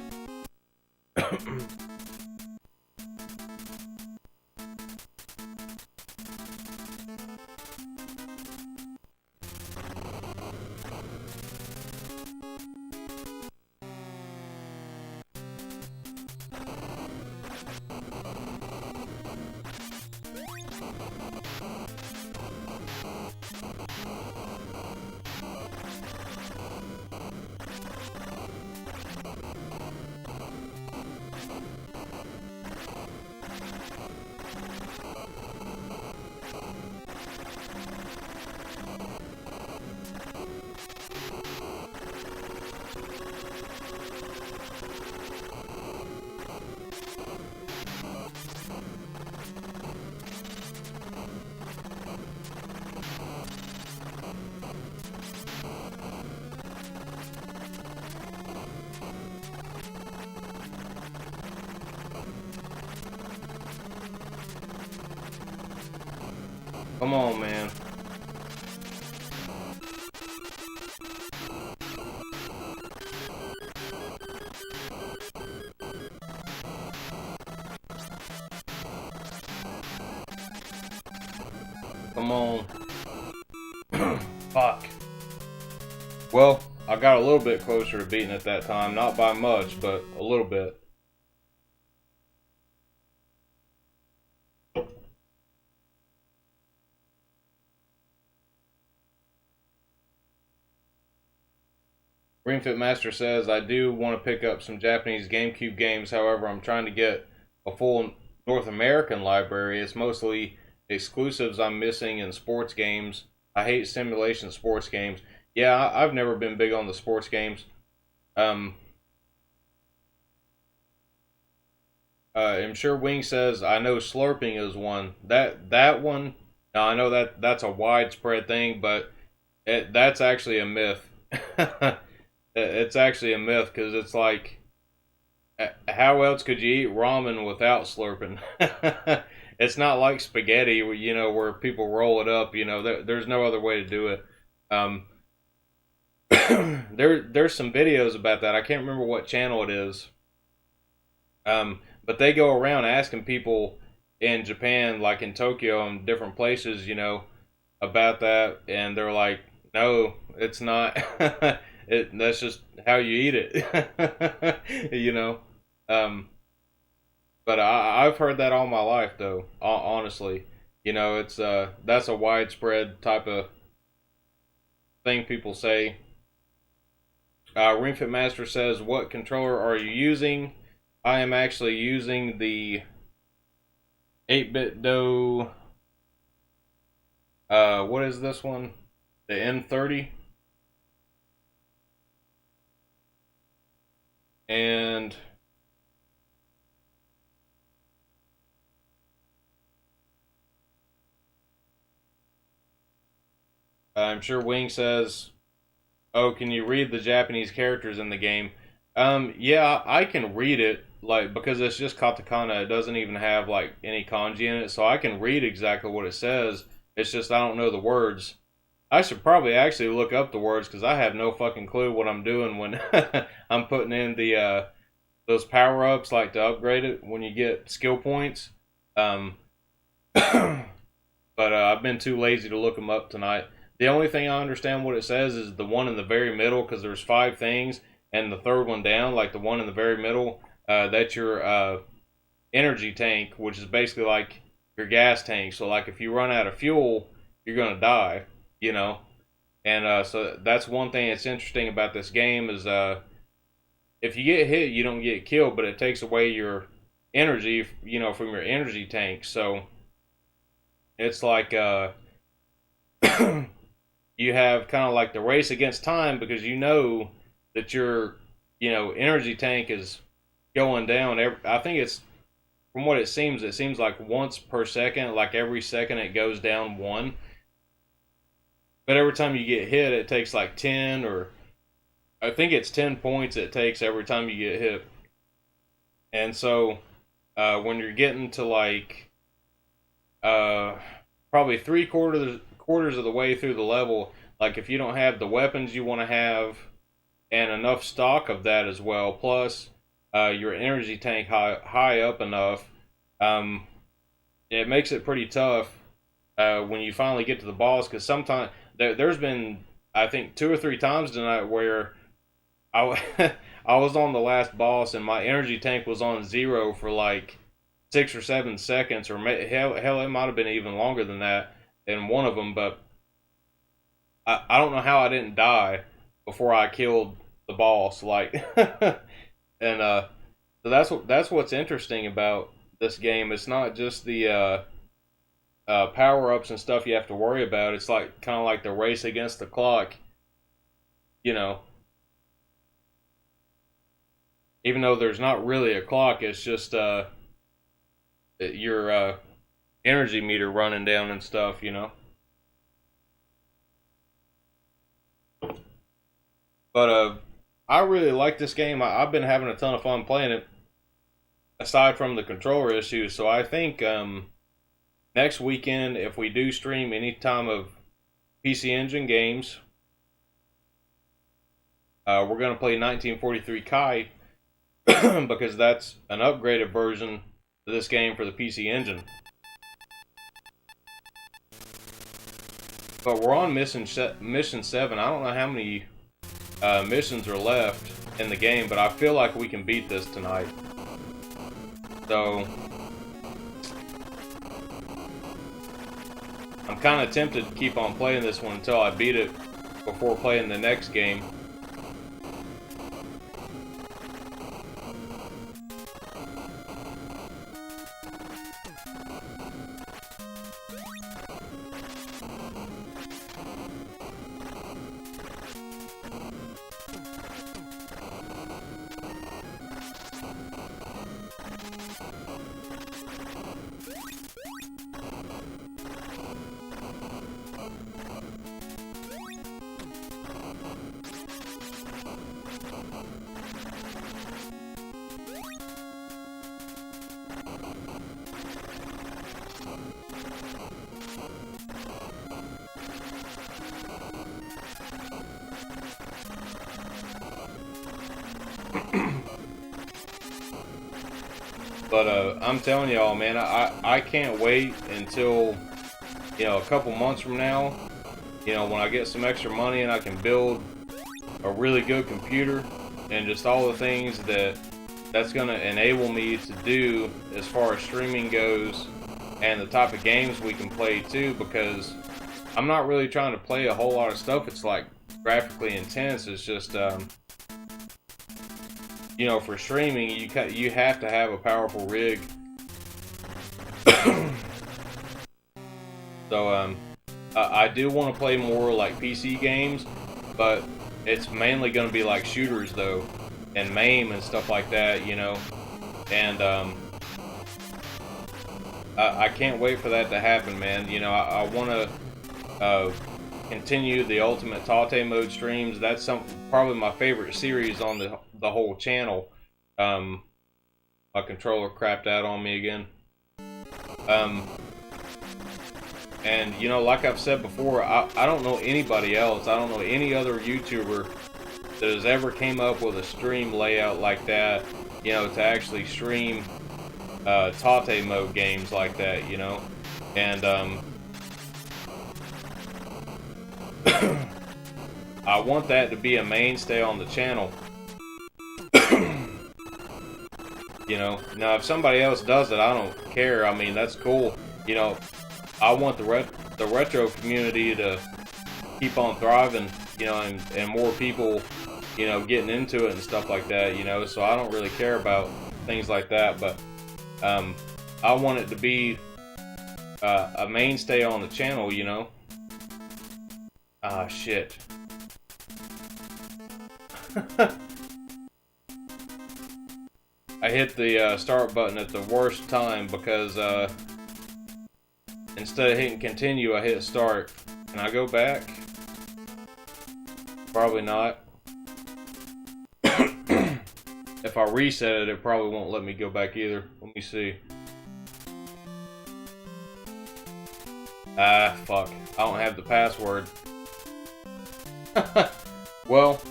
Speaker 1: Come on, man. Come on. Fuck. Well, I got a little bit closer to beating it that time. Not by much, but a little bit. Ring Fit Master says, I do want to pick up some Japanese GameCube games. However, I'm trying to get a full North American library. It's mostly exclusives I'm missing in sports games. I hate simulation sports games. Yeah, I've never been big on the sports games. I'm sure Wing says, I know slurping is one. That one, now I know that's a widespread thing, but that's actually a myth. It's actually a myth because it's like, how else could you eat ramen without slurping? It's not like spaghetti, you know, where people roll it up. You know, there's no other way to do it. There's some videos about that. I can't remember what channel it is. But they go around asking people in Japan, like in Tokyo and different places, you know, about that, and they're like, no, it's not. That's just how you eat it. You know. But I've heard that all my life though, honestly. You know, it's that's a widespread type of thing people say. Ring Fit Master says, what controller are you using? I am actually using the 8-bit Do, what is this one? The N30. And I'm sure Wing says, "Oh, can you read the Japanese characters in the game?" Yeah, I can read it, like, because it's just katakana. It doesn't even have like any kanji in it, so I can read exactly what it says. It's just I don't know the words. I should probably actually look up the words because I have no fucking clue what I'm doing when I'm putting in the those power ups, like to upgrade it when you get skill points. Um, but I've been too lazy to look them up tonight. The only thing I understand what it says is the one in the very middle, because there's 5 things, and the third one down, like the one in the very middle, that's your energy tank, which is basically like your gas tank. So like if you run out of fuel, you're gonna die, you know. And so that's one thing that's interesting about this game is if you get hit, you don't get killed, but it takes away your energy, you know, from your energy tank. So it's like you have kind of like the race against time because you know that your, you know, energy tank is going down. I think it's, from what it seems like once per second, like every second it goes down one. But every time you get hit, it takes like 10, or I think it's 10 points it takes every time you get hit. And so when you're getting to like probably quarters of the way through the level, like if you don't have the weapons you want to have and enough stock of that as well, plus your energy tank high up enough, it makes it pretty tough when you finally get to the boss. Because sometimes there's been, I think, 2 or 3 times tonight where I I was on the last boss and my energy tank was on 0 for like 6 or 7 seconds, or hell, it might have been even longer than that in one of them. But I don't know how I didn't die before I killed the boss. Like, and so that's what's interesting about this game. It's not just the power ups and stuff you have to worry about. It's like kind of like the race against the clock, you know. Even though there's not really a clock, it's just your energy meter running down and stuff, you know. But I really like this game. I've been having a ton of fun playing it, aside from the controller issues. So I think next weekend, if we do stream any time of PC Engine games, we're going to play 1943 Kai because that's an upgraded version of this game for the PC Engine. But we're on mission 7. I don't know how many missions are left in the game, but I feel like we can beat this tonight. So I'm kind of tempted to keep on playing this one until I beat it before playing the next game. But I'm telling y'all, man, I can't wait until, you know, a couple months from now, you know, when I get some extra money and I can build a really good computer and just all the things that's going to enable me to do as far as streaming goes and the type of games we can play too, because I'm not really trying to play a whole lot of stuff. It's like graphically intense. It's just you know, for streaming, you have to have a powerful rig. So I do want to play more like PC games, but it's mainly going to be like shooters though. and MAME and stuff like that, you know. And I can't wait for that to happen, man. You know, I want to continue the Ultimate Tate mode streams. That's probably my favorite series on the whole channel. My controller crapped out on me again. And you know, like I've said before, I don't know anybody else. I don't know any other YouTuber that has ever came up with a stream layout like that, you know, to actually stream Tate mode games like that, you know. And I want that to be a mainstay on the channel. You know, now if somebody else does it, I don't care. I mean, that's cool. You know, I want the retro community to keep on thriving, you know, and more people, you know, getting into it and stuff like that, you know. So I don't really care about things like that, but I want it to be a mainstay on the channel, you know. Ah, shit. I hit the start button at the worst time because instead of hitting continue, I hit start. Can I go back? Probably not. If I reset it, it probably won't let me go back either. Let me see. Ah, fuck. I don't have the password. Well,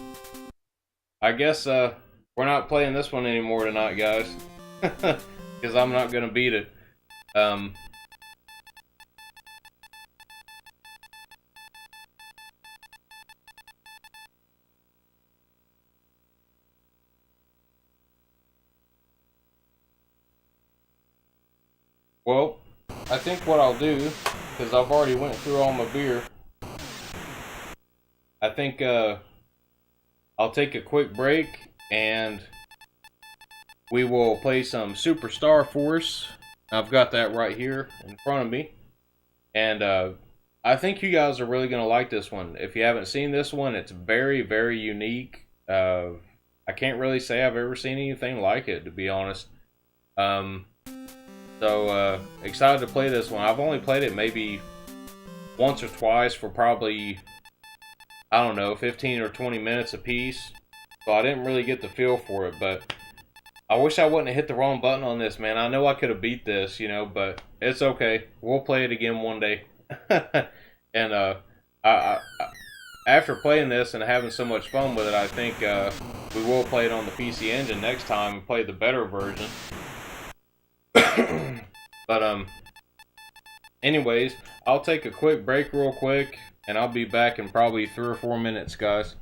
Speaker 1: I guess we're not playing this one anymore tonight, guys. Because I'm not gonna beat it. Well, I think what I'll do, because I've already went through all my beer, I think I'll take a quick break and we will play some Super Star Force. I've got that right here in front of me. And I think you guys are really going to like this one. If you haven't seen this one, it's very, very unique. I can't really say I've ever seen anything like it, to be honest. So excited to play this one. I've only played it maybe once or twice for probably, I don't know, 15 or 20 minutes a piece. So I didn't really get the feel for it, but I wish I wouldn't have hit the wrong button on this, man. I know I could have beat this, you know, but it's okay. We'll play it again one day. And after playing this and having so much fun with it, I think we will play it on the PC Engine next time and play the better version. But anyways, I'll take a quick break real quick, and I'll be back in probably 3 or 4 minutes, guys.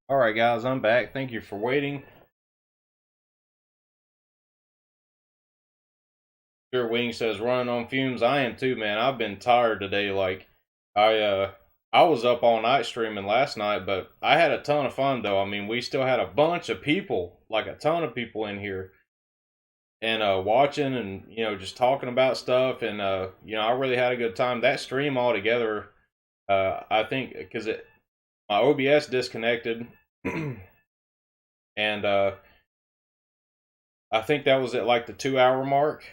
Speaker 1: Alright guys, I'm back. Thank you for waiting. Sure Wing says running on fumes. I am too, man. I've been tired today. Like I was up all night streaming last night, but I had a ton of fun though. I mean, we still had a bunch of people, like a ton of people in here and watching and just talking about stuff and I really had a good time. That stream altogether, I think because it my OBS disconnected and I think that was at like the 2 hour mark.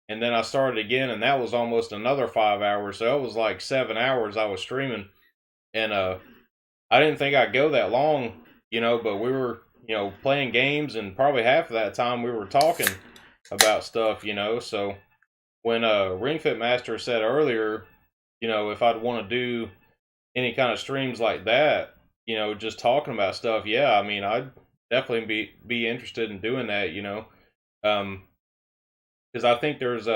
Speaker 1: And then I started again, and that was almost another 5 hours. So it was like 7 hours I was streaming, and I didn't think I'd go that long, But we were, playing games, and probably half of that time we were talking about stuff, So when Ring Fit Master said earlier, if I'd want to do any kind of streams like that, just talking about stuff, yeah, I mean, I'd definitely be interested in doing that, because I think there's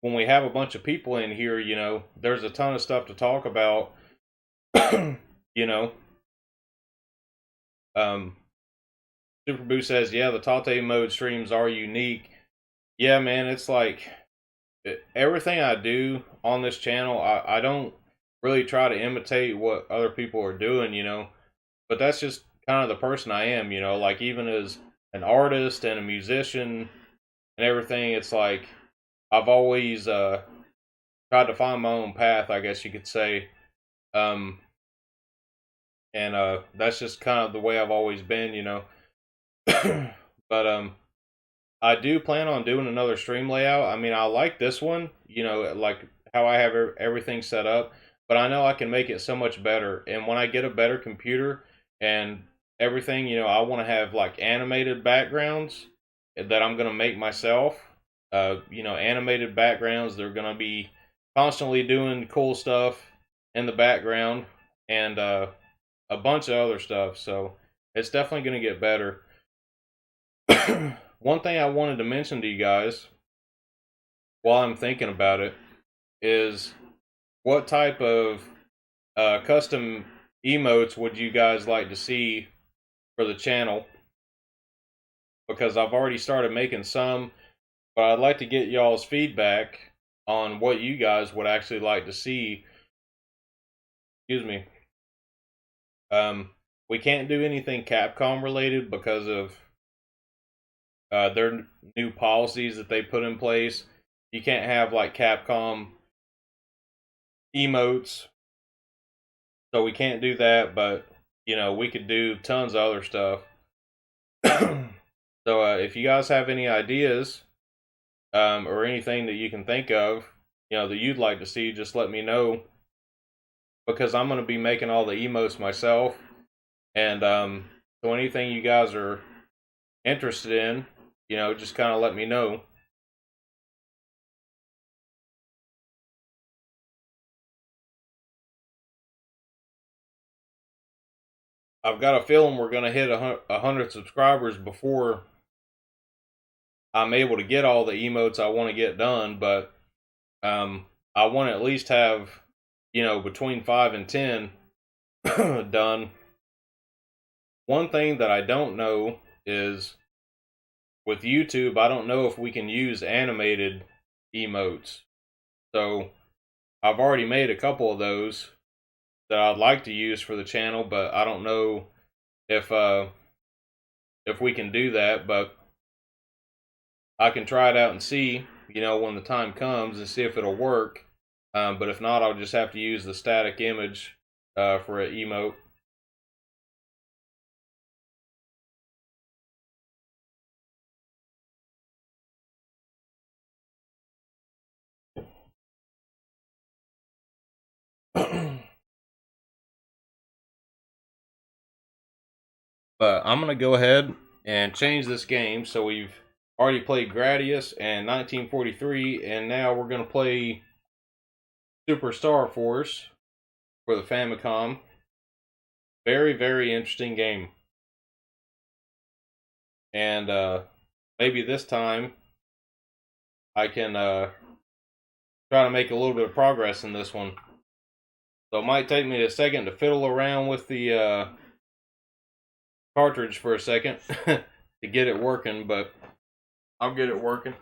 Speaker 1: when we have a bunch of people in here, there's a ton of stuff to talk about. you know, um, Super Boo says, yeah, the Tate mode streams are unique. Yeah, man, it's like everything I do on this channel, I don't really try to imitate what other people are doing, but that's just kind of the person I am, like even as an artist and a musician and everything, it's like I've always tried to find my own path, I guess you could say. And that's just kind of the way I've always been. But I do plan on doing another stream layout. I mean, I like this one, like how I have everything set up, but I know I can make it so much better. And when I get a better computer and everything, I want to have like animated backgrounds that I'm going to make myself. Animated backgrounds, they're going to be constantly doing cool stuff in the background and a bunch of other stuff. So it's definitely going to get better. One thing I wanted to mention to you guys while I'm thinking about it is what type of custom emotes would you guys like to see for the channel? Because I've already started making some, but I'd like to get y'all's feedback on what you guys would actually like to see. Excuse me. We can't do anything Capcom related because of their new policies that they put in place. You can't have like Capcom emotes, so we can't do that. But we could do tons of other stuff. So if you guys have any ideas or anything that you can think of, that you'd like to see, just let me know. Because I'm going to be making all the emotes myself. And so anything you guys are interested in, just kind of let me know. I've got a feeling we're going to hit 100 subscribers before I'm able to get all the emotes I want to get done. But I want to at least have, between 5 and 10 done. One thing that I don't know is with YouTube, I don't know if we can use animated emotes. So I've already made a couple of those that I'd like to use for the channel, but I don't know if we can do that. But I can try it out and see, when the time comes and see if it'll work. But if not, I'll just have to use the static image for an emote. But I'm going to go ahead and change this game. So we've already played Gradius and 1943, and now we're going to play Super Star Force for the Famicom. Very, very interesting game. And maybe this time I can try to make a little bit of progress in this one. So it might take me a second to fiddle around with the cartridge for a second to get it working, but I'll get it working.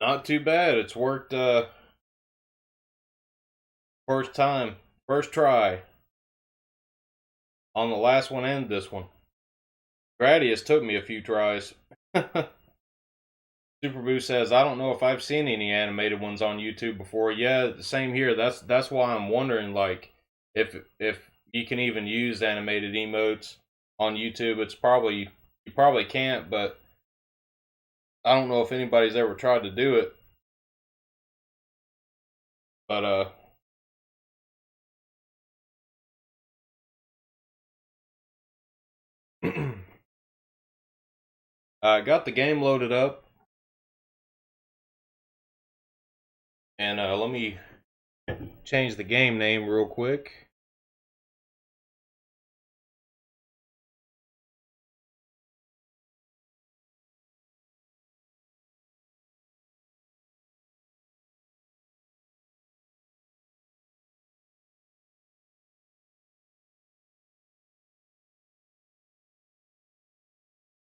Speaker 1: Not too bad. It's worked first time, first try on the last one and this one. Gradius took me a few tries. Superboo says, I don't know if I've seen any animated ones on YouTube before. Yeah, same here. That's why I'm wondering, like, if you can even use animated emotes on YouTube. It's probably, you probably can't, but I don't know if anybody's ever tried to do it. But I got the game loaded up, and let me change the game name real quick.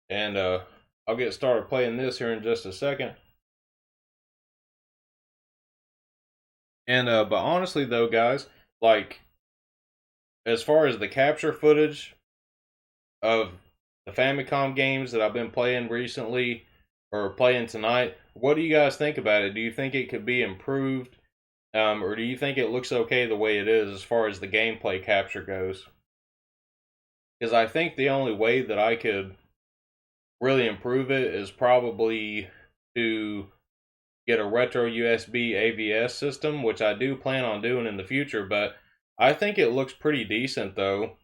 Speaker 1: And I'll get started playing this here in just a second. And but honestly though, guys, like, as far as the capture footage of the Famicom games that I've been playing recently or playing tonight, what do you guys think about it? Do you think it could be improved? Or do you think it looks okay the way it is as far as the gameplay capture goes? Because I think the only way that I could really improve it is probably to get a retro USB AVS system, which I do plan on doing in the future, but I think it looks pretty decent though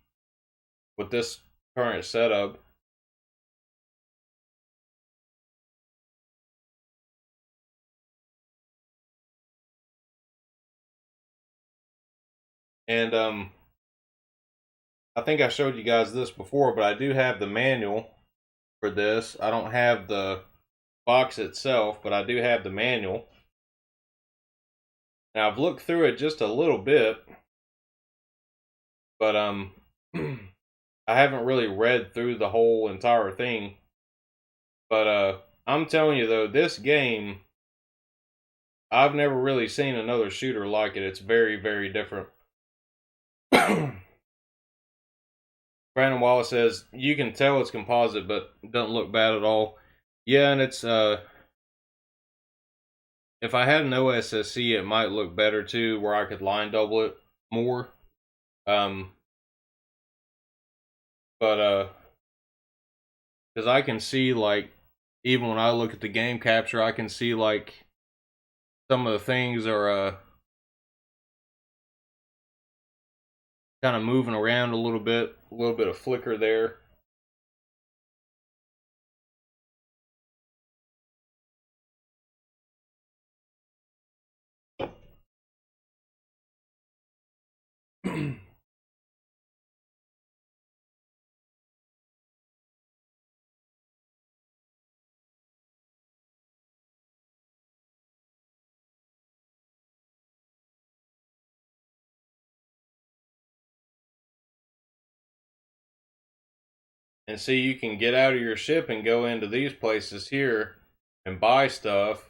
Speaker 1: with this current setup. And I think I showed you guys this before, but I do have the manual for this. I don't have the box itself, but I do have the manual. Now I've looked through it just a little bit, but I haven't really read through the whole entire thing. But I'm telling you though, this game, I've never really seen another shooter like it. It's very, very different. Brandon Wallace says, you can tell it's composite, but it doesn't look bad at all. Yeah, and it's, if I had an OSSC, it might look better too, where I could line double it more. But because I can see, like, even when I look at the game capture, I can see, like, some of the things are, kind of moving around a little bit of flicker there. And see, you can get out of your ship and go into these places here and buy stuff.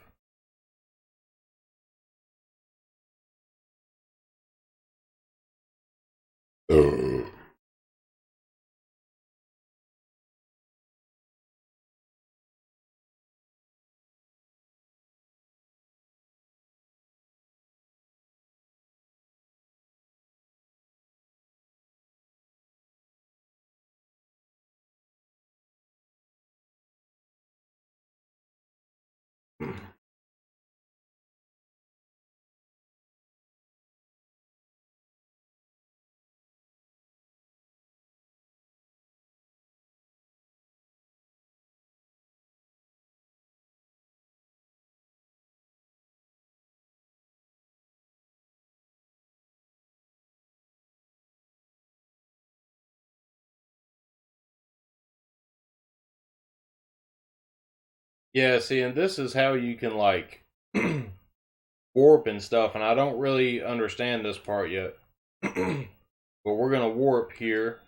Speaker 1: Yeah, see, and this is how you can like warp and stuff, and I don't really understand this part yet. But we're gonna warp here.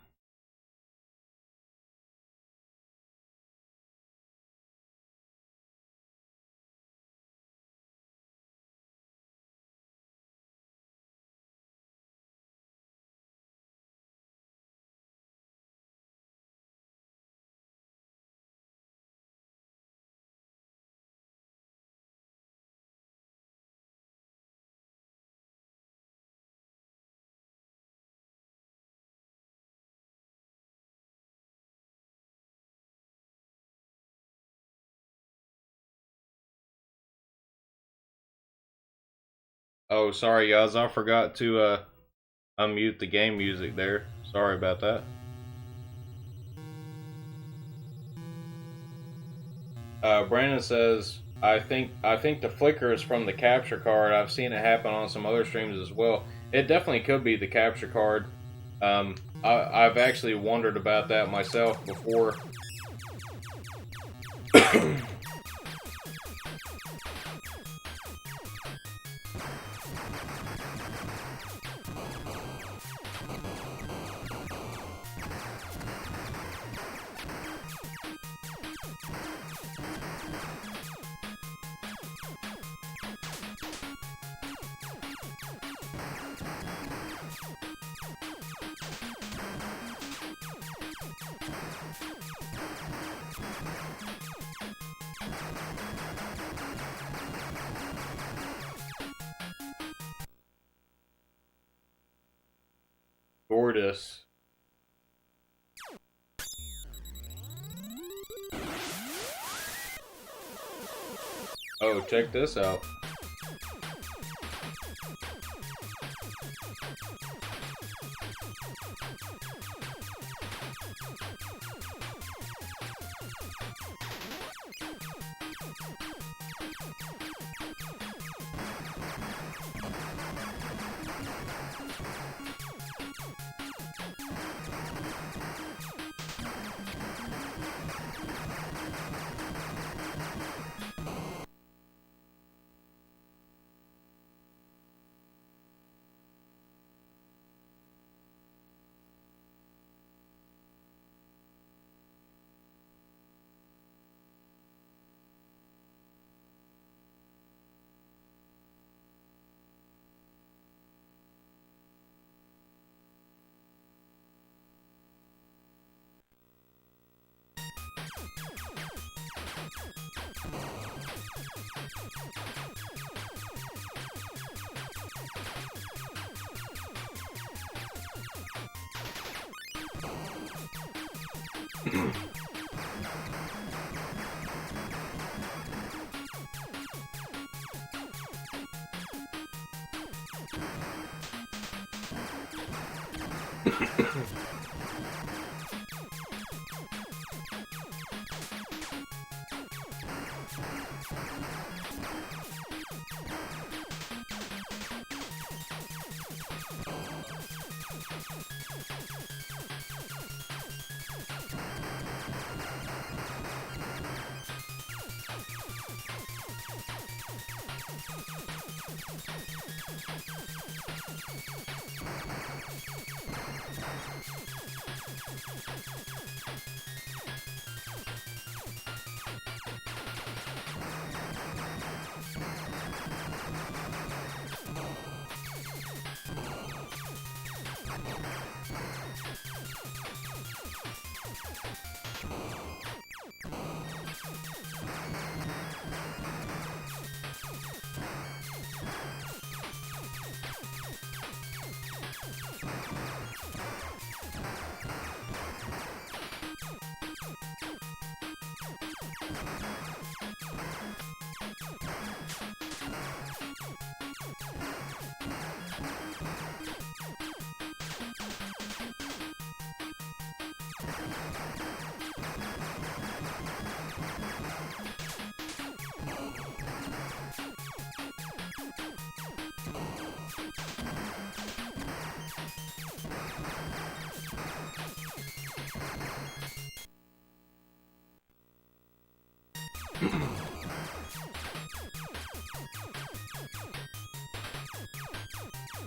Speaker 1: Oh, sorry guys, I forgot to unmute the game music there. Sorry about that. Brandon says, I think the flicker is from the capture card. I've seen it happen on some other streams as well. It definitely could be the capture card. I've actually wondered about that myself before. Gradius. Oh, check this out.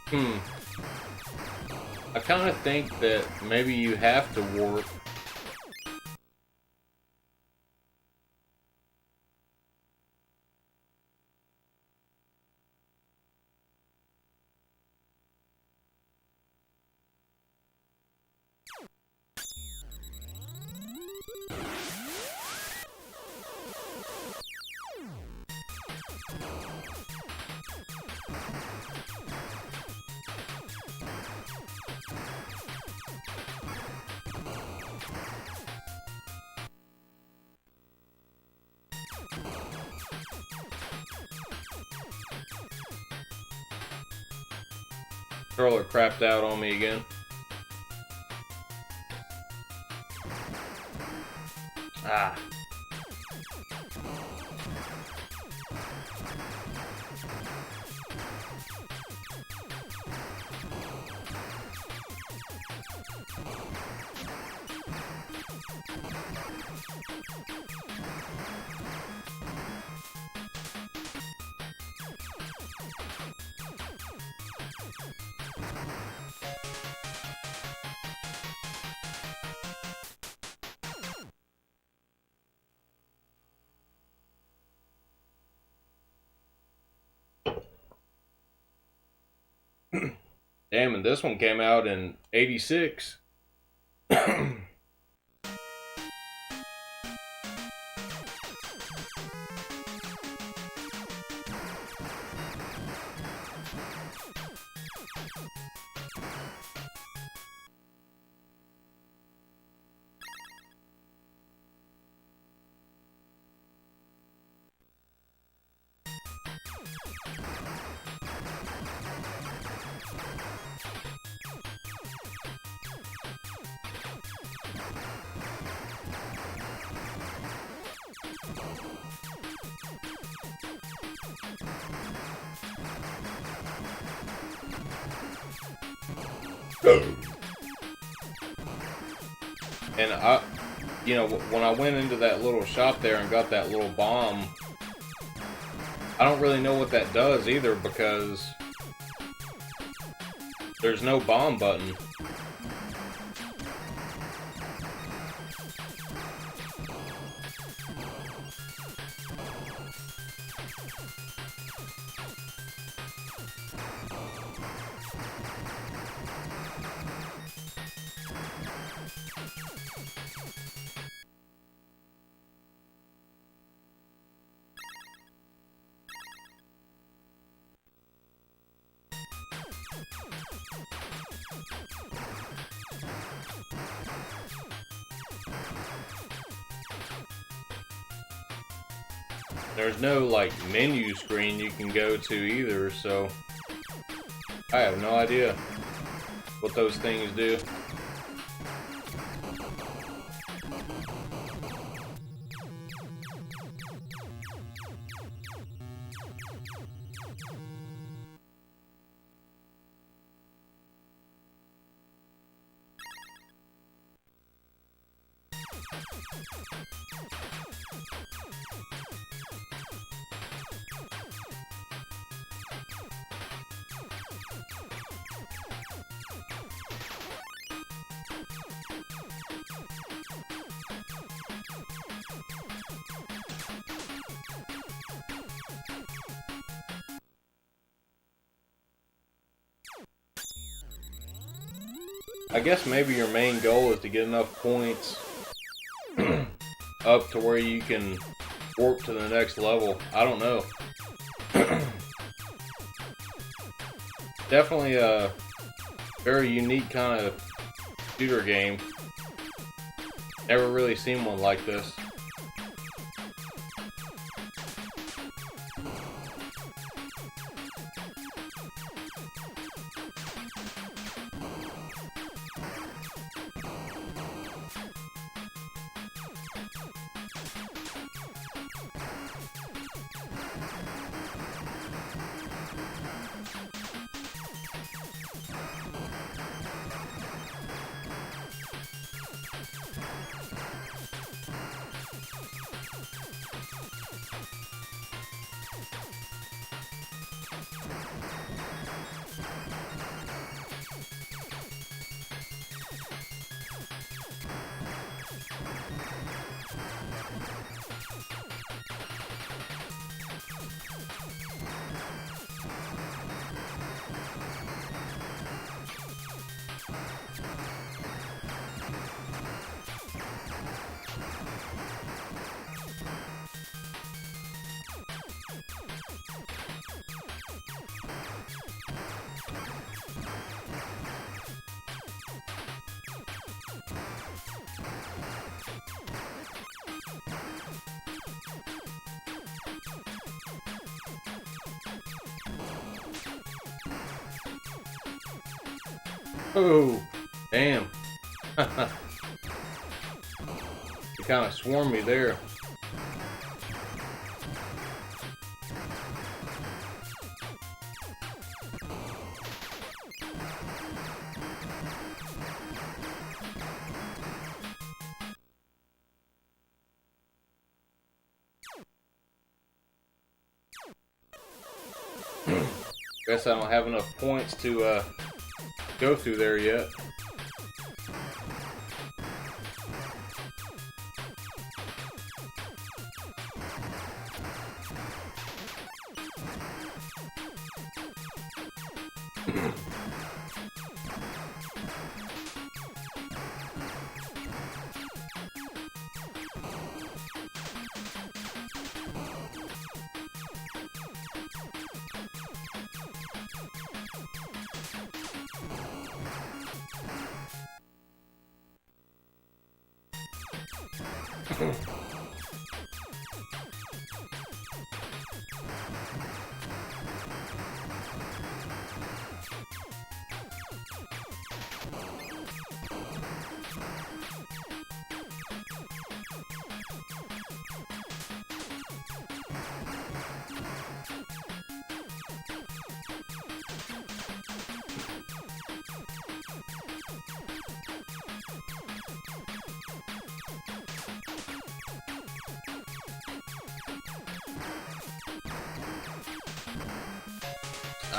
Speaker 1: I kind of think that maybe you have to warp. Controller crapped out on me again. Ah. Damn, and this one came out in '86. And when I went into that little shop there and got that little bomb, I don't really know what that does either, because there's no bomb button. There's no, like, menu screen you can go to either, so I have no idea what those things do. I guess maybe your main goal is to get enough points up to where you can warp to the next level. I don't know. Definitely a very unique kind of shooter game. Never really seen one like this. Oh, damn. You kind of swarmed me there. Guess I don't have enough points to go through there yet.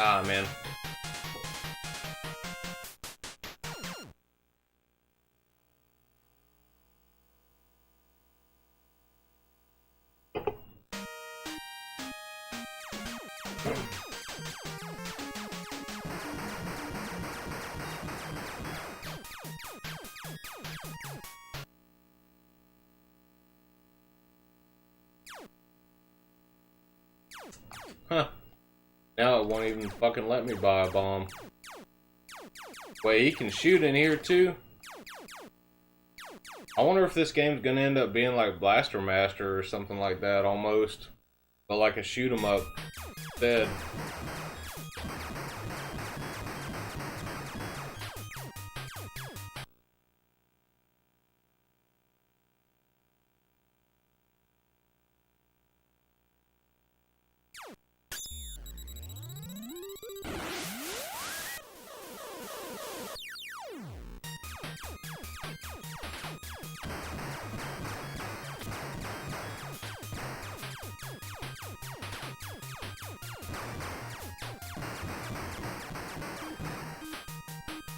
Speaker 1: Ah, man. Huh. Now it won't even fucking let me buy a bomb. Wait, he can shoot in here too? I wonder if this game's gonna end up being like Blaster Master or something like that almost. But like a shoot 'em up instead.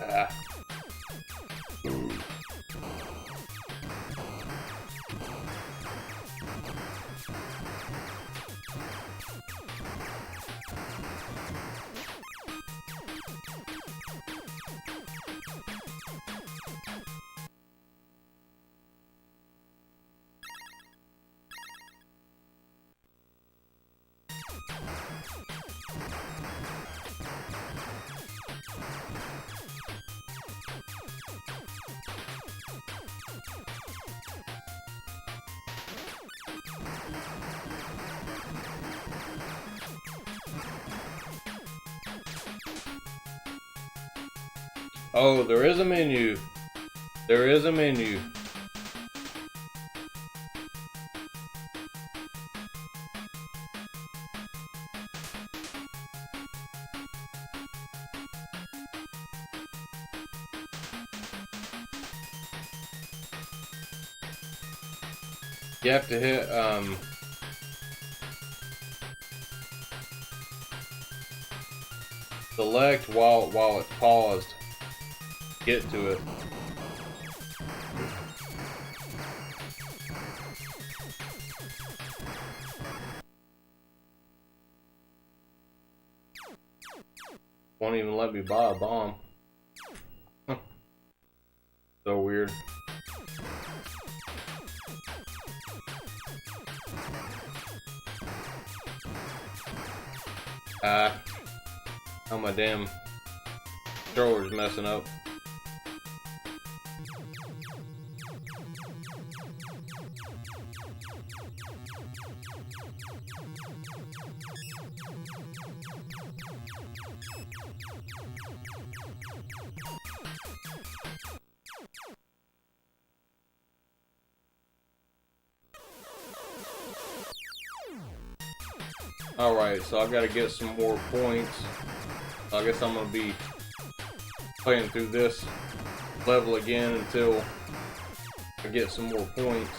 Speaker 1: Ah. Oh, there is a menu. There is a menu. You have to hit select while it's paused. Get to it. Won't even let me buy a bomb. Huh. So weird. Oh, my damn controller's messing up. Alright, so I gotta get some more points. I guess I'm gonna be playing through this level again until I get some more points.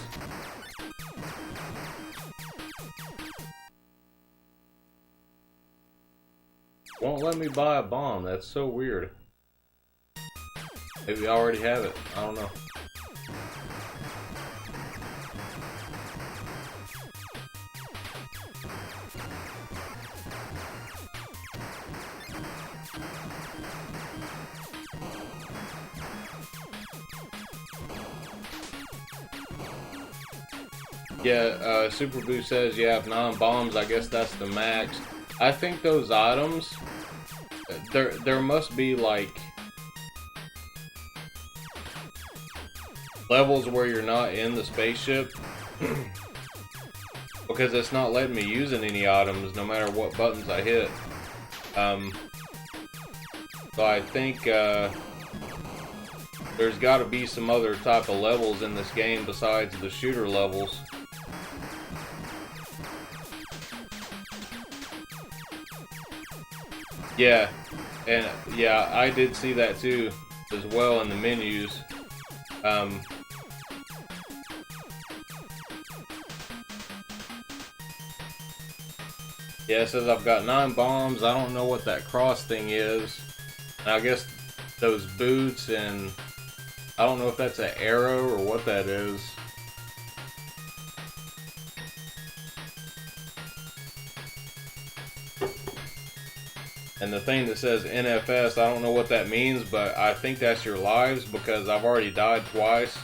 Speaker 1: Won't let me buy a bomb. That's so weird. Maybe I already have it. I don't know. Yeah, Super Boo says you have 9 bombs. I guess that's the max. I think those items, there must be like levels where you're not in the spaceship because it's not letting me using any items no matter what buttons I hit. So I think there's got to be some other type of levels in this game besides the shooter levels. Yeah, and yeah, I did see that too as well in the menus. Yeah, it says I've got 9 bombs. I don't know what that cross thing is. And I guess those boots, and I don't know if that's an arrow or what that is. And the thing that says NFS, I don't know what that means, but I think that's your lives because I've already died twice,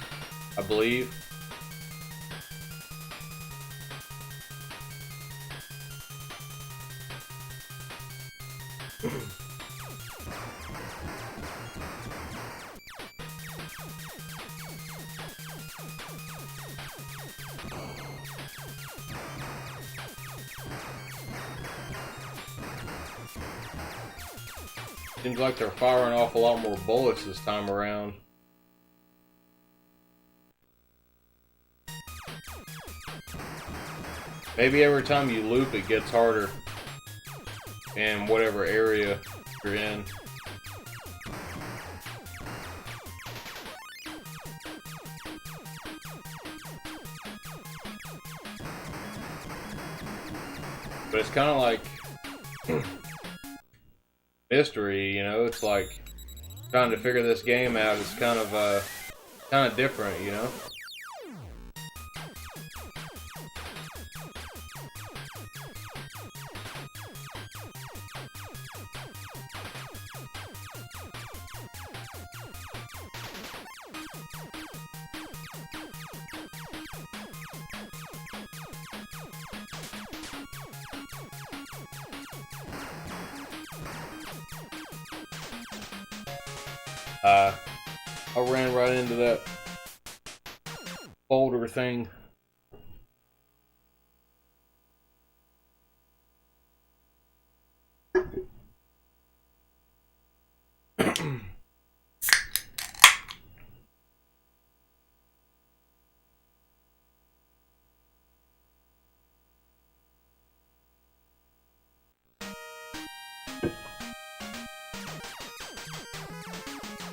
Speaker 1: I believe. Seems like they're firing off a lot more bullets this time around. Maybe every time you loop it gets harder in whatever area you're in. But it's kind of like mystery, you know. It's like trying to figure this game out is kind of different, you know. I ran right into that boulder thing.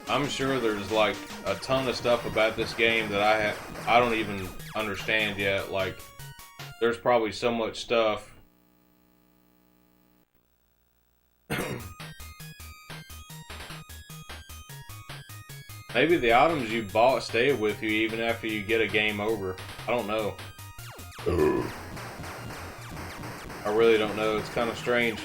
Speaker 1: I'm sure there's like a ton of stuff about this game that I don't even understand yet. Like, there's probably so much stuff. Maybe the items you bought stay with you even after you get a game over. I don't know. I really don't know. It's kind of strange.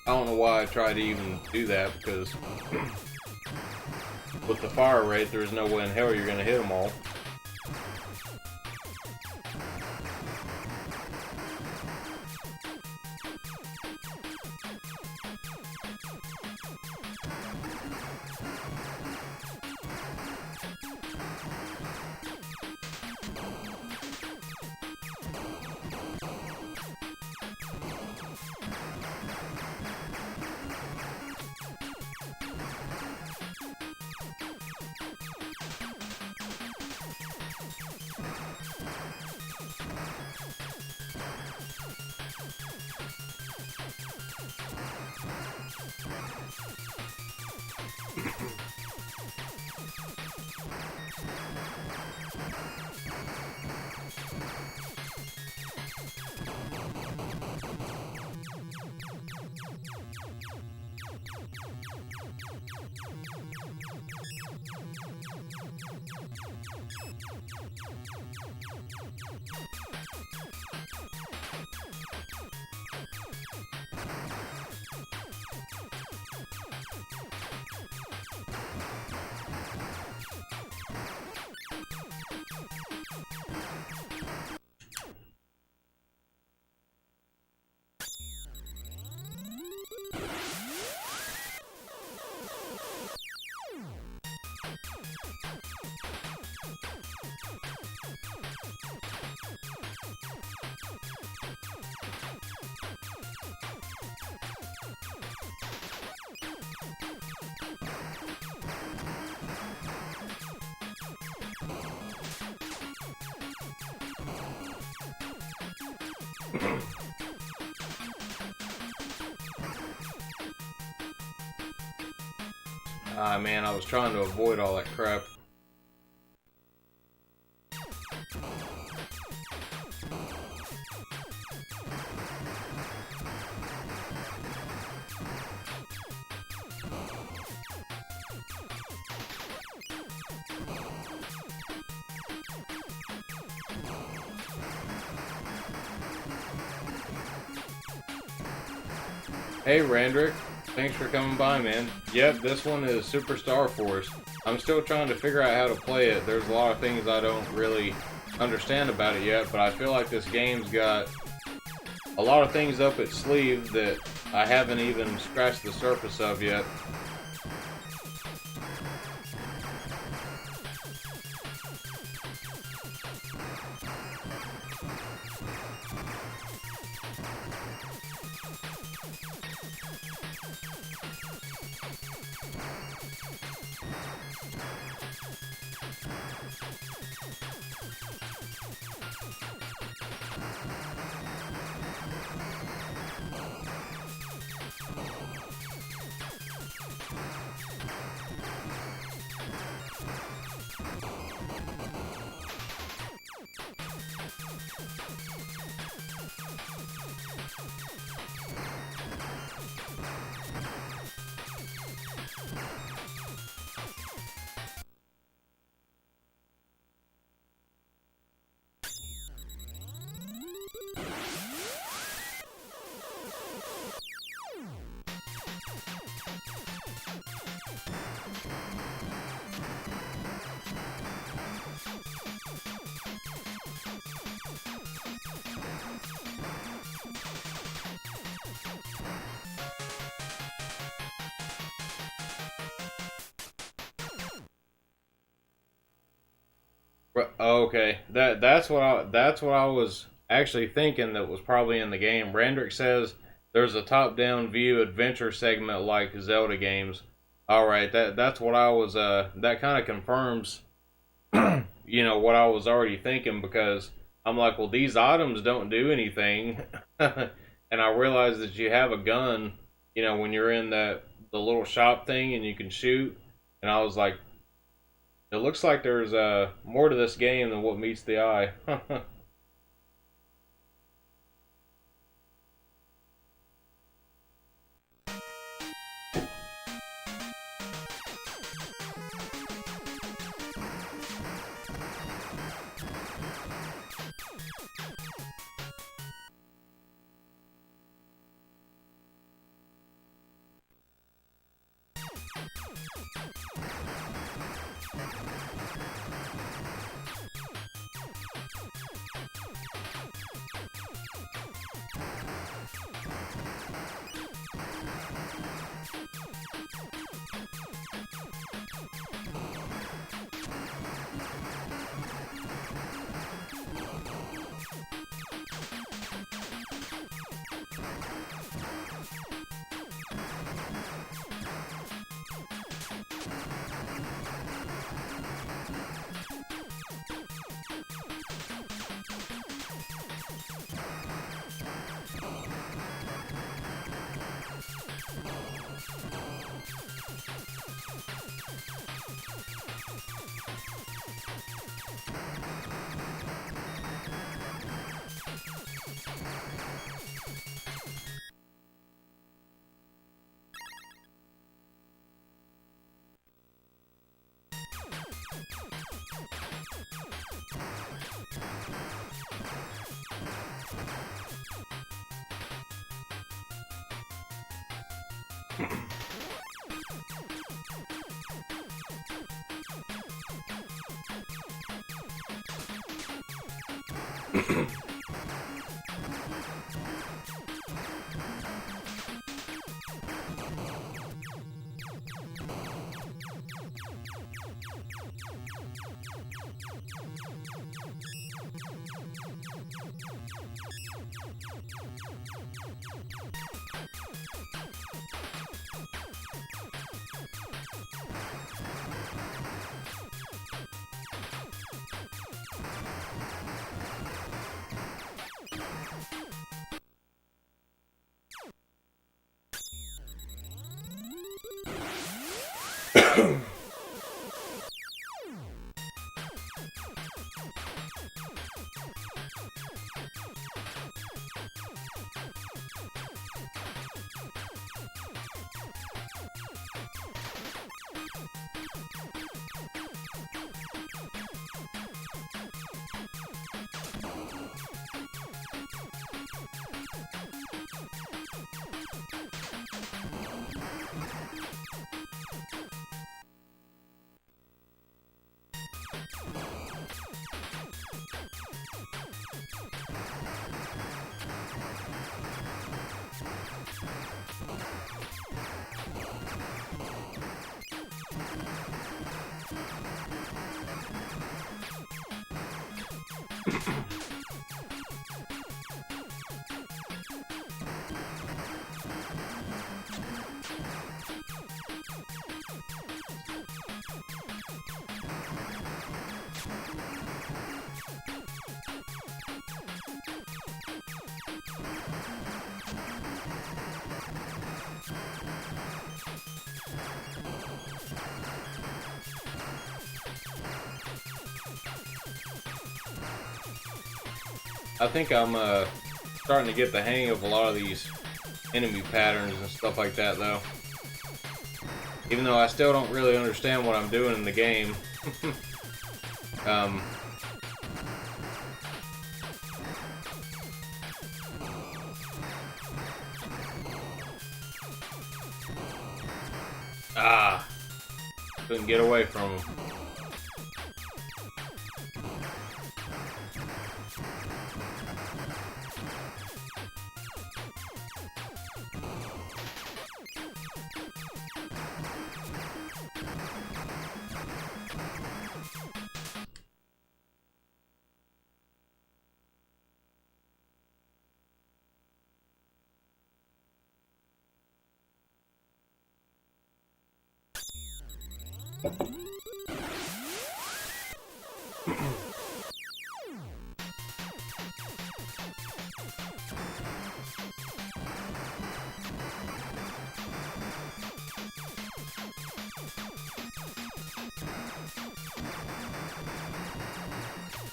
Speaker 1: I don't know why I tried to even do that, because with the fire rate, there's no way in hell you're going to hit them all. Ah, man, I was trying to avoid all that crap. Hey, Randrick. Thanks for coming by, man. Yep, this one is Super Star Force. I'm still trying to figure out how to play it. There's a lot of things I don't really understand about it yet, but I feel like this game's got a lot of things up its sleeve that I haven't even scratched the surface of yet. Okay, that's what I was actually thinking that was probably in the game. Randrick says there's a top-down view adventure segment like Zelda games. All right, that's what I was. That kind of confirms, you know, what I was already thinking, because I'm like, well, these items don't do anything, and I realized that you have a gun, you know, when you're in the little shop thing and you can shoot, and I was like, it looks like there's more to this game than what meets the eye. I think I'm starting to get the hang of a lot of these enemy patterns and stuff like that, though. Even though I still don't really understand what I'm doing in the game. Couldn't get away from him.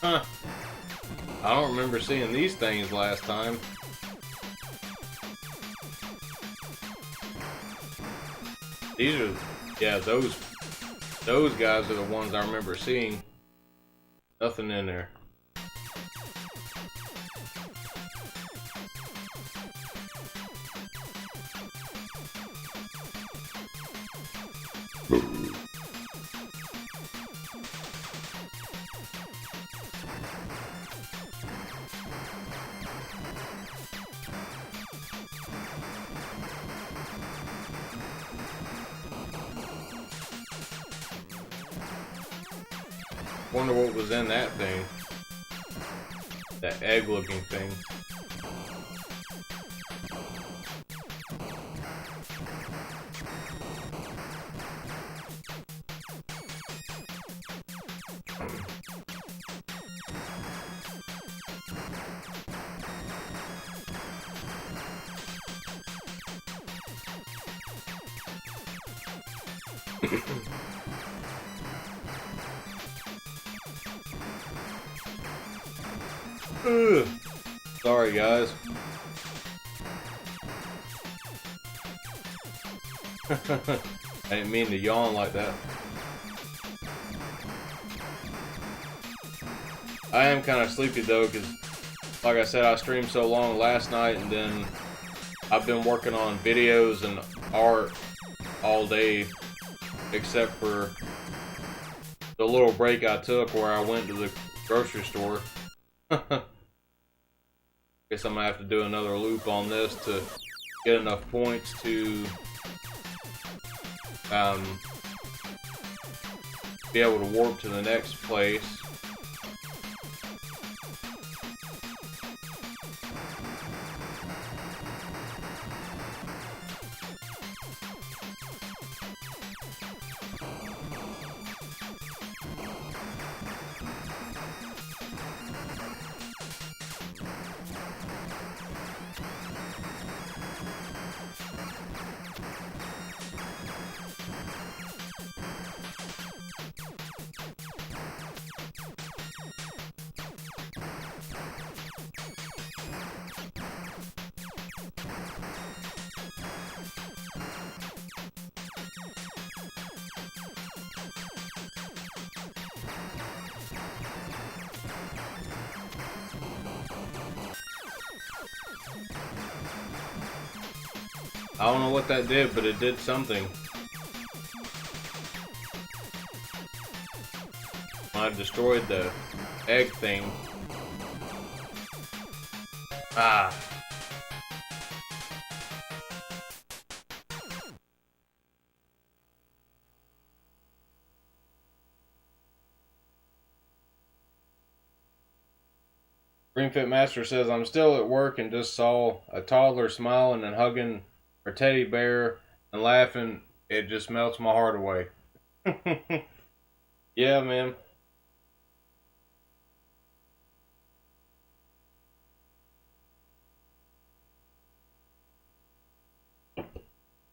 Speaker 1: Huh. I don't remember seeing these things last time. These are, yeah, those guys are the ones I remember seeing. Nothing in there. Wonder what was in that thing. That egg-looking thing. Sorry, guys. I didn't mean to yawn like that. I am kind of sleepy though, because like I said, I streamed so long last night, and then I've been working on videos and art all day, except for the little break I took where I went to the grocery store. Guess I'm gonna have to do another loop on this to get enough points to be able to warp to the next place. I don't know what that did, but it did something. I destroyed the egg thing. Ah. Green Fit Master says, I'm still at work and just saw a toddler smiling and hugging her teddy bear and laughing. It just melts my heart away. Yeah, man.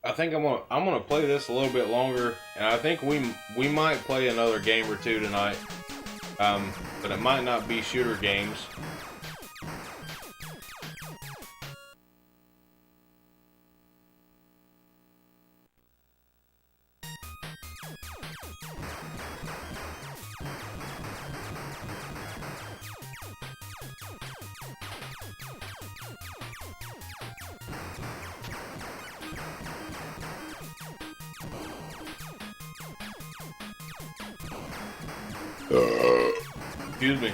Speaker 1: I think I'm gonna play this a little bit longer, and I think we might play another game or two tonight. But it might not be shooter games. Excuse me.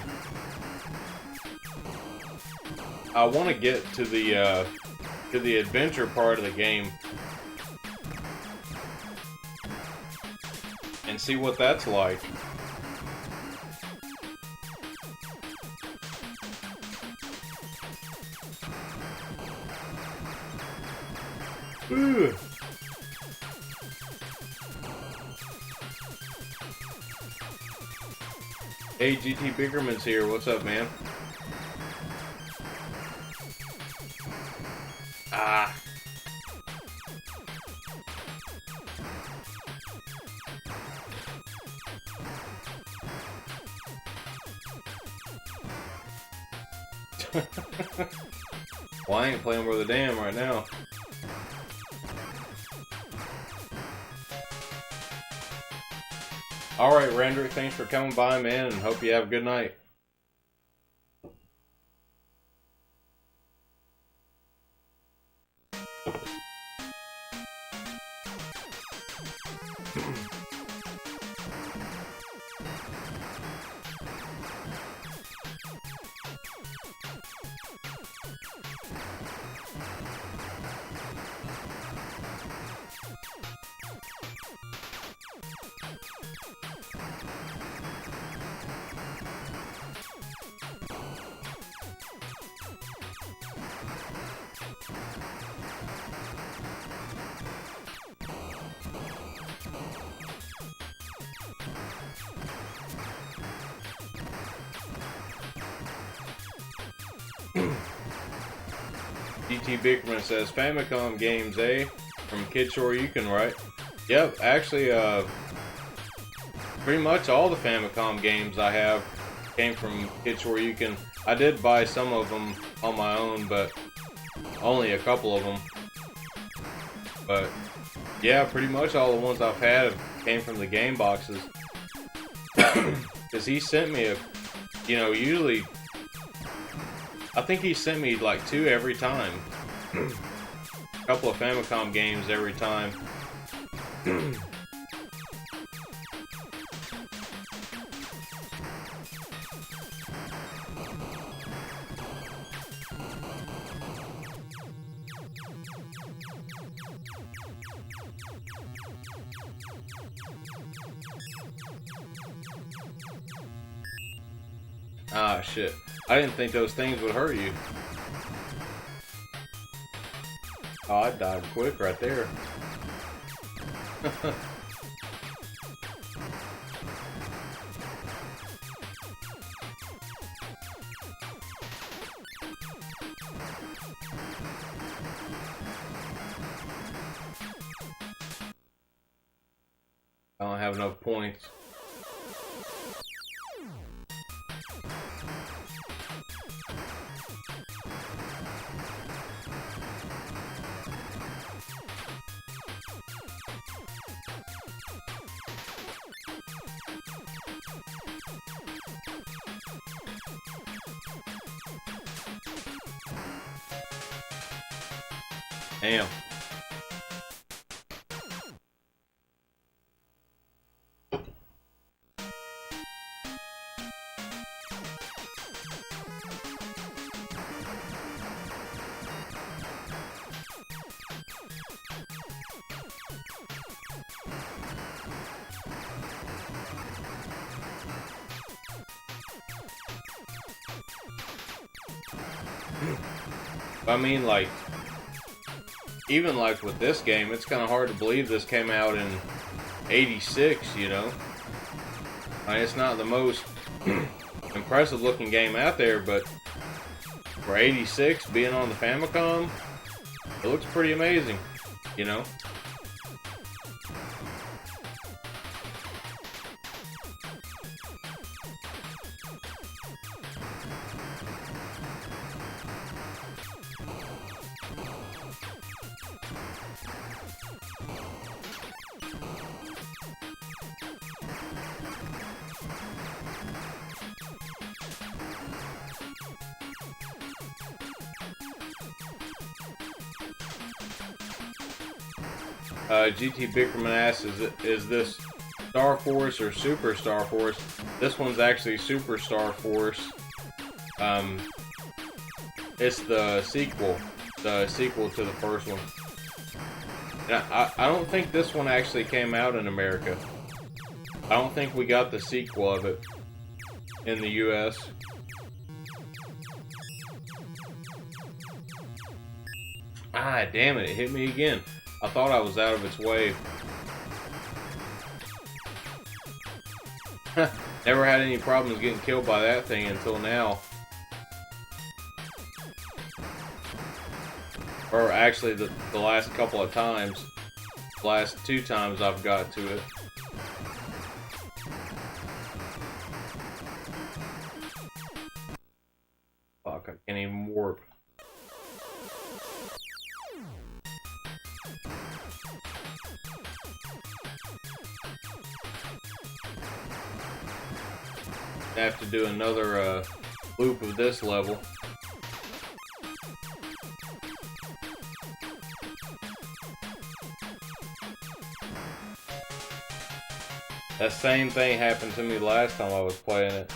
Speaker 1: I want to get to the adventure part of the game and see what that's like. Ugh. Hey, GT Bickerman's here. What's up, man? Ah. Well, I ain't playing Worth a Damn right now. Alright, Rendrick, thanks for coming by, man, and hope you have a good night. GT Bigman says, Famicom games, eh? From Kid Shoryuken, right? Yep, actually, pretty much all the Famicom games I have came from Kid Shoryuken. I did buy some of them on my own, but only a couple of them. But, yeah, pretty much all the ones I've had came from the game boxes. Because he sent me usually... I think he sent me like 2 every time. A couple of Famicom games every time. Ah, shit. I didn't think those things would hurt you. Oh, I died quick right there. I don't have enough points. Damn. I mean, like, even like with this game, it's kind of hard to believe this came out in '86, you know? I mean, it's not the most impressive looking game out there, but for '86, being on the Famicom, it looks pretty amazing, you know? GT Bickerman asks, is this Star Force or Super Star Force? This one's actually Super Star Force. It's the sequel to the first one. And I don't think this one actually came out in America. I don't think we got the sequel of it in the US. Ah, damn it, it hit me again. I thought I was out of its way. Never had any problems getting killed by that thing until now. Or actually the last couple of times. The last 2 times I've got to it. Fuck, I can't even warp. I have to do another loop of this level. That same thing happened to me last time I was playing it.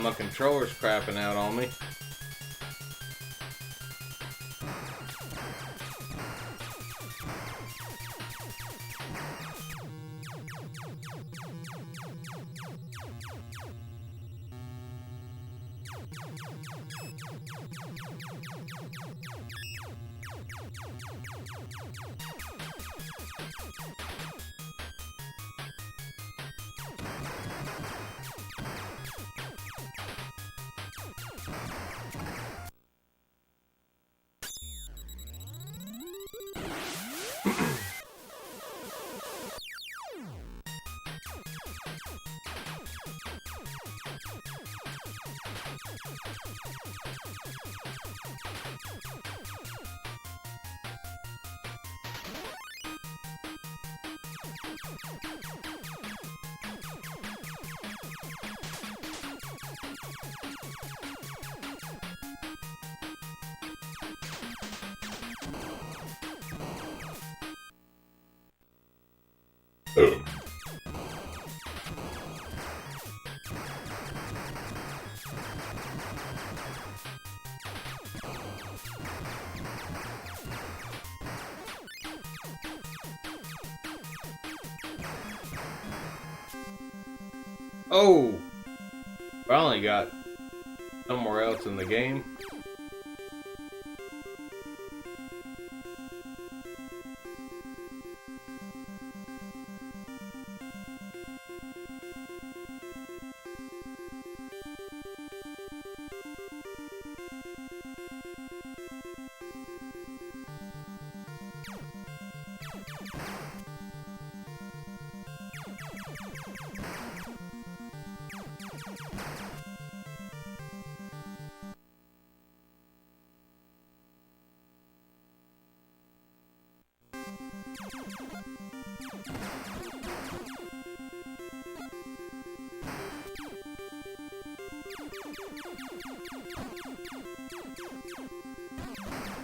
Speaker 1: My controller's crapping out on me. Oh! Finally got somewhere else in the game.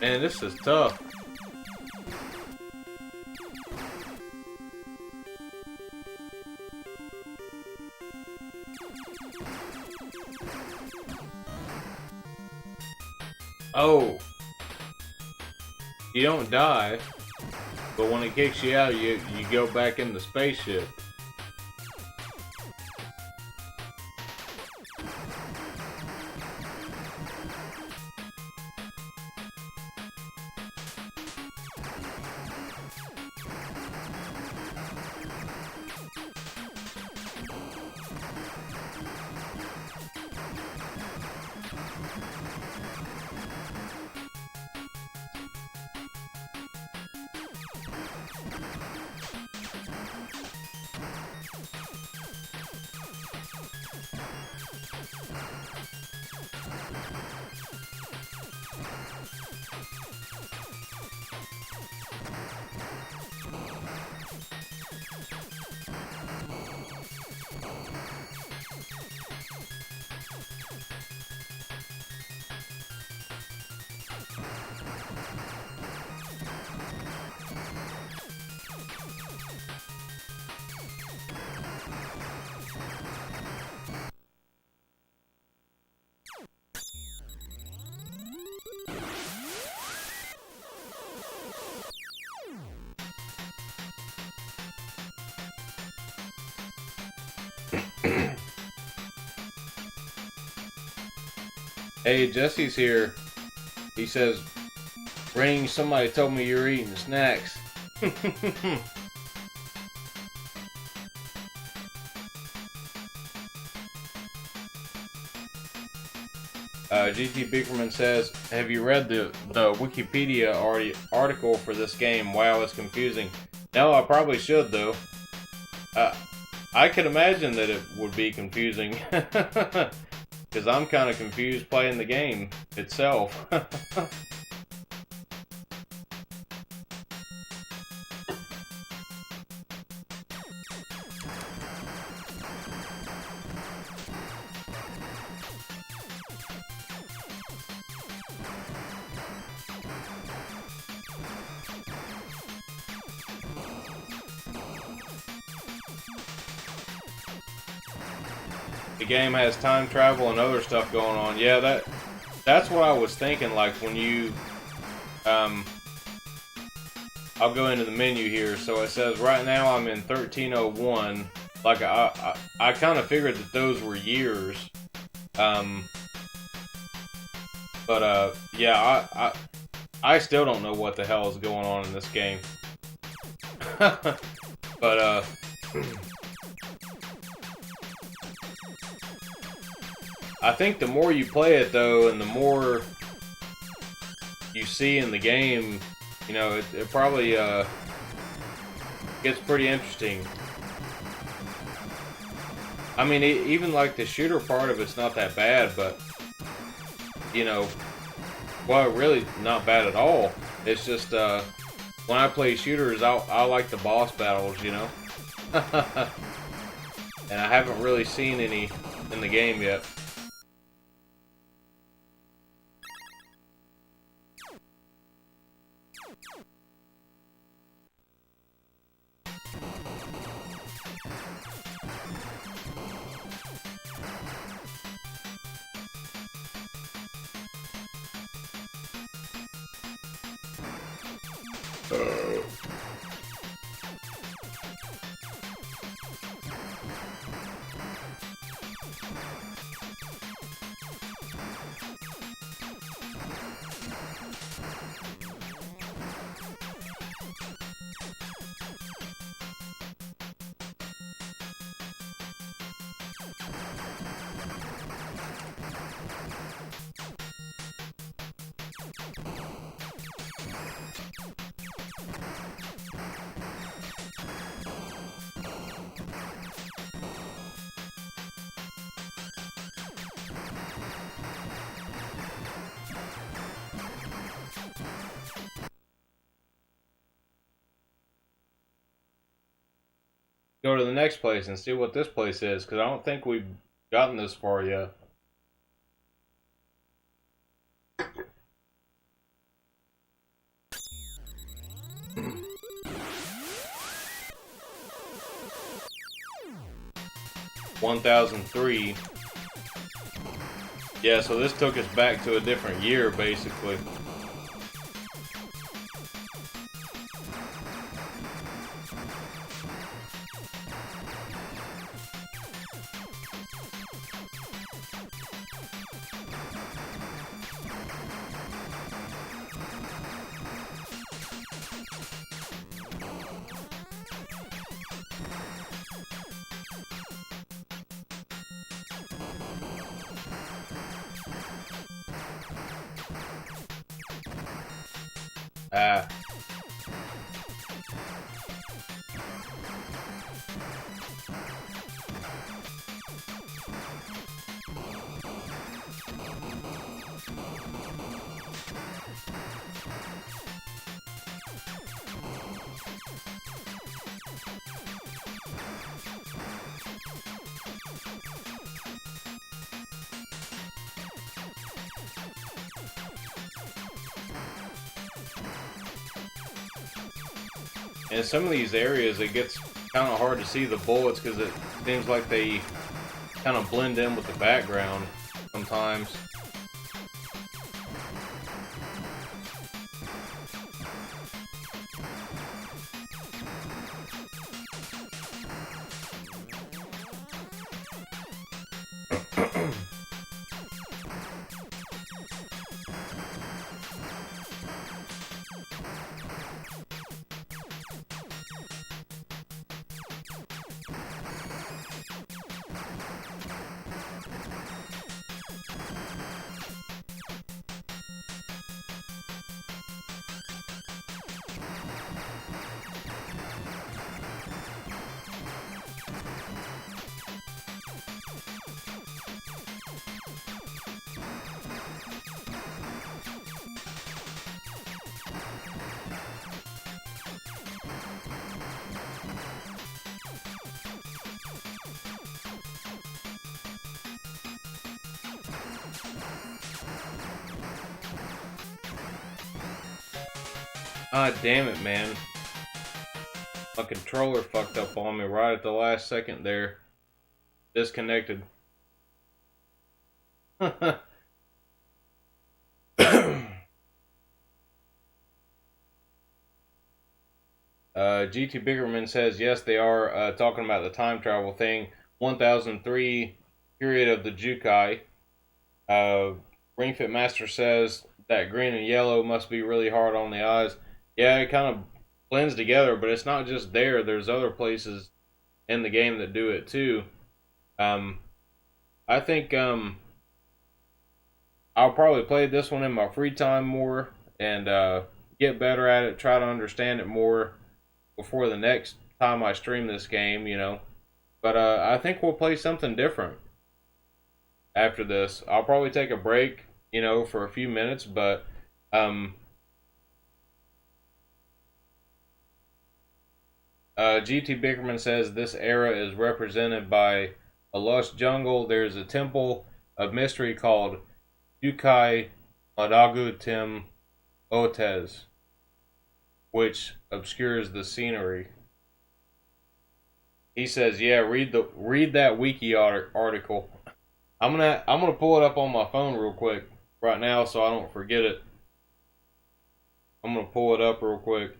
Speaker 1: Man, this is tough. Oh. You don't die, but when it kicks you out, you go back in the spaceship. Hey, Jesse's here. He says, Ring, somebody told me you're eating snacks. GT Bickerman says, have you read the Wikipedia article for this game? Wow, it's confusing. No, I probably should, though. I can imagine that it would be confusing. Because I'm kind of confused playing the game itself. The game has time travel and other stuff going on. Yeah, that's what I was thinking. Like when you, I'll go into the menu here. So it says right now I'm in 1301. Like I kind of figured that those were years. Yeah, I still don't know what the hell is going on in this game. But I think the more you play it, though, and the more you see in the game, you know, it probably gets pretty interesting. I mean, even like the shooter part of it's not that bad, but, you know, well, really not bad at all. It's just, when I play shooters, I like the boss battles, you know? And I haven't really seen any in the game yet. go to the next place and see what this place is, because I don't think we've gotten this far yet. (1003). Yeah, so this took us back to a different year, basically. Ah. In some of these areas, it gets kind of hard to see the bullets because it seems like they kind of blend in with the background sometimes. Ah, damn it, man. My controller fucked up on me right at the last second there. Disconnected. GT Biggerman says, yes, they are talking about the time travel thing. 1003, period of the Jukai. Ring Fit Master says that green and yellow must be really hard on the eyes. Yeah, it kind of blends together, but it's not just there. There's other places in the game that do it too. I think I'll probably play this one in my free time more and get better at it, try to understand it more before the next time I stream this game, you know. But I think we'll play something different after this. I'll probably take a break, you know, for a few minutes, but GT Bickerman says this era is represented by a lush jungle. There's a temple of mystery called Yukai Madagu Tim Otez, which obscures the scenery. He says, "Yeah, read that wiki article." I'm gonna pull it up on my phone real quick right now so I don't forget it. I'm gonna pull it up real quick.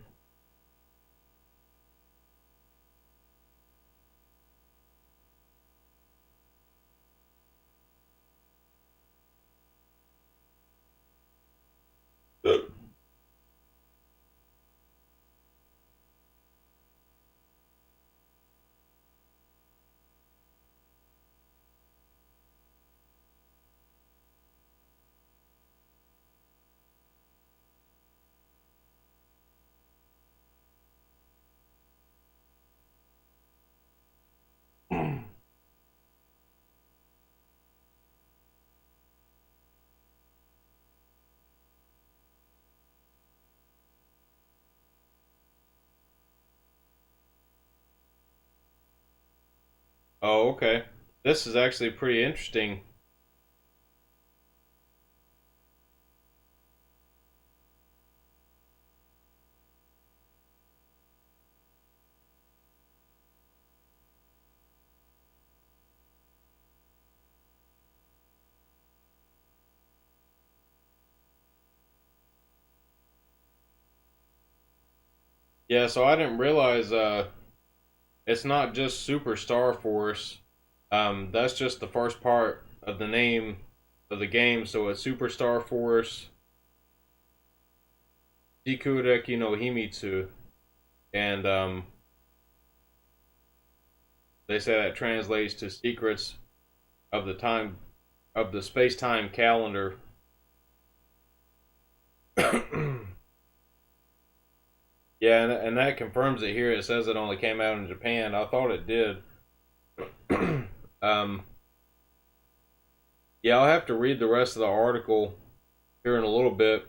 Speaker 1: Oh, okay. This is actually pretty interesting. Yeah, so I didn't realize it's not just Super Star Force. That's just the first part of the name of the game. So it's Super Star Force Shikudeki no Himitsu, and they say that translates to Secrets of the Time of the Space Time Calendar. Yeah, and that confirms it here. It says it only came out in Japan. I thought it did. um, yeah, I'll have to read the rest of the article here in a little bit.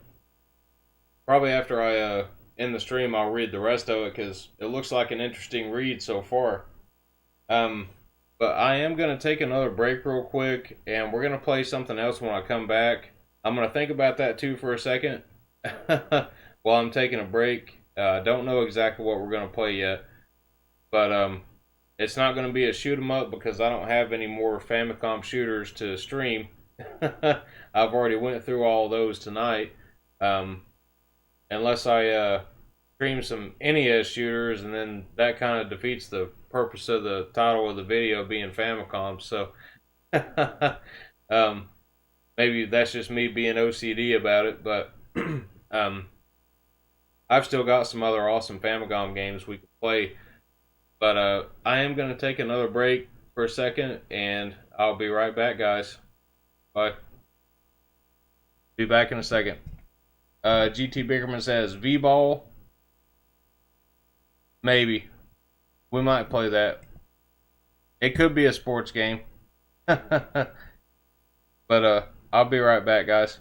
Speaker 1: Probably after I end the stream, I'll read the rest of it because it looks like an interesting read so far. Um, but I am gonna take another break real quick, and we're gonna play something else when I come back. I'm gonna think about that too for a second while I'm taking a break. I don't know exactly what we're gonna play yet, but it's not gonna be a shoot 'em up because I don't have any more Famicom shooters to stream. I've already went through all those tonight. Um, unless I stream some NES shooters, and then that kind of defeats the purpose of the title of the video being Famicom. So um, maybe that's just me being OCD about it, but um, I've still got some other awesome Famicom games we can play. But I am going to take another break for a second, and I'll be right back, guys. Bye. Be back in a second. GT Bickerman says V-Ball. Maybe. We might play that. It could be a sports game. But I'll be right back, guys.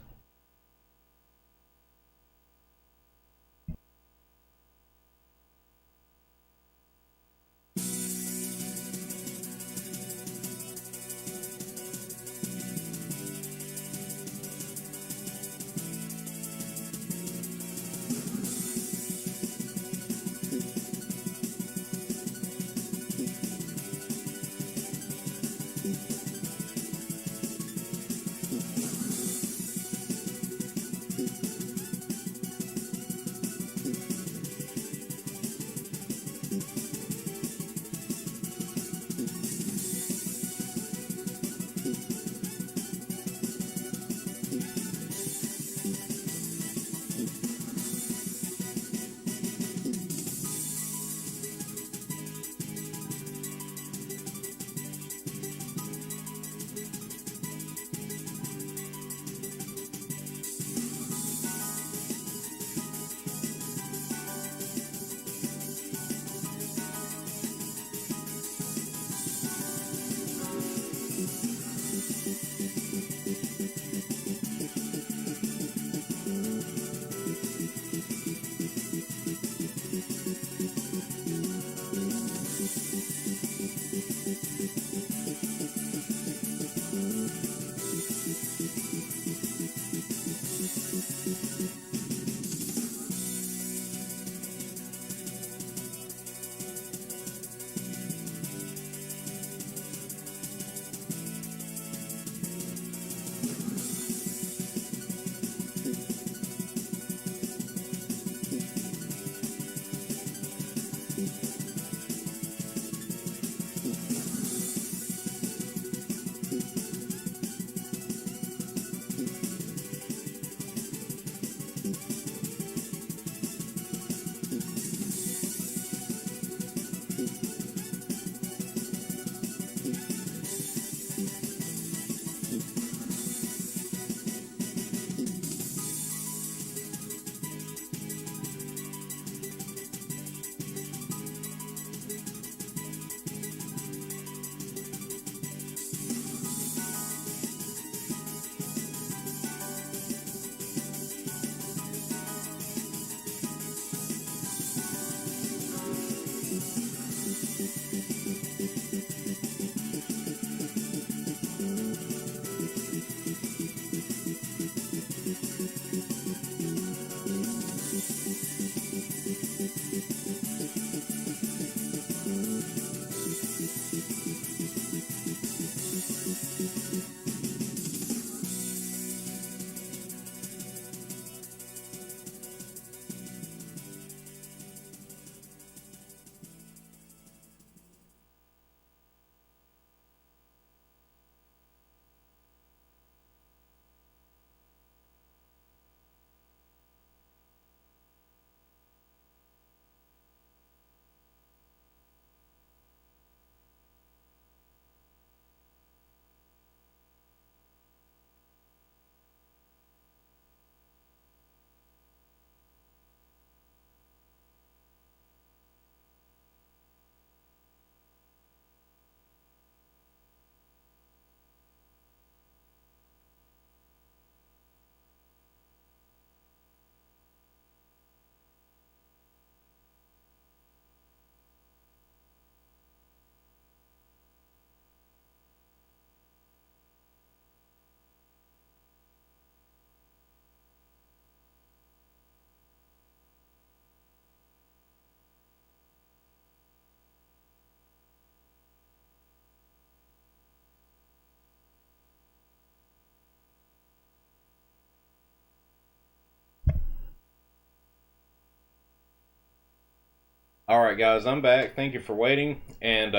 Speaker 1: Alright guys, I'm back. Thank you for waiting. And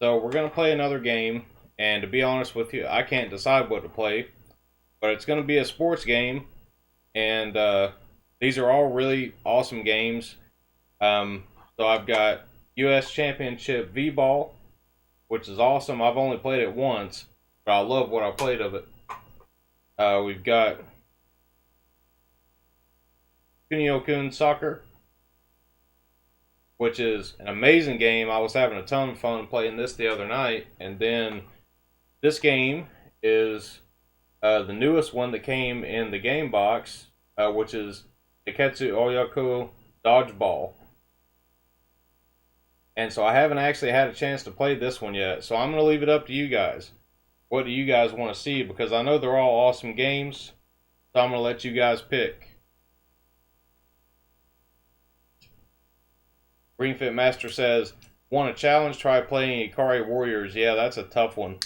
Speaker 1: so we're going to play another game. And to be honest with you, I can't decide what to play. But it's going to be a sports game. And these are all really awesome games. So I've got US Championship V-Ball, which is awesome. I've only played it once, but I love what I played of it. We've got Kunio-kun Soccer, which is an amazing game. I was having a ton of fun playing this the other night. And then this game is the newest one that came in the game box, which is Iketsu Oyako Dodgeball. And so I haven't actually had a chance to play this one yet. So I'm going to leave it up to you guys. What do you guys want to see? Because I know they're all awesome games. So I'm going to let you guys pick. Greenfit Master says, want a challenge? Try playing Ikari Warriors. Yeah, that's a tough one.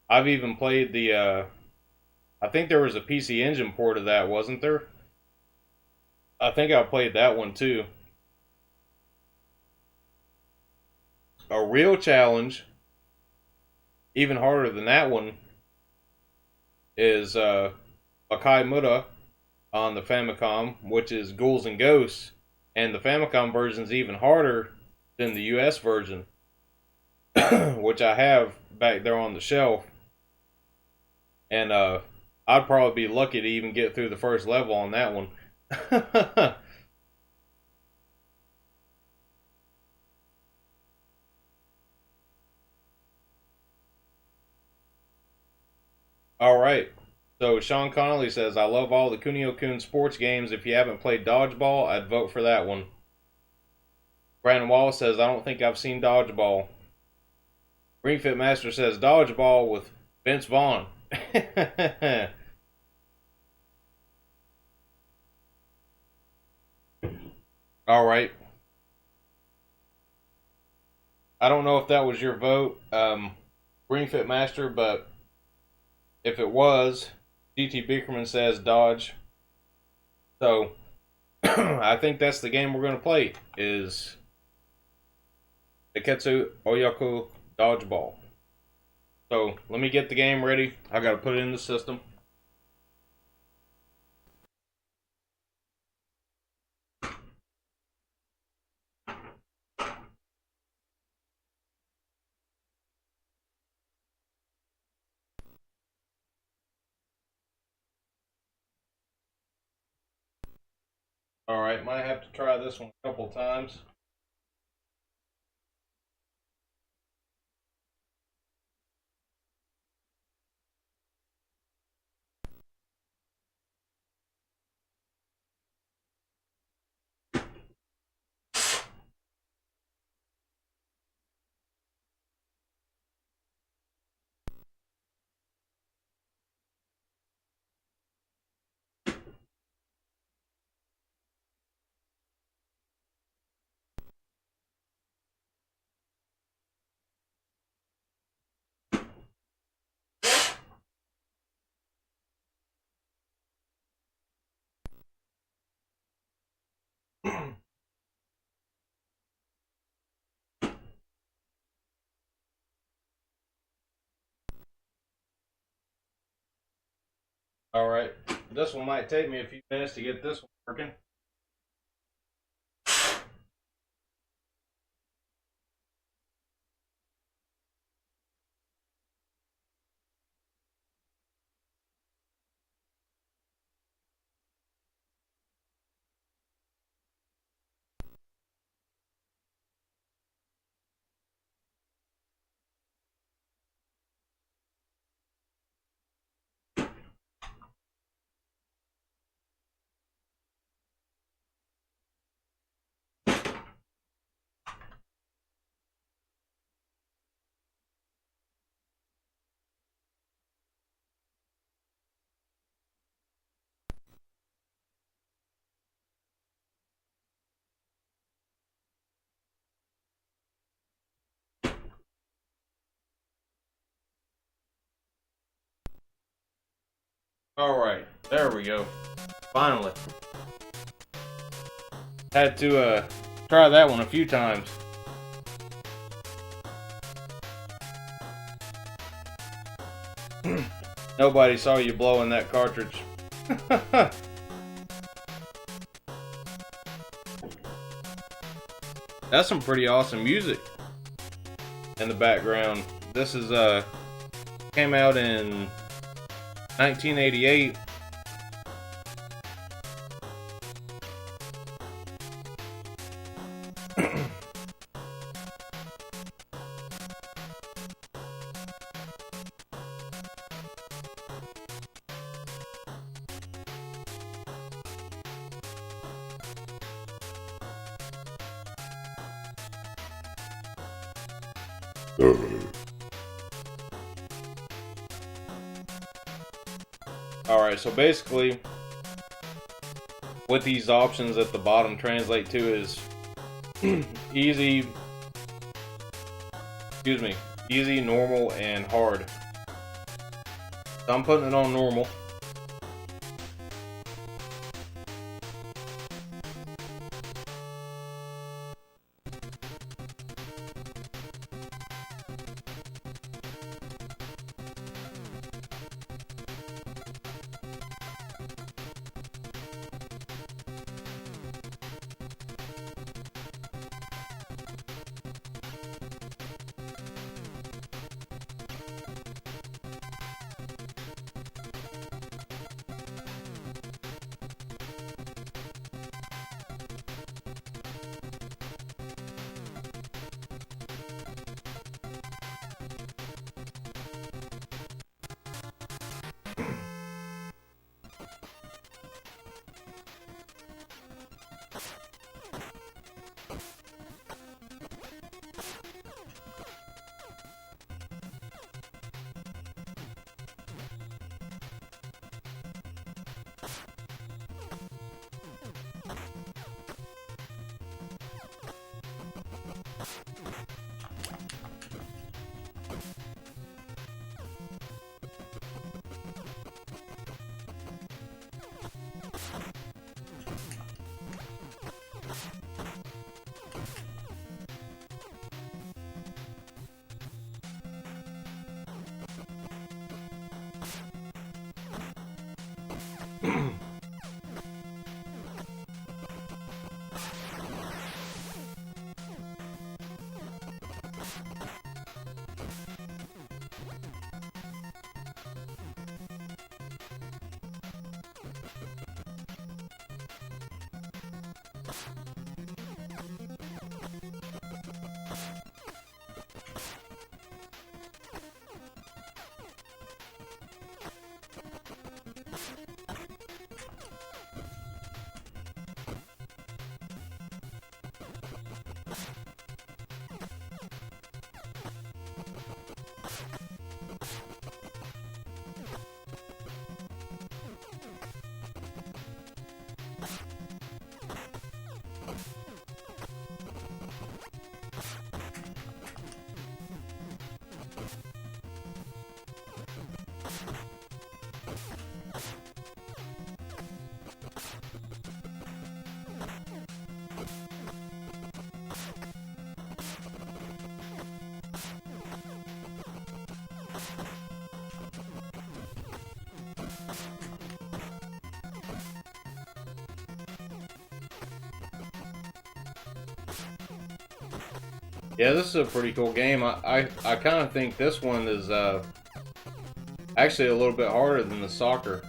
Speaker 1: I've even played the, I think there was a PC Engine port of that, wasn't there? I think I played that one too. A real challenge, even harder than that one, is Akai Muda on the Famicom, which is Ghouls and Ghosts, and the Famicom version is even harder than the US version, which I have back there on the shelf. And I'd probably be lucky to even get through the first level on that one. Alright, so Sean Connolly says, I love all the Kunio-kun sports games. If you haven't played Dodgeball, I'd vote for that one. Brandon Wallace says, I don't think I've seen Dodgeball. Greenfit Master says, Dodgeball with Vince Vaughn. Alright. I don't know if that was your vote, Greenfit Master, but if it was, GT Bickerman says Dodge. So, I think that's the game we're going to play, is Iketsu Oyako Dodgeball. So, let me get the game ready. I got to put it in the system. Alright, might have to try this one a couple times. Alright, this one might take me a few minutes to get this one working. Alright, there we go. Finally. Had to try that one a few times. Nobody saw you blowing that cartridge. That's some pretty awesome music in the background. This is came out in 1988. Alright, so basically what these options at the bottom translate to is easy, normal, and hard. So I'm putting it on normal. Yeah, this is a pretty cool game. I kind of think this one is actually a little bit harder than the soccer.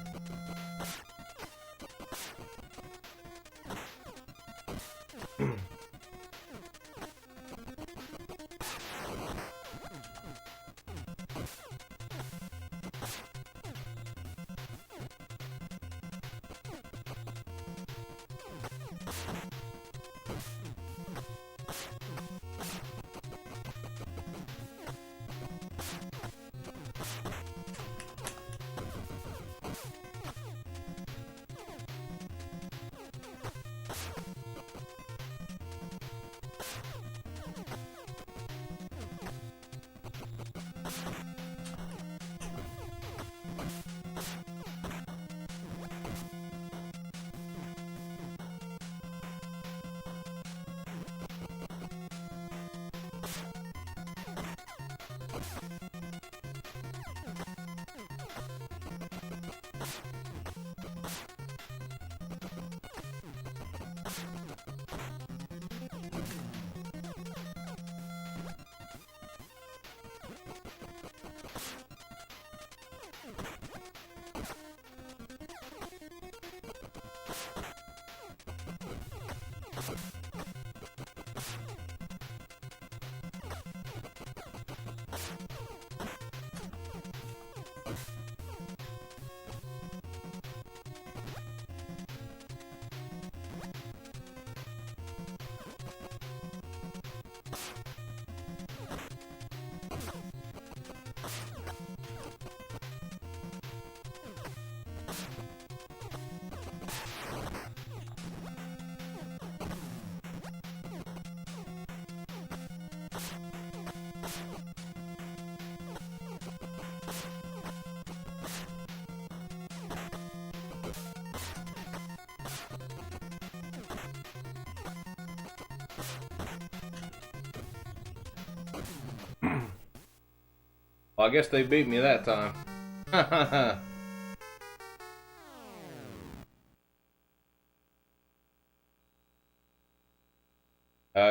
Speaker 1: Well, I guess they beat me that time.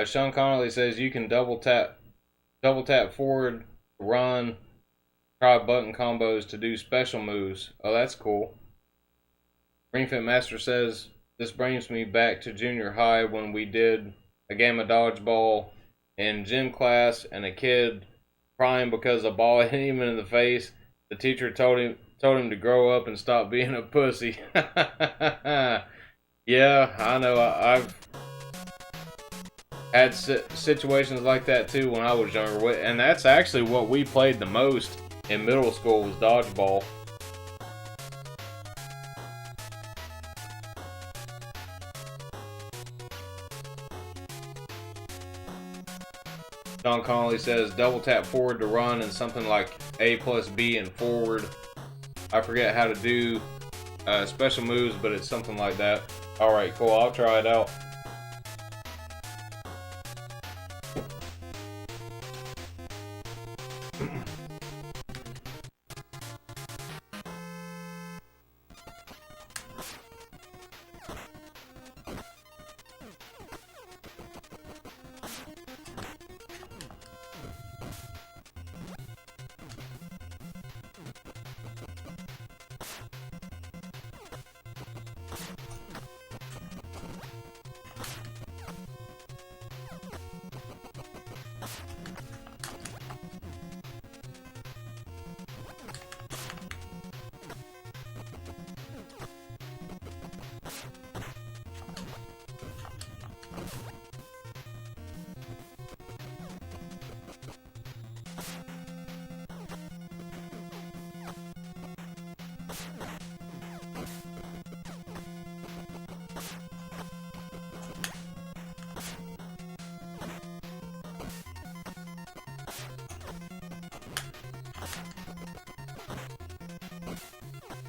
Speaker 1: Sean Connolly says you can double tap forward, run, try button combos to do special moves. Oh, that's cool. Ringfit Master says this brings me back to junior high when we did a game of dodgeball in gym class, and a kid crying because a ball hit him in the face. The teacher told him to grow up and stop being a pussy. Yeah, I know. I've had situations like that too when I was younger, and that's actually what we played the most in middle school was dodgeball. John Connolly says double tap forward to run and something like A plus B and forward. I forget how to do special moves, but it's something like that. Alright, cool. I'll try it out.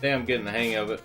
Speaker 1: Damn, I'm getting the hang of it.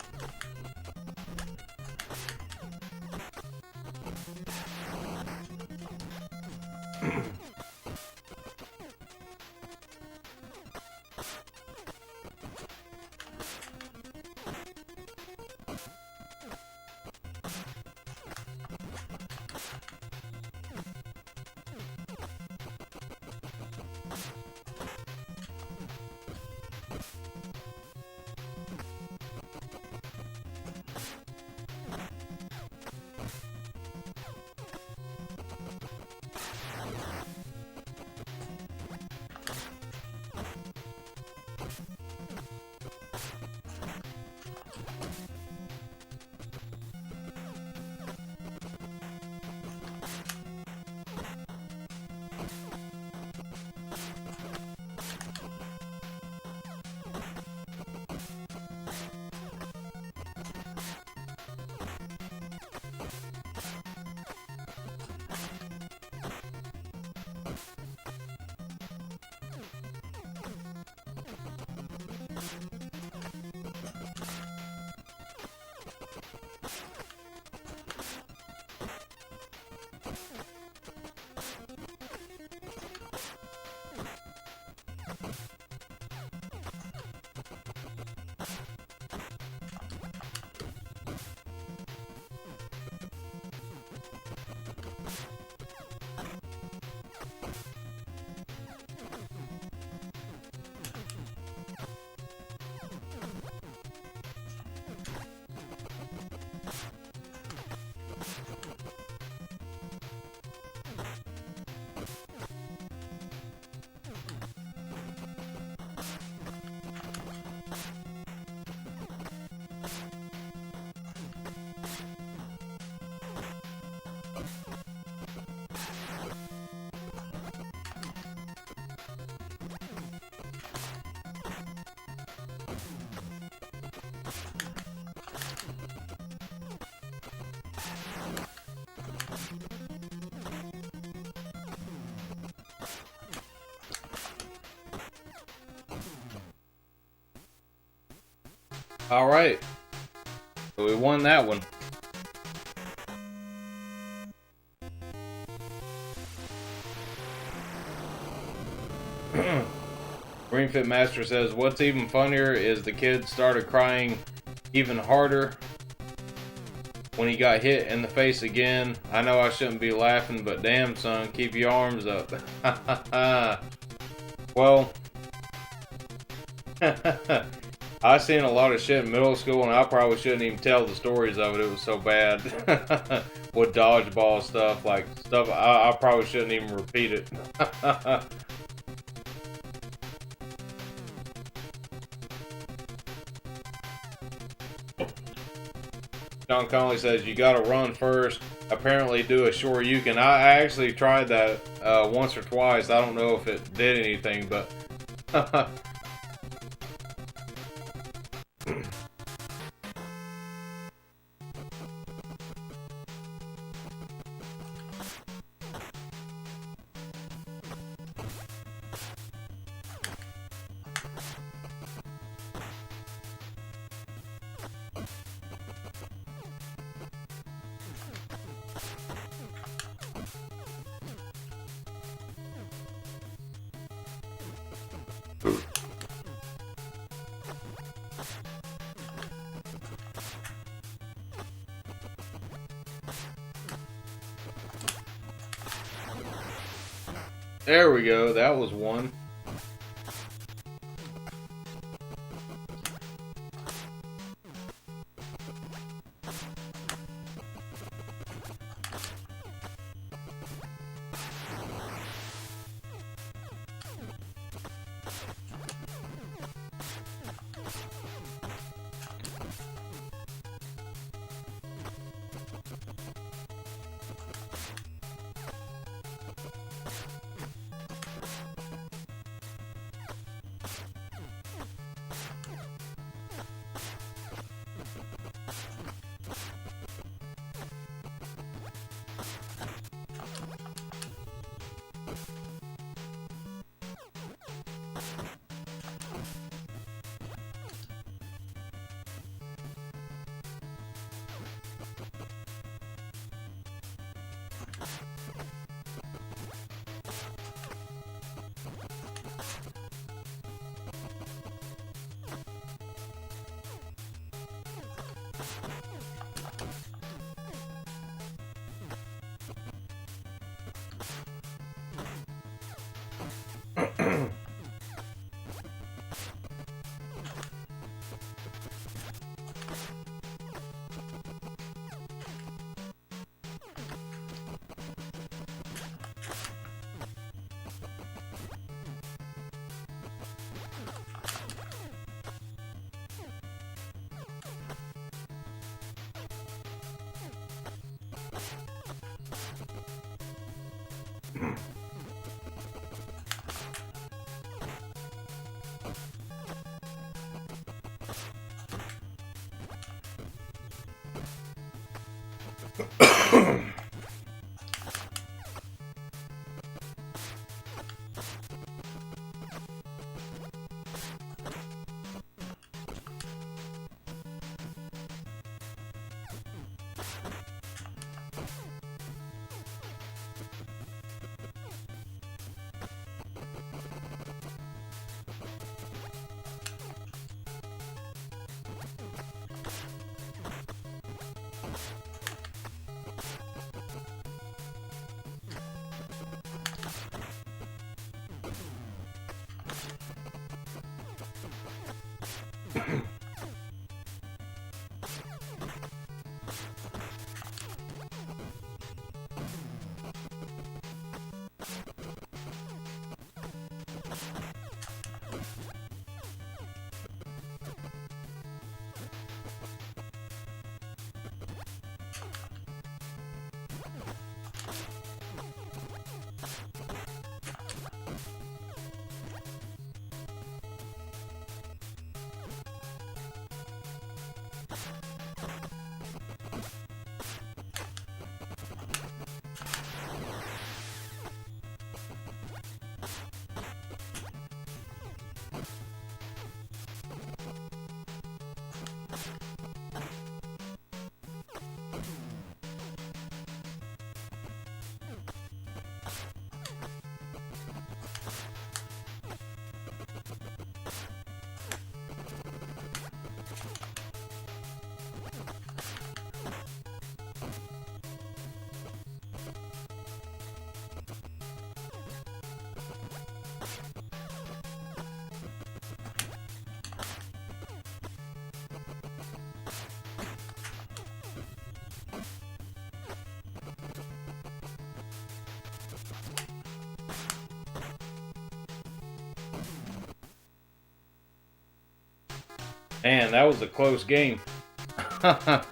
Speaker 1: All right, so we won that one. Green Fit Master says, what's even funnier is the kid started crying even harder when he got hit in the face again. I know I shouldn't be laughing, but damn, son, keep your arms up. Well, I seen a lot of shit in middle school, and I probably shouldn't even tell the stories of it. It was so bad. With dodgeball stuff, like stuff I probably shouldn't even repeat it. John Conley says, you gotta run first. Apparently do a shoryuken. I actually tried that once or twice. I don't know if it did anything, but there we go. That was one. Man, that was a close game. Oh,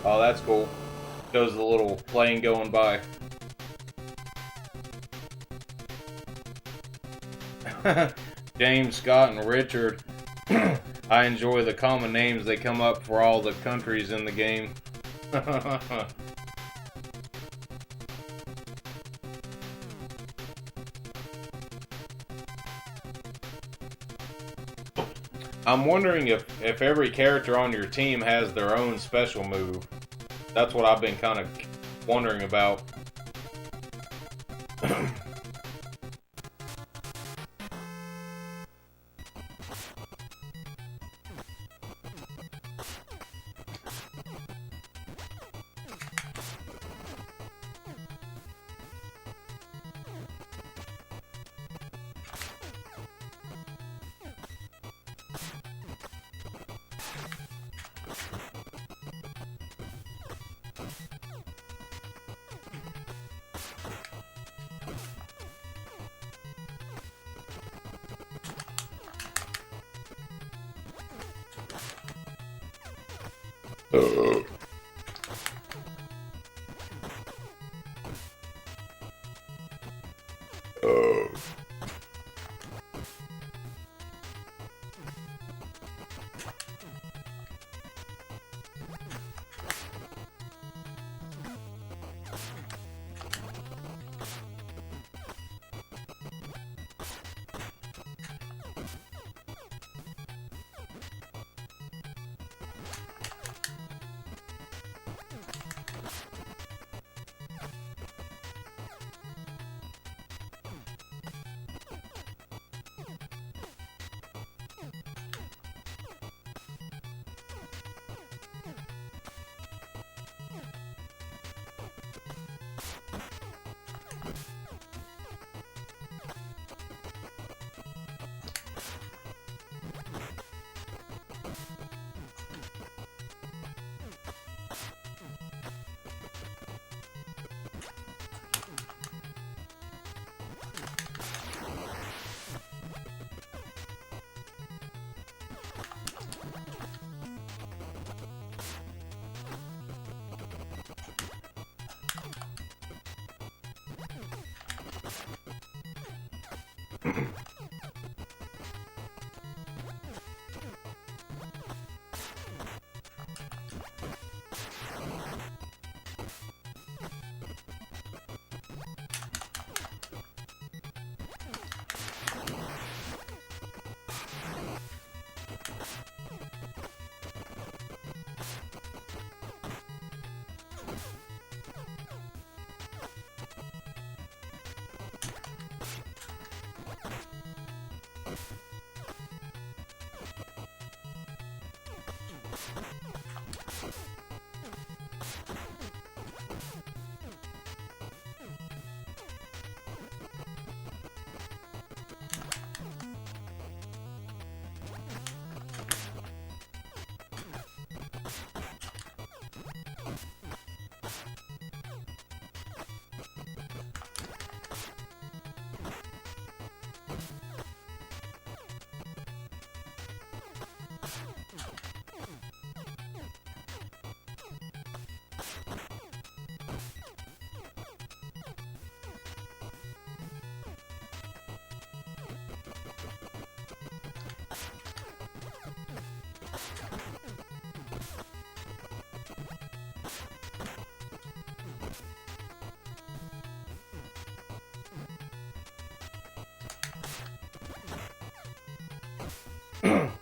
Speaker 1: that's cool. Shows the little plane going by. James, Scott, and Richard. I enjoy the common names that come up for all the countries in the game. I'm wondering if every character on your team has their own special move. That's what I've been kind of wondering about.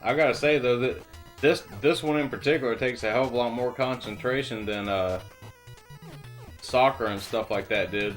Speaker 1: I gotta say though that this one in particular takes a hell of a lot more concentration than soccer and stuff like that did.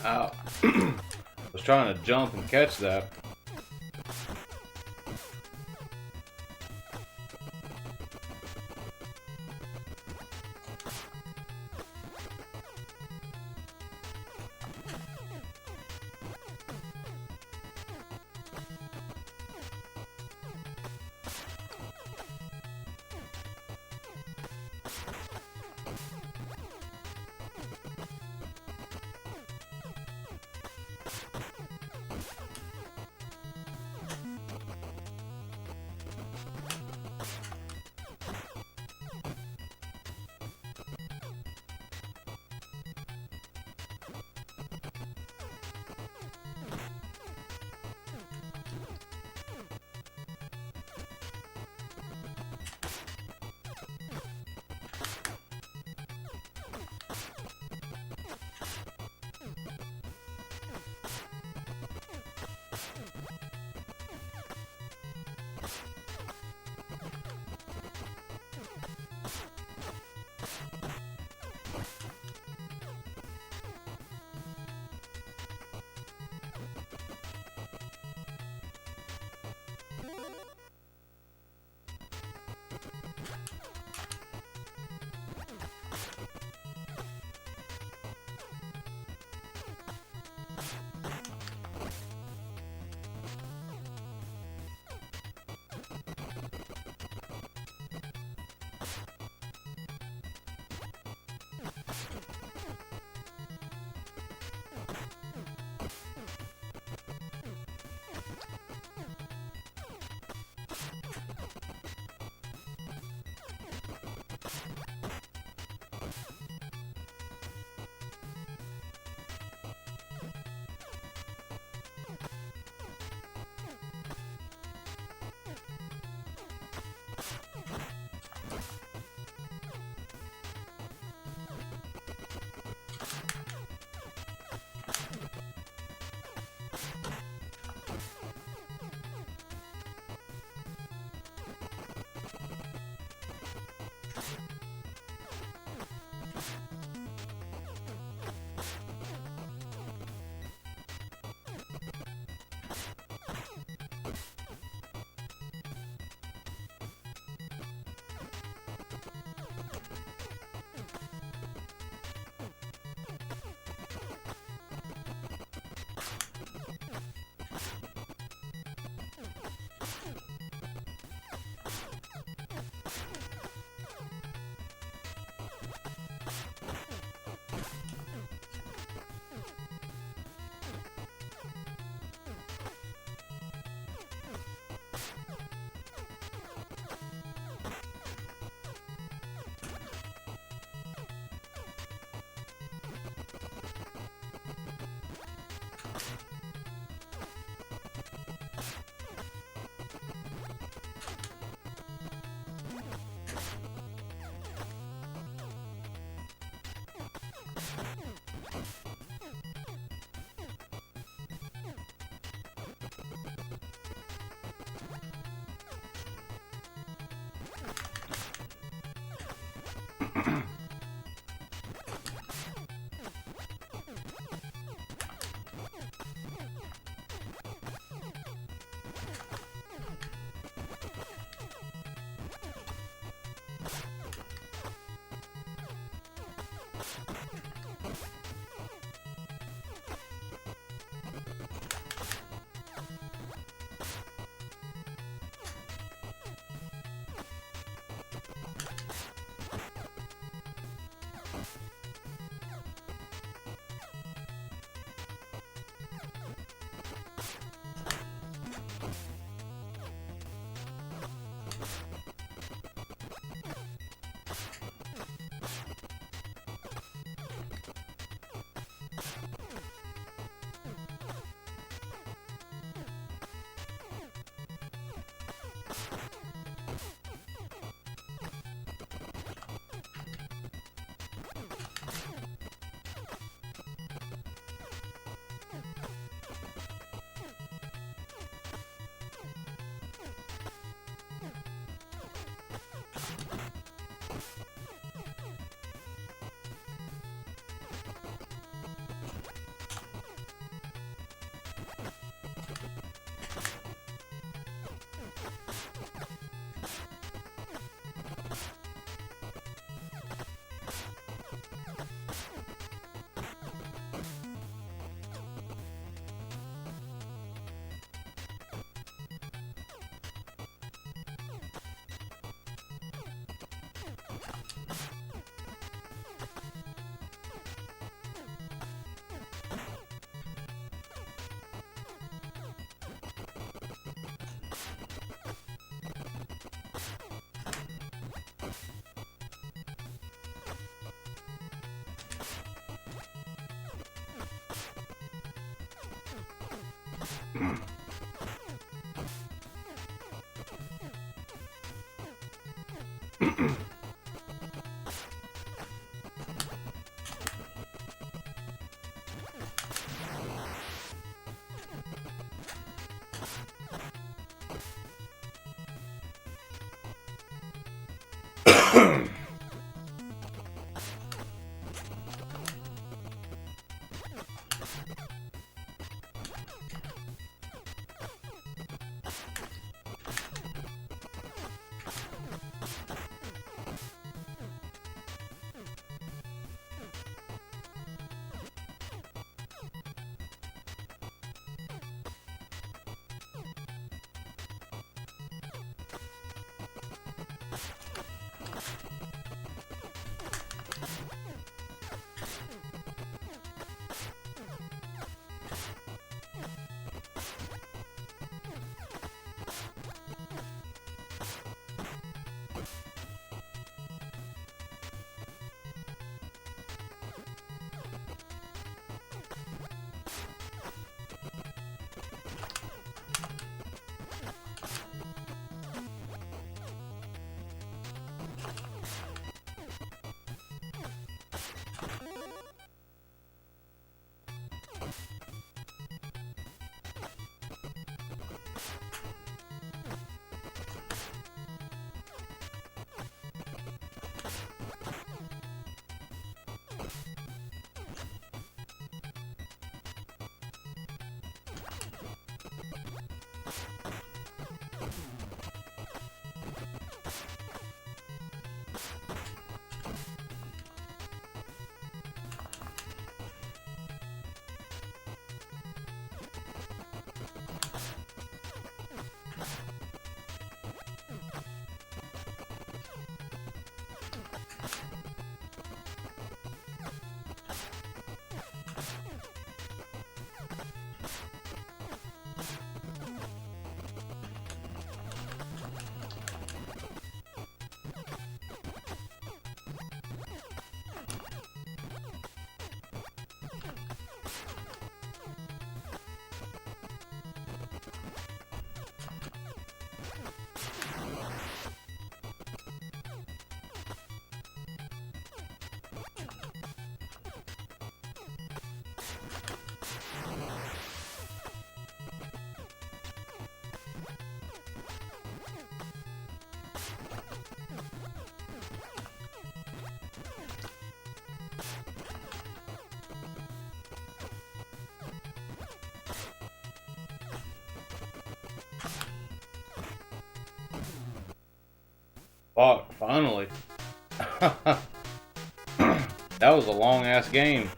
Speaker 1: Ow. I was trying to jump and catch that. Fuck, finally. That was a long ass game.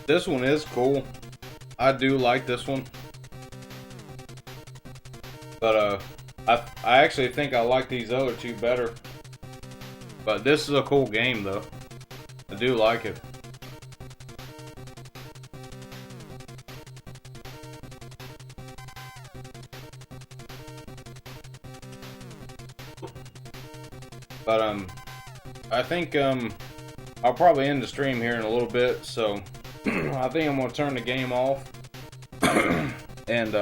Speaker 1: This one is cool. I do like this one. But I actually think I like these other two better. But this is a cool game though. I do like it. But I think I'll probably end the stream here in a little bit, so I think I'm gonna turn the game off and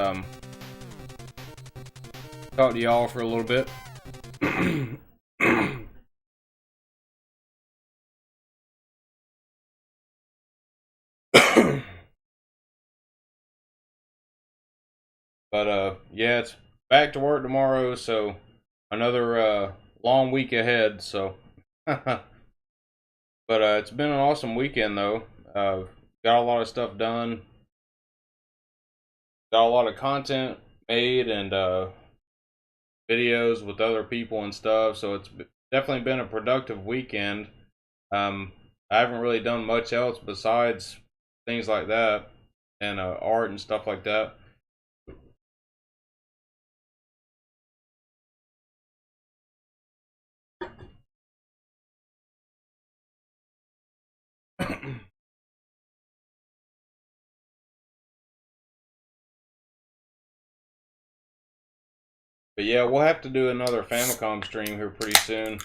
Speaker 1: talk to y'all for a little bit. But yeah, it's back to work tomorrow, so another long week ahead. So, but it's been an awesome weekend though. Got a lot of stuff done. Got a lot of content made and videos with other people and stuff. So it's definitely been a productive weekend. I haven't really done much else besides things like that and art and stuff like that. But yeah, we'll have to do another Famicom stream here pretty soon.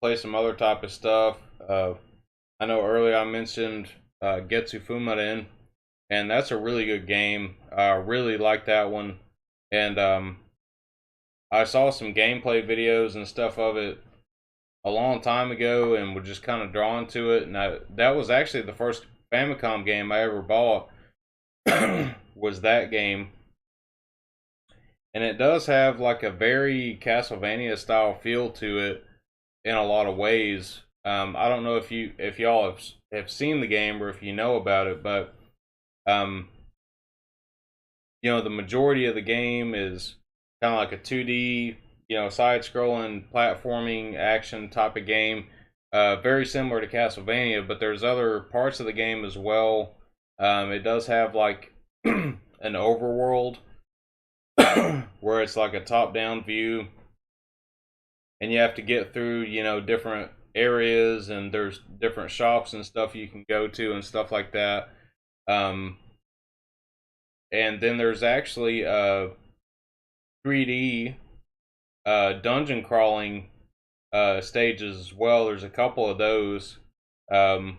Speaker 1: Play some other type of stuff. I know earlier I mentioned Getsu Fumaden, and that's a really good game. I really like that one. And I saw some gameplay videos and stuff of it a long time ago and was just kind of drawn to it. And that was actually the first Famicom game I ever bought, was that game. And it does have like a very Castlevania style feel to it in a lot of ways. I don't know if y'all have seen the game or if you know about it, but you know, the majority of the game is kind of like a 2D, you know, side-scrolling platforming action type of game. Very similar to Castlevania, but there's other parts of the game as well. It does have like an overworld where it's like a top-down view, and you have to get through, you know, different areas, and there's different shops and stuff you can go to and stuff like that. And then there's actually 3D dungeon crawling stages as well. There's a couple of those, and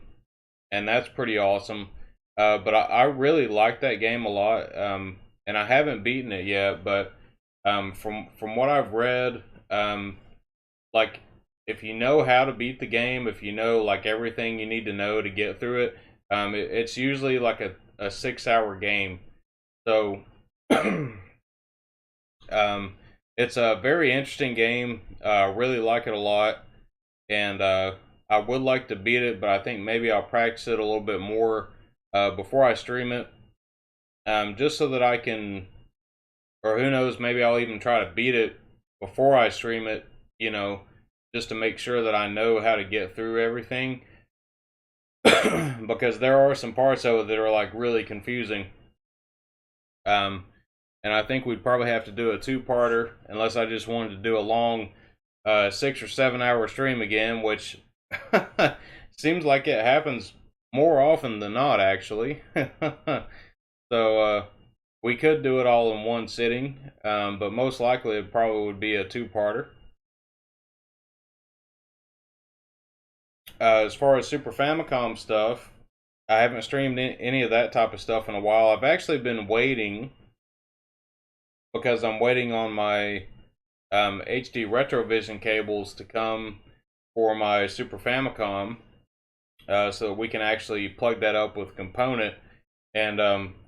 Speaker 1: that's pretty awesome. But I really like that game a lot, and I haven't beaten it yet. But from what I've read, like if you know how to beat the game, if you know like everything you need to know to get through it, it's usually like a 6-hour game. So it's a very interesting game. Really like it a lot, and I would like to beat it, but I think maybe I'll practice it a little bit more before I stream it, just so that I can, or who knows, maybe I'll even try to beat it before I stream it, you know, just to make sure that I know how to get through everything. Because there are some parts of it that are like really confusing. And I think we'd probably have to do a 2-parter, unless I just wanted to do a long 6 or 7 hour stream again, which seems like it happens more often than not, actually. So we could do it all in one sitting, but most likely it probably would be a 2-parter. As far as Super Famicom stuff, I haven't streamed any of that type of stuff in a while. I've actually been waiting, because I'm waiting on my HD Retrovision cables to come for my Super Famicom, so we can actually plug that up with component. And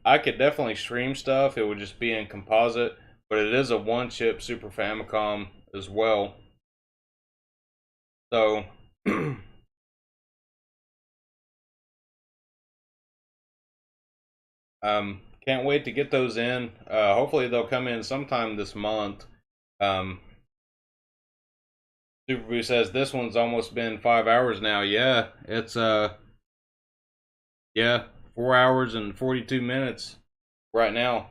Speaker 1: I could definitely stream stuff. It would just be in composite, but it is a 1-chip Super Famicom as well. So can't wait to get those in. Hopefully they'll come in sometime this month. Superboo says this one's almost been 5 hours now. Yeah, it's yeah, 4 hours and 42 minutes right now.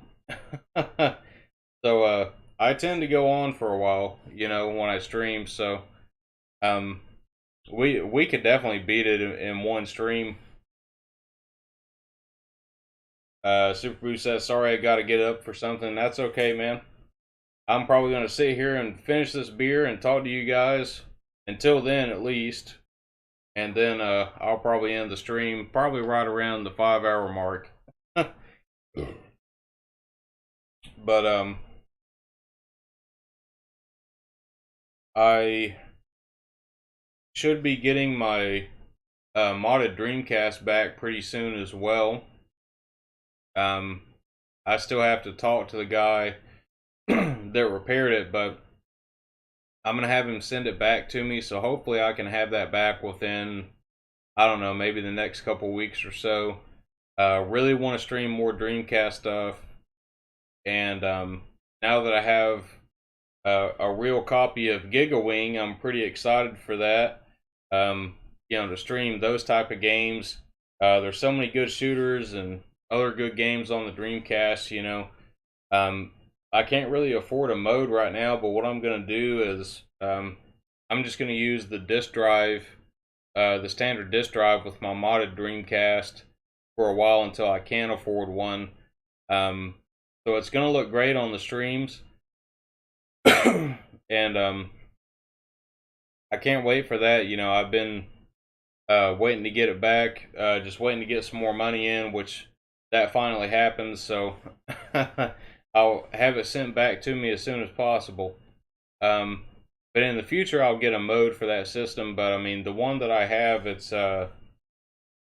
Speaker 1: So I tend to go on for a while, you know, when I stream. So we could definitely beat it in one stream. Superboo says, sorry, I gotta get up for something. That's okay, man. I'm probably gonna sit here and finish this beer and talk to you guys until then, at least. And then I'll probably end the stream probably right around the 5-hour mark. But I should be getting my modded Dreamcast back pretty soon as well. I still have to talk to the guy that repaired it, but I'm gonna have him send it back to me, so hopefully I can have that back within, I don't know, maybe the next couple weeks or so. Really want to stream more Dreamcast stuff, and now that I have a real copy of GigaWing, I'm pretty excited for that. You know, to stream those type of games. There's so many good shooters and other good games on the Dreamcast, you know. I can't really afford a mode right now, but what I'm going to do is I'm just going to use the disk drive, the standard disk drive with my modded Dreamcast for a while until I can afford one. So it's gonna look great on the streams. And I can't wait for that. You know, I've been waiting to get it back, just waiting to get some more money in, which that finally happens. So I'll have it sent back to me as soon as possible. But in the future, I'll get a mode for that system. But I mean, the one that I have, it's got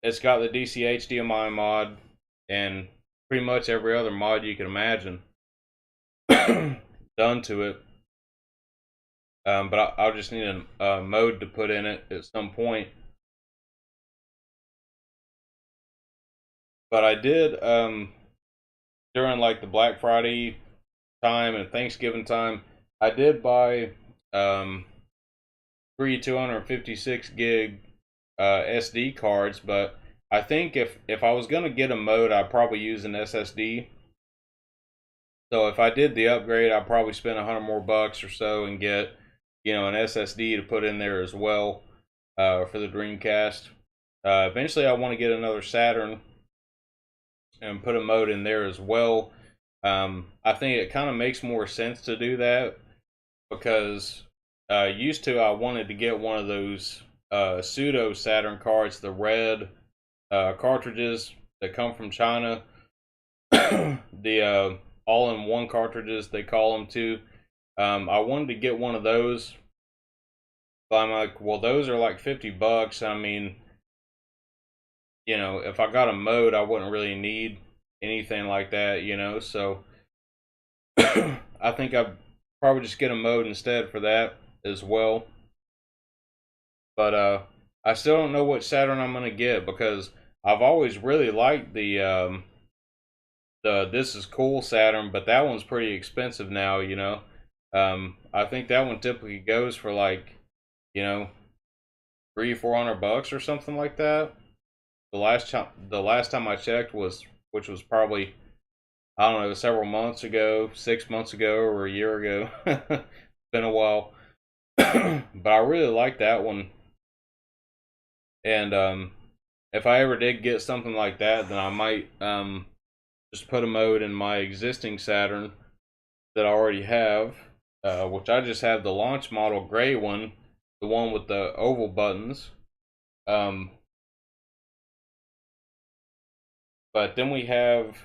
Speaker 1: the DC HDMI mod and pretty much every other mod you can imagine done to it. But I'll just need a mode to put in it at some point. But I did during like the Black Friday time and Thanksgiving time, I did buy 256 gig SD cards. But I think if I was gonna get a mode, I'd probably use an SSD. So if I did the upgrade, I'd probably spend 100 more bucks or so and get, you know, an SSD to put in there as well for the Dreamcast. Eventually, I want to get another Saturn and put a mode in there as well. I think it kind of makes more sense to do that because used to I wanted to get one of those pseudo Saturn cards, the red cartridges that come from China, the all-in-one cartridges they call them too. I wanted to get one of those, but I'm like, well, those are like 50 bucks. I mean, you know, if I got a mode, I wouldn't really need anything like that, you know. So I think I'd probably just get a mode instead for that as well. But I still don't know what Saturn I'm gonna get because I've always really liked the This Is Cool Saturn, but that one's pretty expensive now, you know. I think that one typically goes for like, you know, 300-400 bucks or something like that. The last time I checked was, which was probably, I don't know, several months ago, 6 months ago, or a year ago. It's been a while, but I really like that one. And if I ever did get something like that, then I might just put a mode in my existing Saturn that I already have, which I just have the launch model gray one, the one with the oval buttons. But then we have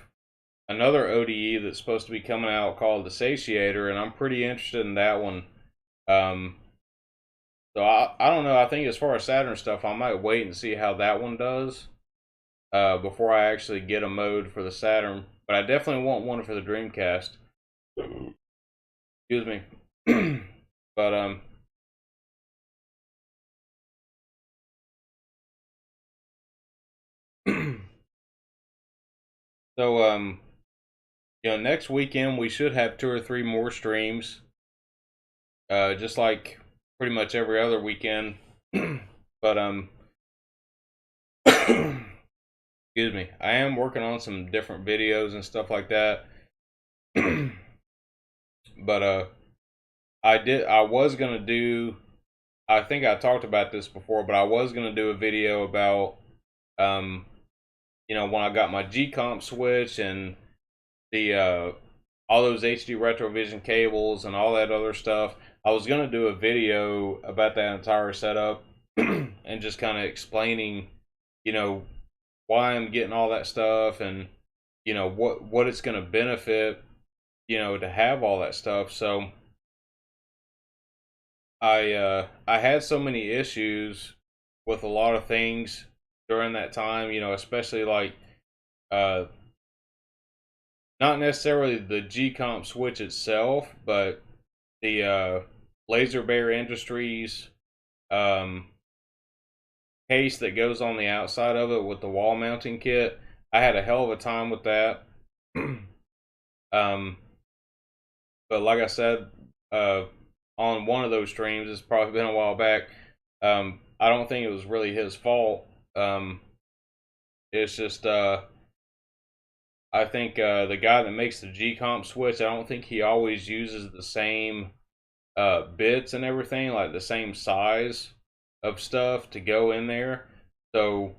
Speaker 1: another ODE that's supposed to be coming out called the Satiator, and I'm pretty interested in that one. So I don't know. I think as far as Saturn stuff, I might wait and see how that one does before I actually get a mode for the Saturn. But I definitely want one for the Dreamcast. Excuse me. But so you know, next weekend we should have 2 or 3 more streams, just like pretty much every other weekend. But excuse me, I am working on some different videos and stuff like that. But I was gonna do, I think I talked about this before, but I was gonna do a video about you know, when I got my G-Comp switch and the all those HD Retrovision cables and all that other stuff. I was gonna do a video about that entire setup and just kind of explaining, you know, why I'm getting all that stuff and, you know, what it's gonna benefit, you know, to have all that stuff. So I had so many issues with a lot of things during that time, you know, especially like uh not necessarily the G-Comp switch itself, but the Laser Bear Industries um, case that goes on the outside of it with the wall mounting kit. I had a hell of a time with that. um, but like I said, on one of those streams, it's probably been a while back. I don't think it was really his fault. It's just I think the guy that makes the G-Comp switch, I don't think he always uses the same bits and everything, like the same size of stuff to go in there. So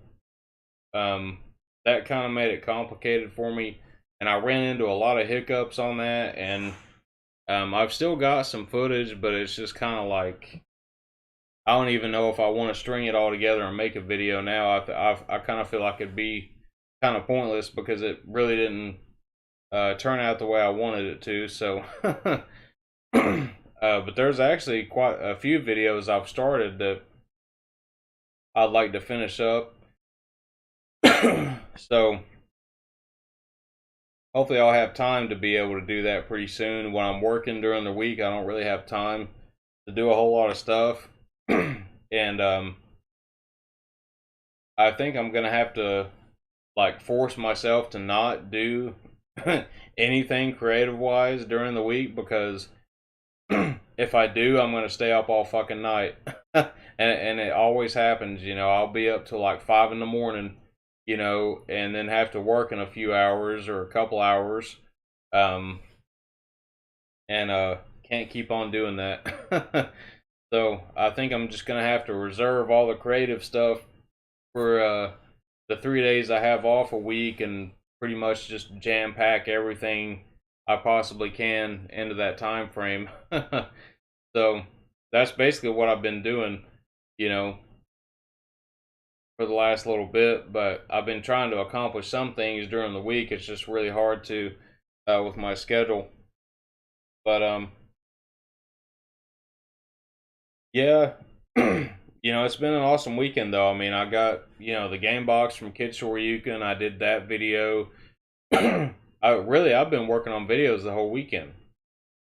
Speaker 1: that kind of made it complicated for me. and I ran into a lot of hiccups on that, and I've still got some footage, but it's just kind of like, I don't even know if I want to string it all together and make a video now. I kind of feel like it'd be kind of pointless because it really didn't turn out the way I wanted it to. So, but there's actually quite a few videos I've started that I'd like to finish up. So, hopefully I'll have time to be able to do that pretty soon. When I'm working during the week, I don't really have time to do a whole lot of stuff. And I think I'm gonna have to like force myself to not do anything creative wise during the week, because if I do, I'm gonna stay up all fucking night. And it always happens, you know. I'll be up till like 5 in the morning, you know, and then have to work in a few hours or a couple hours. Um and can't keep on doing that. So I think I'm just gonna have to reserve all the creative stuff for the 3 days I have off a week, and pretty much just jam pack everything I possibly can into that time frame. So that's basically what I've been doing, you know, for the last little bit. But I've been trying to accomplish some things during the week. It's just really hard to with my schedule. But yeah. You know, it's been an awesome weekend though. I mean, I got, you know, the game box from Kid Shoryuken. I did that video. I've been working on videos the whole weekend.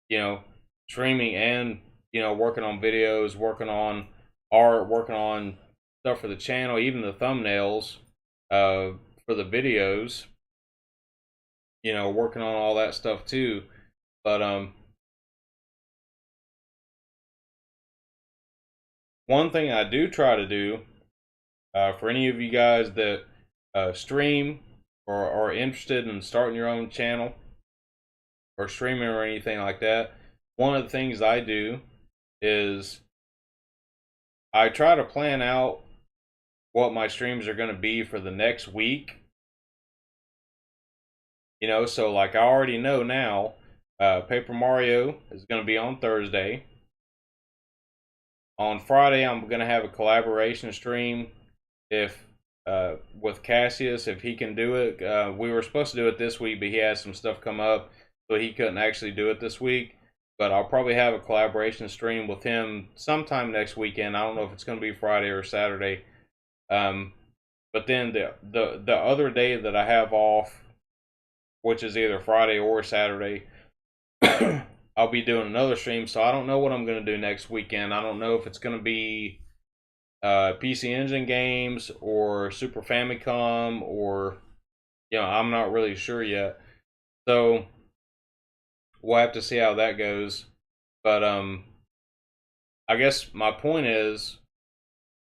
Speaker 1: You know, streaming and, you know, working on videos, working on art, working on stuff for the channel, even the thumbnails for the videos. You know, working on all that stuff too. But one thing I do try to do, for any of you guys that stream or are interested in starting your own channel or streaming or anything like that, one of the things I do is I try to plan out what my streams are going to be for the next week. You know, so like I already know now, Paper Mario is going to be on Thursday. On Friday, I'm going to have a collaboration stream if with Cassius, if he can do it. We were supposed to do it this week, but he had some stuff come up, so he couldn't actually do it this week. But I'll probably have a collaboration stream with him sometime next weekend. I don't know if it's going to be Friday or Saturday. But then the other day that I have off, which is either Friday or Saturday, I'll be doing another stream. So I don't know what I'm going to do next weekend. I don't know if it's going to be PC Engine games or Super Famicom, or, you know, I'm not really sure yet. So we'll have to see how that goes. But I guess my point is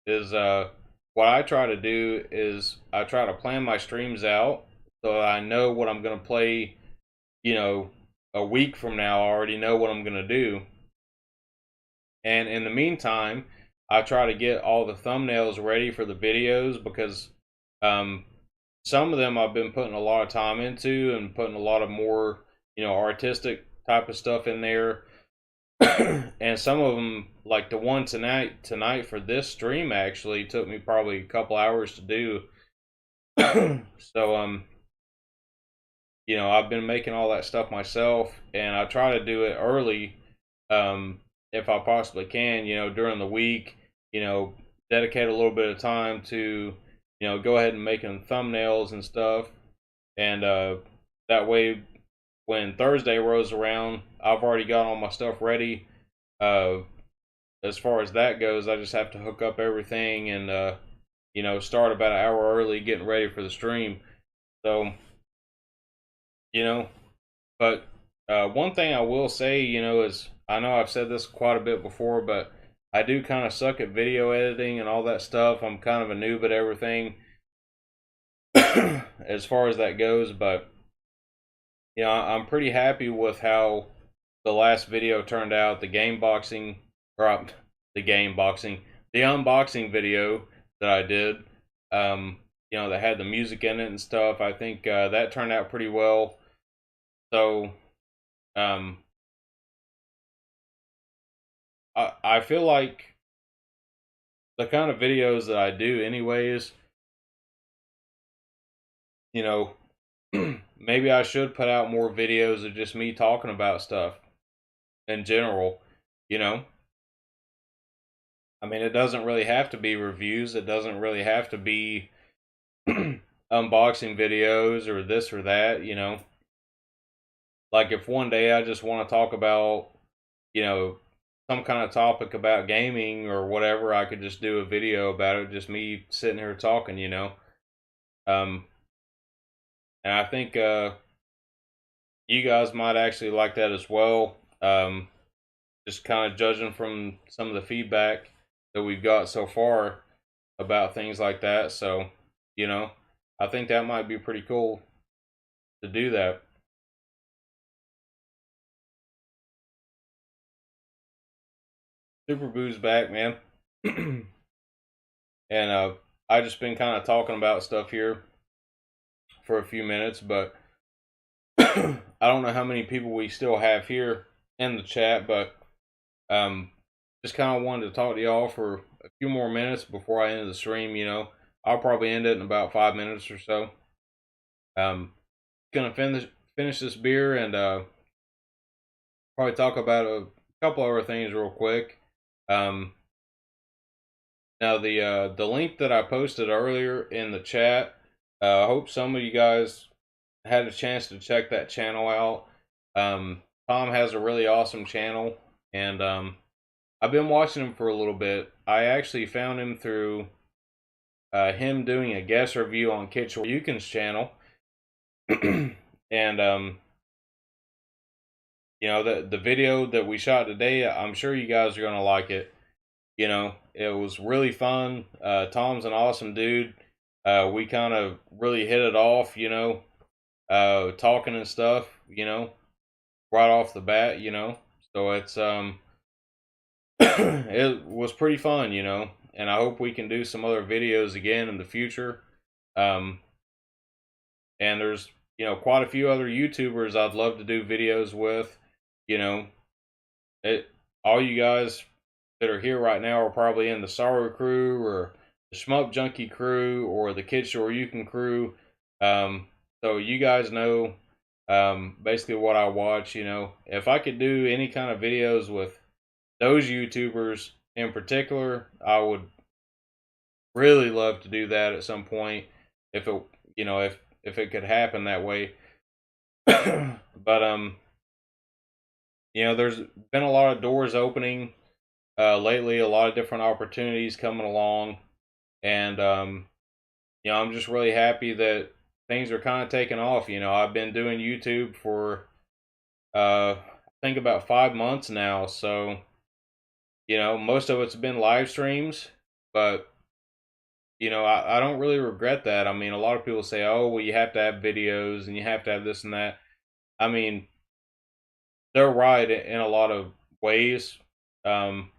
Speaker 1: what I try to do is I try to plan my streams out so I know what I'm going to play, you know, a week from now. I already know what I'm going to do. And in the meantime, I try to get all the thumbnails ready for the videos, because some of them I've been putting a lot of time into and putting a lot of more, you know, artistic type of stuff in there. And some of them, like the one tonight for this stream, actually took me probably a couple hours to do. So you know, I've been making all that stuff myself, and I try to do it early, if I possibly can, you know, during the week, you know, dedicate a little bit of time to, you know, go ahead and making thumbnails and stuff. And that way, when Thursday rolls around, I've already got all my stuff ready. As far as that goes, I just have to hook up everything and, you know, start about an hour early getting ready for the stream. So, you know, but one thing I will say, you know, is I know I've said this quite a bit before, but I do kind of suck at video editing and all that stuff. I'm kind of a noob at everything as far as that goes. But, you know, I'm pretty happy with how the last video turned out. The unboxing video that I did, you know, that had the music in it and stuff. I think that turned out pretty well. So, I feel like the kind of videos that I do, anyways, you know, maybe I should put out more videos of just me talking about stuff in general. You know, I mean, it doesn't really have to be reviews. It doesn't really have to be unboxing videos or this or that. You know, like if one day I just want to talk about, you know, some kind of topic about gaming or whatever, I could just do a video about it, just me sitting here talking, you know. Um, and I think you guys might actually like that as well. Just kind of judging from some of the feedback that we've got so far about things like that. So, you know, I think that might be pretty cool to do that. Super Boo's back, man. And I just been kind of talking about stuff here for a few minutes, but I don't know how many people we still have here in the chat, but um, just kind of wanted to talk to y'all for a few more minutes before I end the stream. You know, I'll probably end it in about 5 minutes or so. Gonna finish this beer and probably talk about a couple other things real quick. Um, Now the link that I posted earlier in the chat, I hope some of you guys had a chance to check that channel out. Tom has a really awesome channel, and I've been watching him for a little bit. I actually found him through him doing a guest review on Kitch Yukin's channel, and you know the video that we shot today. I'm sure you guys are gonna like it. You know, it was really fun. Tom's an awesome dude. We kind of really hit it off. You know, talking and stuff. You know, right off the bat. You know, so it's it was pretty fun, you know, and I hope we can do some other videos again in the future. Um, and there's, you know, quite a few other YouTubers I'd love to do videos with. You know, it all you guys that are here right now are probably in the Sorrow crew or the Shmup Junkie crew or the Kid Shore Yukon crew. So you guys know basically what I watch. You know, if I could do any kind of videos with those YouTubers in particular, I would really love to do that at some point if it, you know, if it could happen that way. But you know, there's been a lot of doors opening lately, a lot of different opportunities coming along, and you know, I'm just really happy that things are kind of taking off. You know, I've been doing YouTube for I think about 5 months now, so you know, most of it's been live streams, but you know, I don't really regret that. I mean, a lot of people say, oh, well, you have to have videos and you have to have this and that. I mean, they're right in a lot of ways. Um,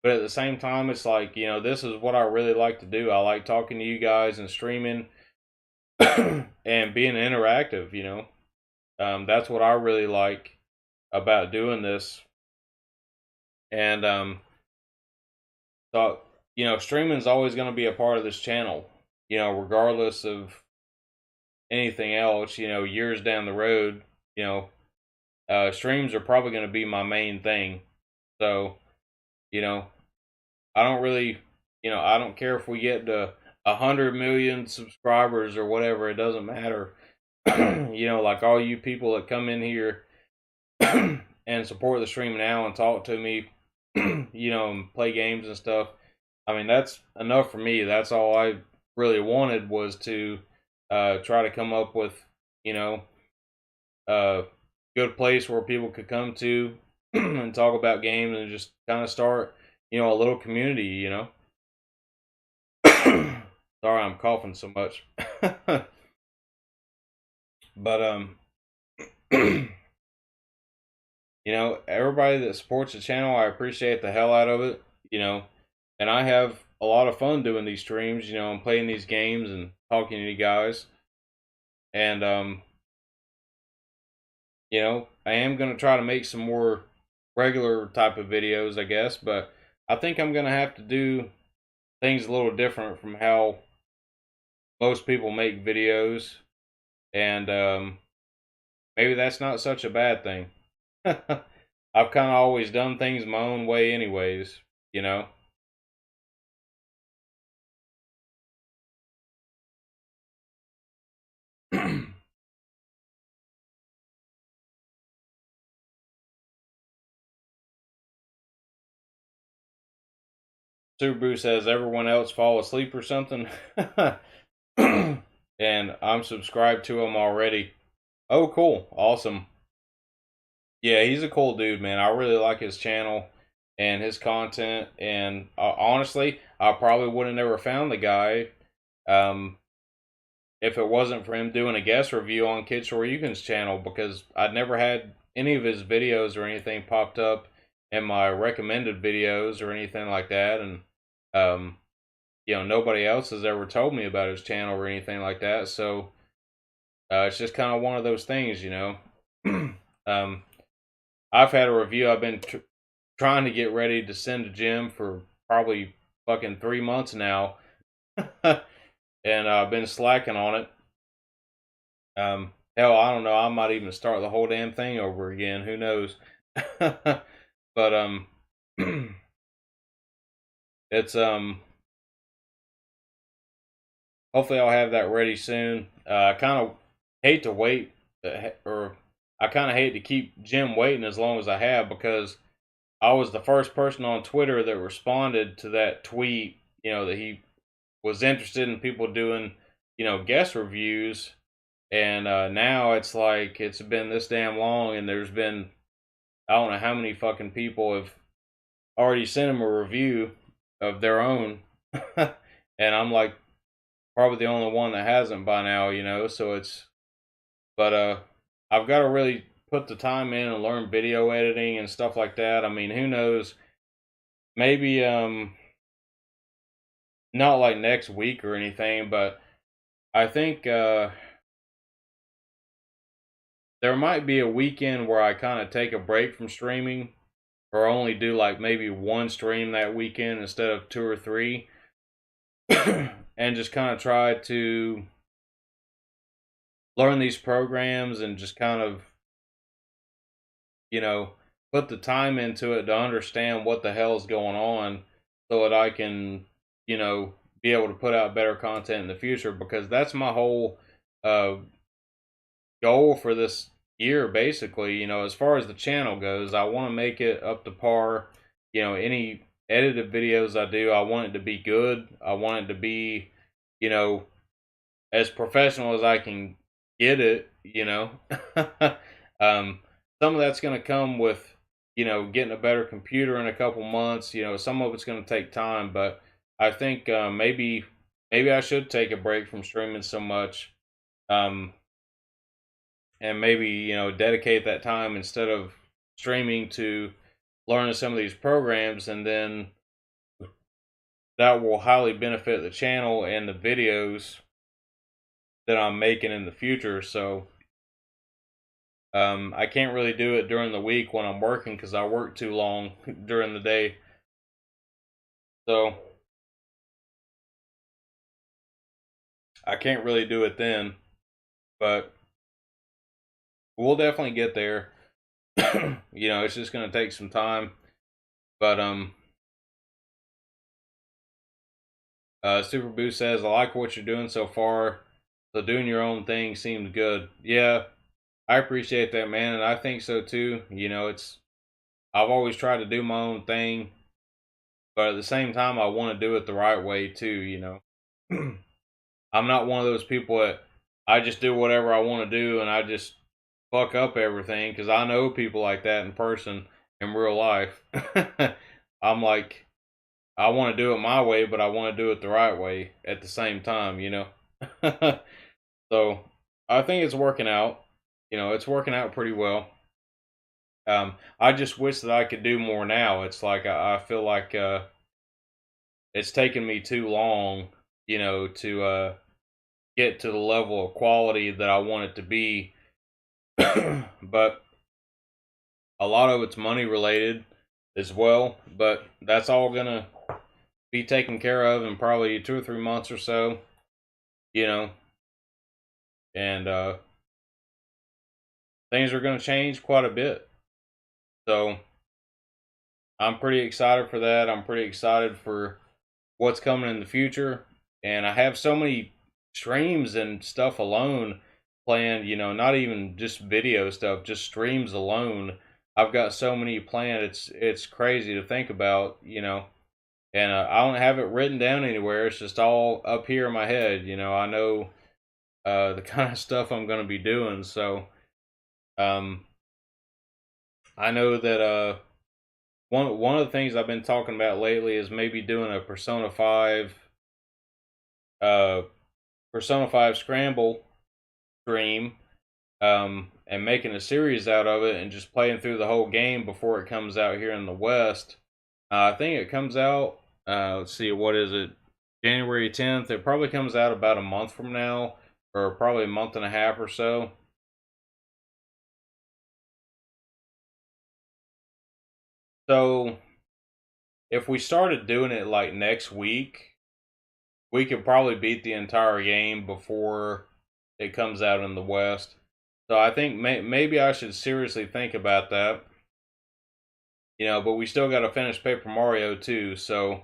Speaker 1: but at the same time, it's like, you know, this is what I really like to do. I like talking to you guys and streaming and being interactive, you know. That's what I really like about doing this. And so, you know, streaming is always going to be a part of this channel, you know, regardless of anything else, you know, years down the road, you know, streams are probably going to be my main thing. So, you know, I don't really, you know, I don't care if we get to 100 million subscribers or whatever. It doesn't matter. You know, like all you people that come in here and support the stream now and talk to me, you know, and play games and stuff. I mean, that's enough for me. That's all I really wanted was to try to come up with, you know, a good place where people could come to and talk about games and just kind of start, you know, a little community, you know. Sorry, I'm coughing so much. But you know, everybody that supports the channel, I appreciate the hell out of it, you know. And I have a lot of fun doing these streams, you know, and playing these games and talking to you guys. And you know, I am going to try to make some more regular type of videos, I guess, but I think I'm going to have to do things a little different from how most people make videos, and maybe that's not such a bad thing. I've kind of always done things my own way, anyways, you know. Subaru says everyone else fall asleep or something. And I'm subscribed to him already. Oh, cool. Awesome. Yeah, he's a cool dude, man. I really like his channel and his content. And honestly, I probably would have never found the guy um, if it wasn't for him doing a guest review on Kid Shoryuken's channel, because I'd never had any of his videos or anything popped up in my recommended videos or anything like that. And, you know, nobody else has ever told me about his channel or anything like that. So it's just kind of one of those things, you know. um, I've had a review I've been trying to get ready to send to Jim for probably fucking 3 months now. And I've been slacking on it. Hell, I don't know. I might even start the whole damn thing over again. Who knows? But it's hopefully I'll have that ready soon. I kind of hate to wait, or I kind of hate to keep Jim waiting as long as I have, because I was the first person on Twitter that responded to that tweet, you know, that he was interested in people doing, you know, guest reviews. And now it's like it's been this damn long, and there's been, I don't know how many fucking people have already sent him a review of their own. And I'm like probably the only one that hasn't by now, you know. So it's, but I've got to really put the time in and learn video editing and stuff like that. I mean, who knows? Maybe not like next week or anything, but I think there might be a weekend where I kind of take a break from streaming, or only do like maybe one stream that weekend instead of two or three, and just kind of try to learn these programs and just kind of, you know, put the time into it to understand what the hell is going on, so that I can, you know, be able to put out better content in the future, because that's my whole uh, goal for this year, basically. You know, as far as the channel goes, I want to make it up to par. You know, any edited videos I do, I want it to be good. I want it to be, you know, as professional as I can get it, you know. um, some of that's going to come with, you know, getting a better computer in a couple months. You know, some of it's going to take time, but I think maybe I should take a break from streaming so much, um, and maybe, you know, dedicate that time instead of streaming to learning some of these programs, and then that will highly benefit the channel and the videos that I'm making in the future. So I can't really do it during the week when I'm working, because I work too long during the day. So I can't really do it then. But we'll definitely get there. You know, it's just gonna take some time. But Super Boost says, I like what you're doing so far. So doing your own thing seems good. Yeah, I appreciate that, man, and I think so too. You know, it's, I've always tried to do my own thing, but at the same time, I want to do it the right way too. You know, I'm not one of those people that I just do whatever I want to do and I just fuck up everything, because I know people like that in person, in real life. I'm like, I want to do it my way, but I want to do it the right way at the same time, you know. So I think it's working out. You know, it's working out pretty well. I just wish that I could do more now. It's like I feel like it's taken me too long, you know, to get to the level of quality that I want it to be. But a lot of it's money related as well, but that's all gonna be taken care of in probably 2 or 3 months or so, you know, and things are gonna change quite a bit. So I'm pretty excited for that. I'm pretty excited for what's coming in the future. And I have so many streams and stuff alone planned, not even just video stuff, just streams alone. I've got so many planned. It's crazy to think about, and I don't have it written down anywhere. It's just all up here in my head. I know the kind of stuff I'm going to be doing. So um, I know that one of the things I've been talking about lately is maybe doing a uh, Persona 5 Scramble stream, and making a series out of it and just playing through the whole game before it comes out here in the West. I think it comes out, let's see, what is it? January 10th. It probably comes out about a month from now, or probably a month and a half or so. So, if we started doing it like next week, we could probably beat the entire game before it comes out in the West. So I think maybe I should seriously think about that. But we still got to finish Paper Mario too. So,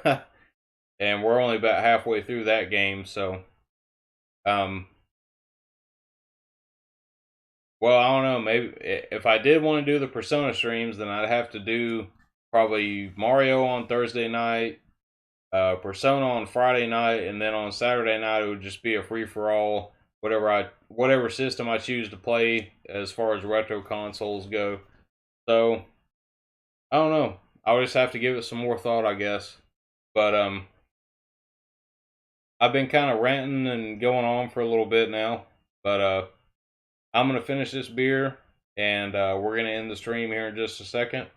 Speaker 1: and we're only about halfway through that game. So, um, well, I don't know. Maybe if I did want to do the Persona streams, then I'd have to do probably Mario on Thursday night, Persona on Friday night, and then on Saturday night it would just be a free for all. Whatever system I choose to play as far as retro consoles go. So I don't know. I'll just have to give it some more thought, I guess. But I've been kind of ranting and going on for a little bit now. But I'm gonna finish this beer, and we're gonna end the stream here in just a second.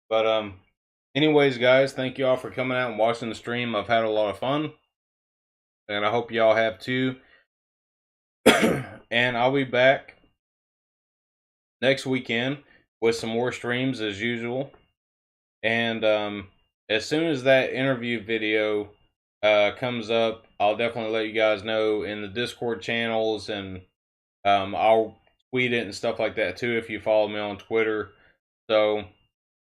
Speaker 1: But anyways, guys, thank you all for coming out and watching the stream. I've had a lot of fun, and I hope y'all have too. And I'll be back next weekend with some more streams as usual. And as soon as that interview video comes up, I'll definitely let you guys know in the Discord channels, and I'll tweet it and stuff like that too if you follow me on Twitter. So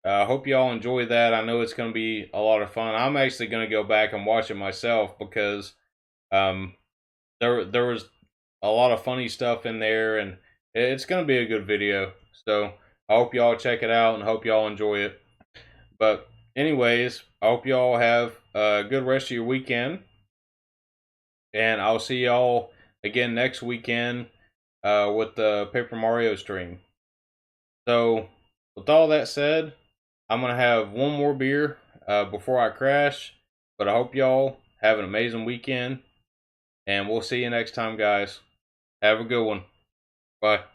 Speaker 1: I hope y'all enjoy that. I know it's going to be a lot of fun. I'm actually going to go back and watch it myself because um, there was a lot of funny stuff in there, and it's going to be a good video. So I hope y'all check it out and hope y'all enjoy it. But anyways, I hope y'all have a good rest of your weekend, and I'll see y'all again next weekend with the Paper Mario stream. So with all that said, I'm going to have one more beer before I crash, but I hope y'all have an amazing weekend, and we'll see you next time, guys. Have a good one. Bye.